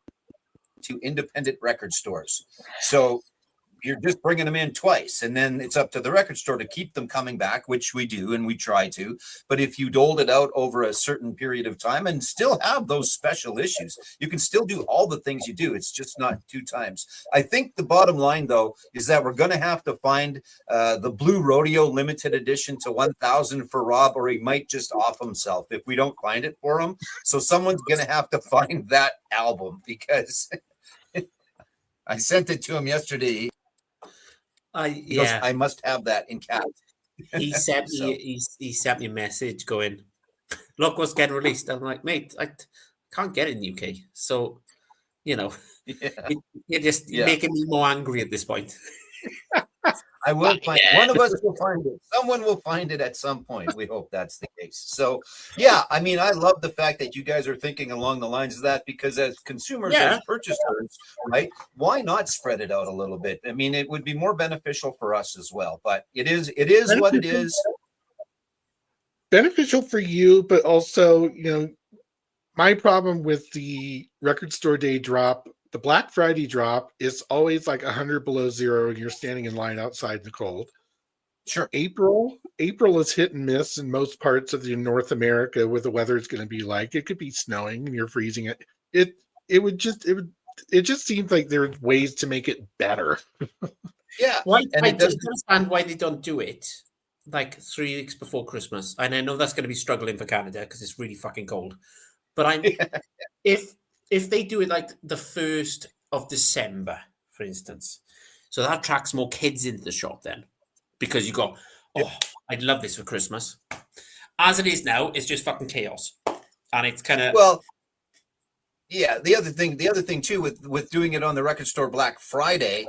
to independent record stores. So you're just bringing them in twice, and then it's up to the record store to keep them coming back, which we do and we try to. But if you doled it out over a certain period of time and still have those special issues, you can still do all the things you do. It's just not 2 times. I think the bottom line, though, is that we're going to have to find the Blue Rodeo limited edition to 1,000 for Rob, or he might just off himself if we don't find it for him. So someone's going to have to find that album, because I sent it to him yesterday. He goes, I must have that in caps. He sent me he sent me a message going, look what's getting released. I'm like, mate, I can't get it in the UK. So, you're just making me more angry at this point. I will find one of us will find it. Someone will find it at some point. We hope that's the case. So, I mean, I love the fact that you guys are thinking along the lines of that, because as consumers, as purchasers, right? Why not spread it out a little bit? I mean, it would be more beneficial for us as well. But it is what it is. Beneficial for you, but also, my problem with the record store day drop, the Black Friday drop, is always like 100 below zero and you're standing in line outside in the cold. Sure. April is hit and miss in most parts of North America with the weather it's going to be like. It could be snowing and you're freezing it. It just seems like there's ways to make it better. Yeah. I just understand why they don't do it like 3 weeks before Christmas. And I know that's going to be struggling for Canada because it's really fucking cold. But if they do it like the 1st of December, for instance, so that attracts more kids into the shop then, because you go, I'd love this for Christmas. As it is now, it's just fucking chaos, and it's kind of the other thing too with doing it on the record store Black Friday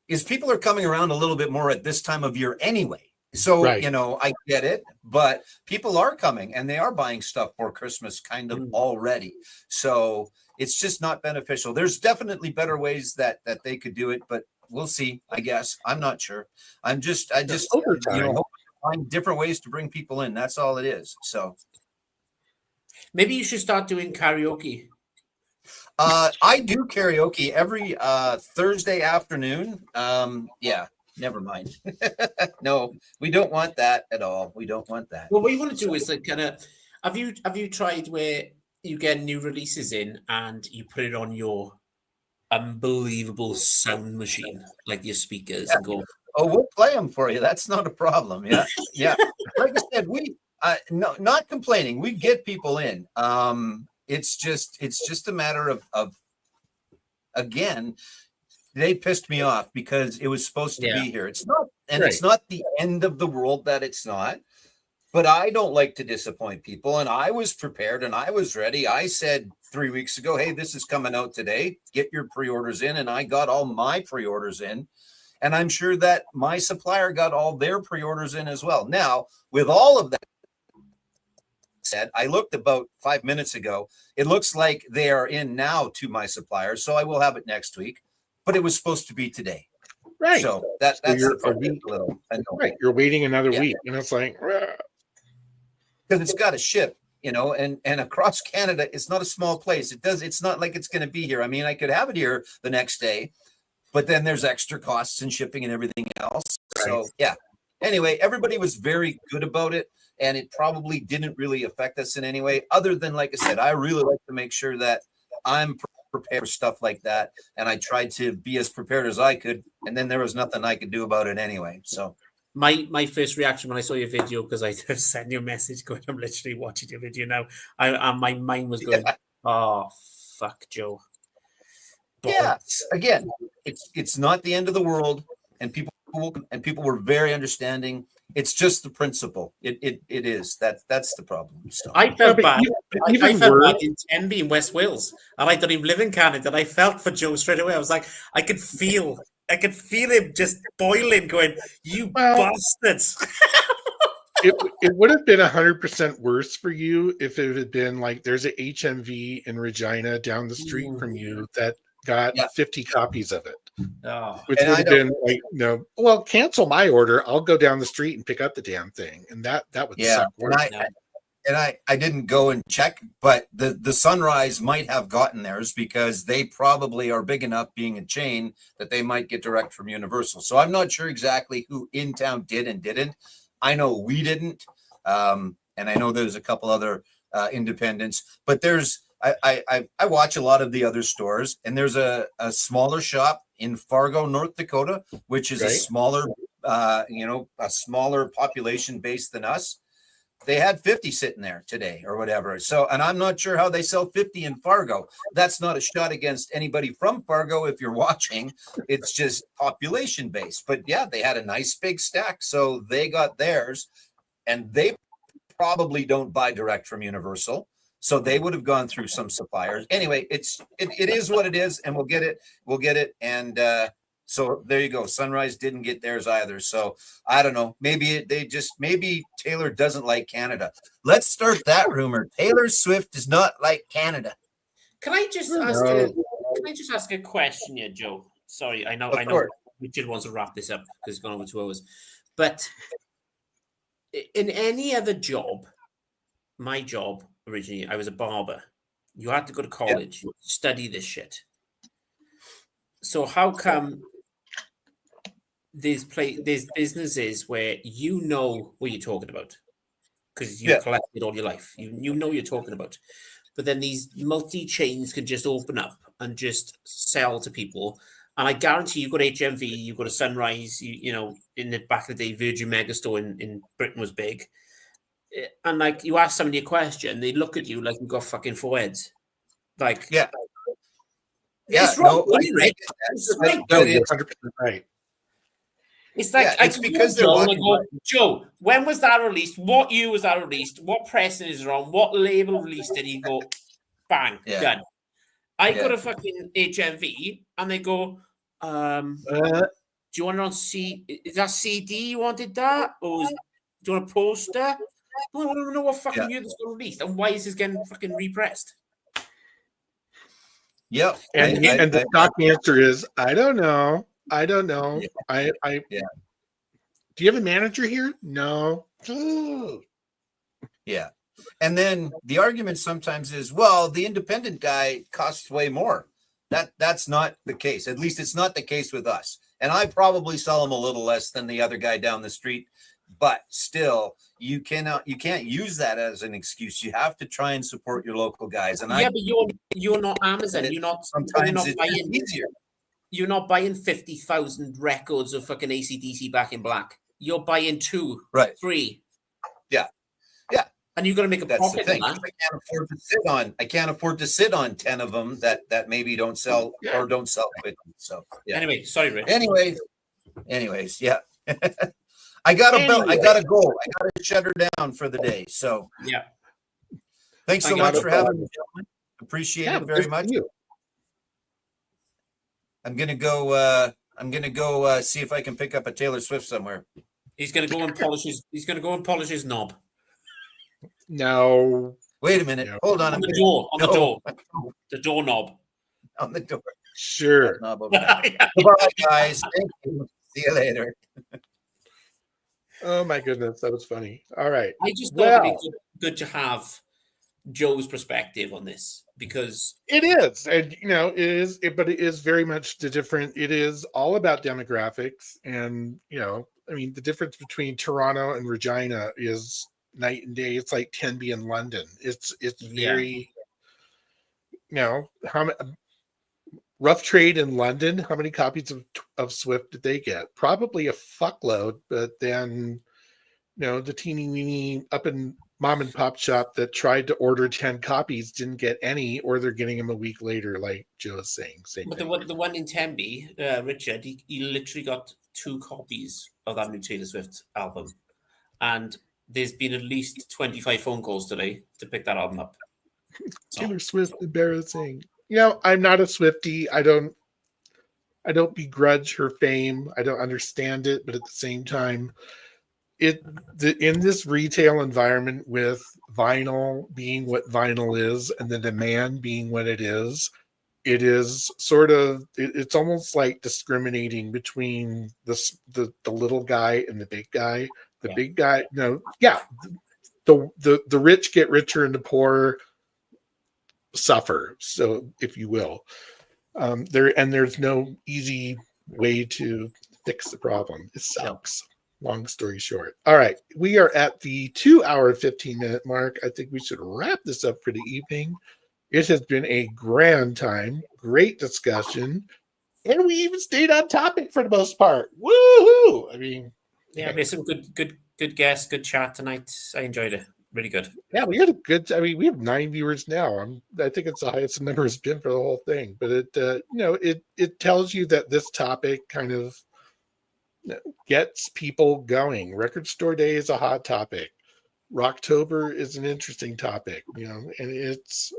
is people are coming around a little bit more at this time of year anyway. So, I get it, but people are coming and they are buying stuff for Christmas kind of already. So it's just not beneficial. There's definitely better ways that they could do it, but we'll see, I guess. I'm not sure. I just hope to find different ways to bring people in. That's all it is. So maybe you should start doing karaoke. I do karaoke every Thursday afternoon. Never mind. No, we don't want that at all. We don't want that. Well, what you want to do is like kind of, have you tried where you get new releases in and you put it on your unbelievable sound machine, like your speakers, and go, we'll play them for you. That's not a problem. Yeah. Like I said, we not complaining. We get people in. It's just a matter of again, they pissed me off because it was supposed to be here. It's not, and it's not the end of the world that it's not. But I don't like to disappoint people, and I was prepared and I was ready. I said 3 weeks ago, hey, this is coming out today. Get your pre-orders in, and I got all my pre-orders in. And I'm sure that my supplier got all their pre-orders in as well. Now, with all of that said, I looked about 5 minutes ago. It looks like they are in now to my supplier, so I will have it next week. But it was supposed to be today. Right. So that's a little annoying. Right. You're waiting another week, and it's like, because it's got to ship, and across Canada, it's not a small place. It's not like it's going to be here. I mean, I could have it here the next day, but then there's extra costs and shipping and everything else. Right. So yeah. Anyway, everybody was very good about it, and it probably didn't really affect us in any way, other than, like I said, I really like to make sure that I'm prepared for stuff like that, and I tried to be as prepared as I could, and then there was nothing I could do about it anyway. So My first reaction when I saw your video, because I sent you a message going, I'm literally watching your video now. And my mind was going, oh fuck, Joe. yeah, again, it's not the end of the world, and people were very understanding. It's just the principle. It is that's the problem. So I felt but bad. even I felt worse- bad in Tenby in West Wales, and I don't even live in Canada. And I felt for Joe straight away. I was like, I could feel him just boiling, going, "You bastards!" it would have been 100% worse for you if it had been like there's a HMV in Regina down the street from you that got 50 copies of it. Oh. Which And would I have been like, well, cancel my order. I'll go down the street and pick up the damn thing. And that would suck worse. And I didn't go and check, but the Sunrise might have gotten theirs because they probably are big enough, being a chain, that they might get direct from Universal. So I'm not sure exactly who in town did and didn't. I know we didn't, and I know there's a couple other independents, but there's I watch a lot of the other stores, and there's a smaller shop in Fargo, North Dakota, which is a smaller, a smaller population base than us. They had 50 sitting there today or whatever. So, and I'm not sure how they sell 50 in Fargo. That's not a shot against anybody from Fargo. If you're watching, it's just population based, but yeah, they had a nice big stack. So they got theirs, and they probably don't buy direct from Universal. So they would have gone through some suppliers. Anyway, it is what it is, and we'll get it. And, so there you go. Sunrise didn't get theirs either. So I don't know. Maybe maybe Taylor doesn't like Canada. Let's start that rumor. Taylor Swift does not like Canada. Can I just ask a question here, Joe? Sorry, I know Richard wants to wrap this up because it's gone over 2 hours. But in any other job, my job originally, I was a barber. You had to go to college, study this shit. So how come there's businesses where you know what you're talking about because you've collected all your life. You know you're talking about. But then these multi-chains can just open up and just sell to people. And I guarantee you've got HMV, you've got a Sunrise, you know, in the back of the day, Virgin Megastore in Britain was big. And like you ask somebody a question, they look at you like you've got fucking 4 heads. Like, it's wrong, right? It's right. No, you're 100% right. It's like it's because they're Joe, when was that released? What year was that released? What pressing is it on? What label released it? You go, bang, done. I got a fucking HMV, and they go, do you want it on C? Is that CD? You wanted that, or do you want a poster? I don't even know what fucking year this got released, and why is this getting fucking repressed? Yep. And the stock answer is, I don't know. I don't know. Do you have a manager here? No. Yeah. And then the argument sometimes is, well, the independent guy costs way more. That's not the case. At least it's not the case with us. And I probably sell him a little less than the other guy down the street, but still you can't use that as an excuse. You have to try and support your local guys. And but you're not Amazon. You're not buying easier. You're not buying 50,000 records of fucking AC/DC Back in Black. You're buying 2, 3. Yeah. And you've got to make a profit on that. I can't afford to sit on 10 of them that maybe don't sell or don't sell quickly. So anyway, sorry, Rich. Anyways, yeah. I gotta go. I gotta shut her down for the day. So thanks so much for having me, gentlemen. Appreciate it very much. I'm gonna go see if I can pick up a Taylor Swift somewhere. He's gonna go and polish his knob. No. Wait a minute. Hold on. On the door. The doorknob. On the door. Sure. Bye, guys. Thank you. See you later. Oh my goodness, that was funny. All right. I just thought it'd be good to have Joe's perspective on this, because it is, and but it is very much the different. It is all about demographics, and I mean, the difference between Toronto and Regina is night and day. It's like Tenby and London. It's very, how Rough Trade in London. How many copies of Swift did they get? Probably a fuckload, but then the teeny weeny up in mom and pop shop that tried to order 10 copies didn't get any, or they're getting them a week later, like Joe is saying. But the one in Tenby, Richard, he literally got 2 copies of that new Taylor Swift album, and there's been at least 25 phone calls today to pick that album up. Taylor Swift, embarrassing. I'm not a Swiftie. I don't begrudge her fame. I don't understand it, but at the same time, in this retail environment, with vinyl being what vinyl is and the demand being what it is sort of, it's almost like discriminating between the little guy and the big guy. The big guy, the rich get richer and the poor suffer, so if you will. There's no easy way to fix the problem. It sucks. Long story short. All right. We are at the 2-hour, 15-minute mark. I think we should wrap this up for the evening. It has been a grand time. Great discussion. And we even stayed on topic for the most part. Woohoo! I mean, there's some good guests, good chat tonight. I enjoyed it. Really good. Yeah, we had a good. I mean, we have 9 viewers now. I think it's the highest the number has been for the whole thing. But it tells you that this topic kind of gets people going. Record Store Day is a hot topic. Rocktober is an interesting topic, and it's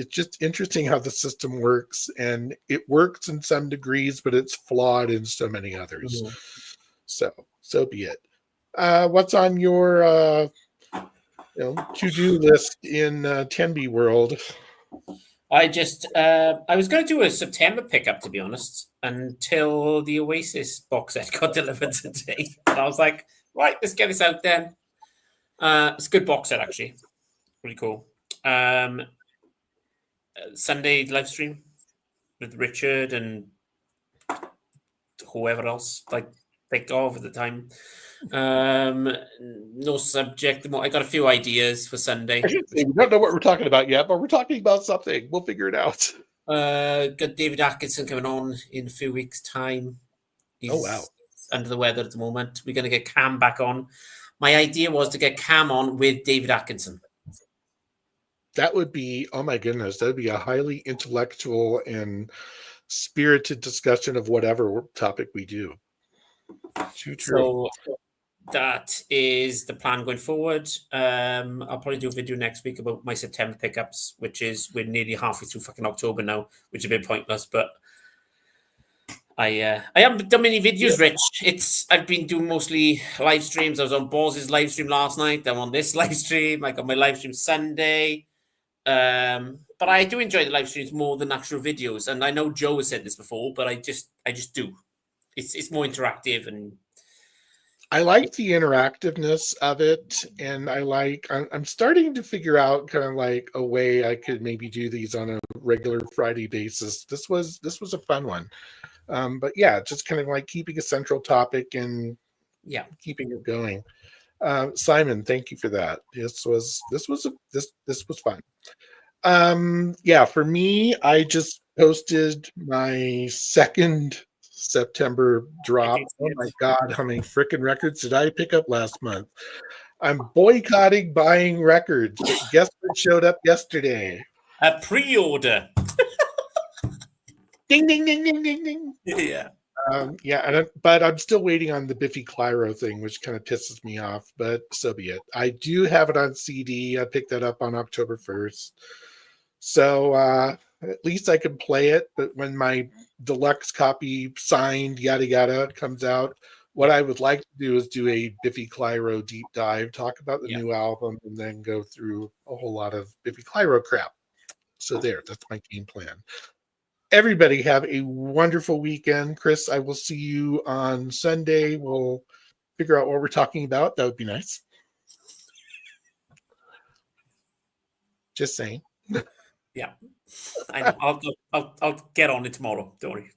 just interesting how the system works, and it works in some degrees, but it's flawed in so many others. Mm-hmm. So be it. What's on your to-do list in Tenby world? I was going to do a September pickup, to be honest, until the Oasis box set got delivered today. And I was like, right, let's get this out then. It's a good box set, actually. Really cool. Sunday live stream with Richard and whoever else picked off at the time. No subject. I got a few ideas for Sunday. We don't know what we're talking about yet, but we're talking about something. We'll figure it out. Got David Atkinson coming on in a few weeks' time. He's under the weather at the moment. We're going to get Cam back on. My idea was to get Cam on with David Atkinson. That would be, oh my goodness, that would be a highly intellectual and spirited discussion of whatever topic we do. Too true. So that is the plan going forward. I'll probably do a video next week about my September pickups, we're nearly halfway through fucking October now, which is a bit pointless, but I haven't done many videos, Rich. I've been doing mostly live streams. I was on Boz's live stream last night. I'm on this live stream. I got my live stream Sunday. But I do enjoy the live streams more than actual videos. And I know Joe has said this before, but I just do. It's more interactive, and I like the interactiveness of it, and I'm starting to figure out kind of like a way I could maybe do these on a regular Friday basis. This was a fun one. But yeah, just kind of like keeping a central topic and keeping it going. Simon, thank you for that. This was fun. For me, I just posted my second September drop. Oh my God, how many freaking records did I pick up last month? I'm boycotting buying records, but guess what showed up yesterday? A pre-order. Ding, ding, ding, ding, ding, ding. Yeah. But I'm still waiting on the Biffy Clyro thing, which kind of pisses me off, but so be it. I do have it on CD. I picked that up on October 1st. So at least I can play it. But when my deluxe copy signed, yada, yada, comes out, what I would like to do is do a Biffy Clyro deep dive, talk about the new album, and then go through a whole lot of Biffy Clyro crap. So that's my game plan. Everybody have a wonderful weekend. Chris, I will see you on Sunday. We'll figure out what we're talking about. That would be nice. Just saying. Yeah, I know. I'll get on it tomorrow. Don't worry.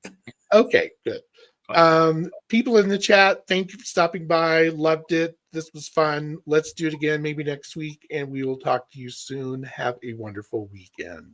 Okay, good. Right. People in the chat, thank you for stopping by. Loved it. This was fun. Let's do it again maybe next week, and we will talk to you soon. Have a wonderful weekend.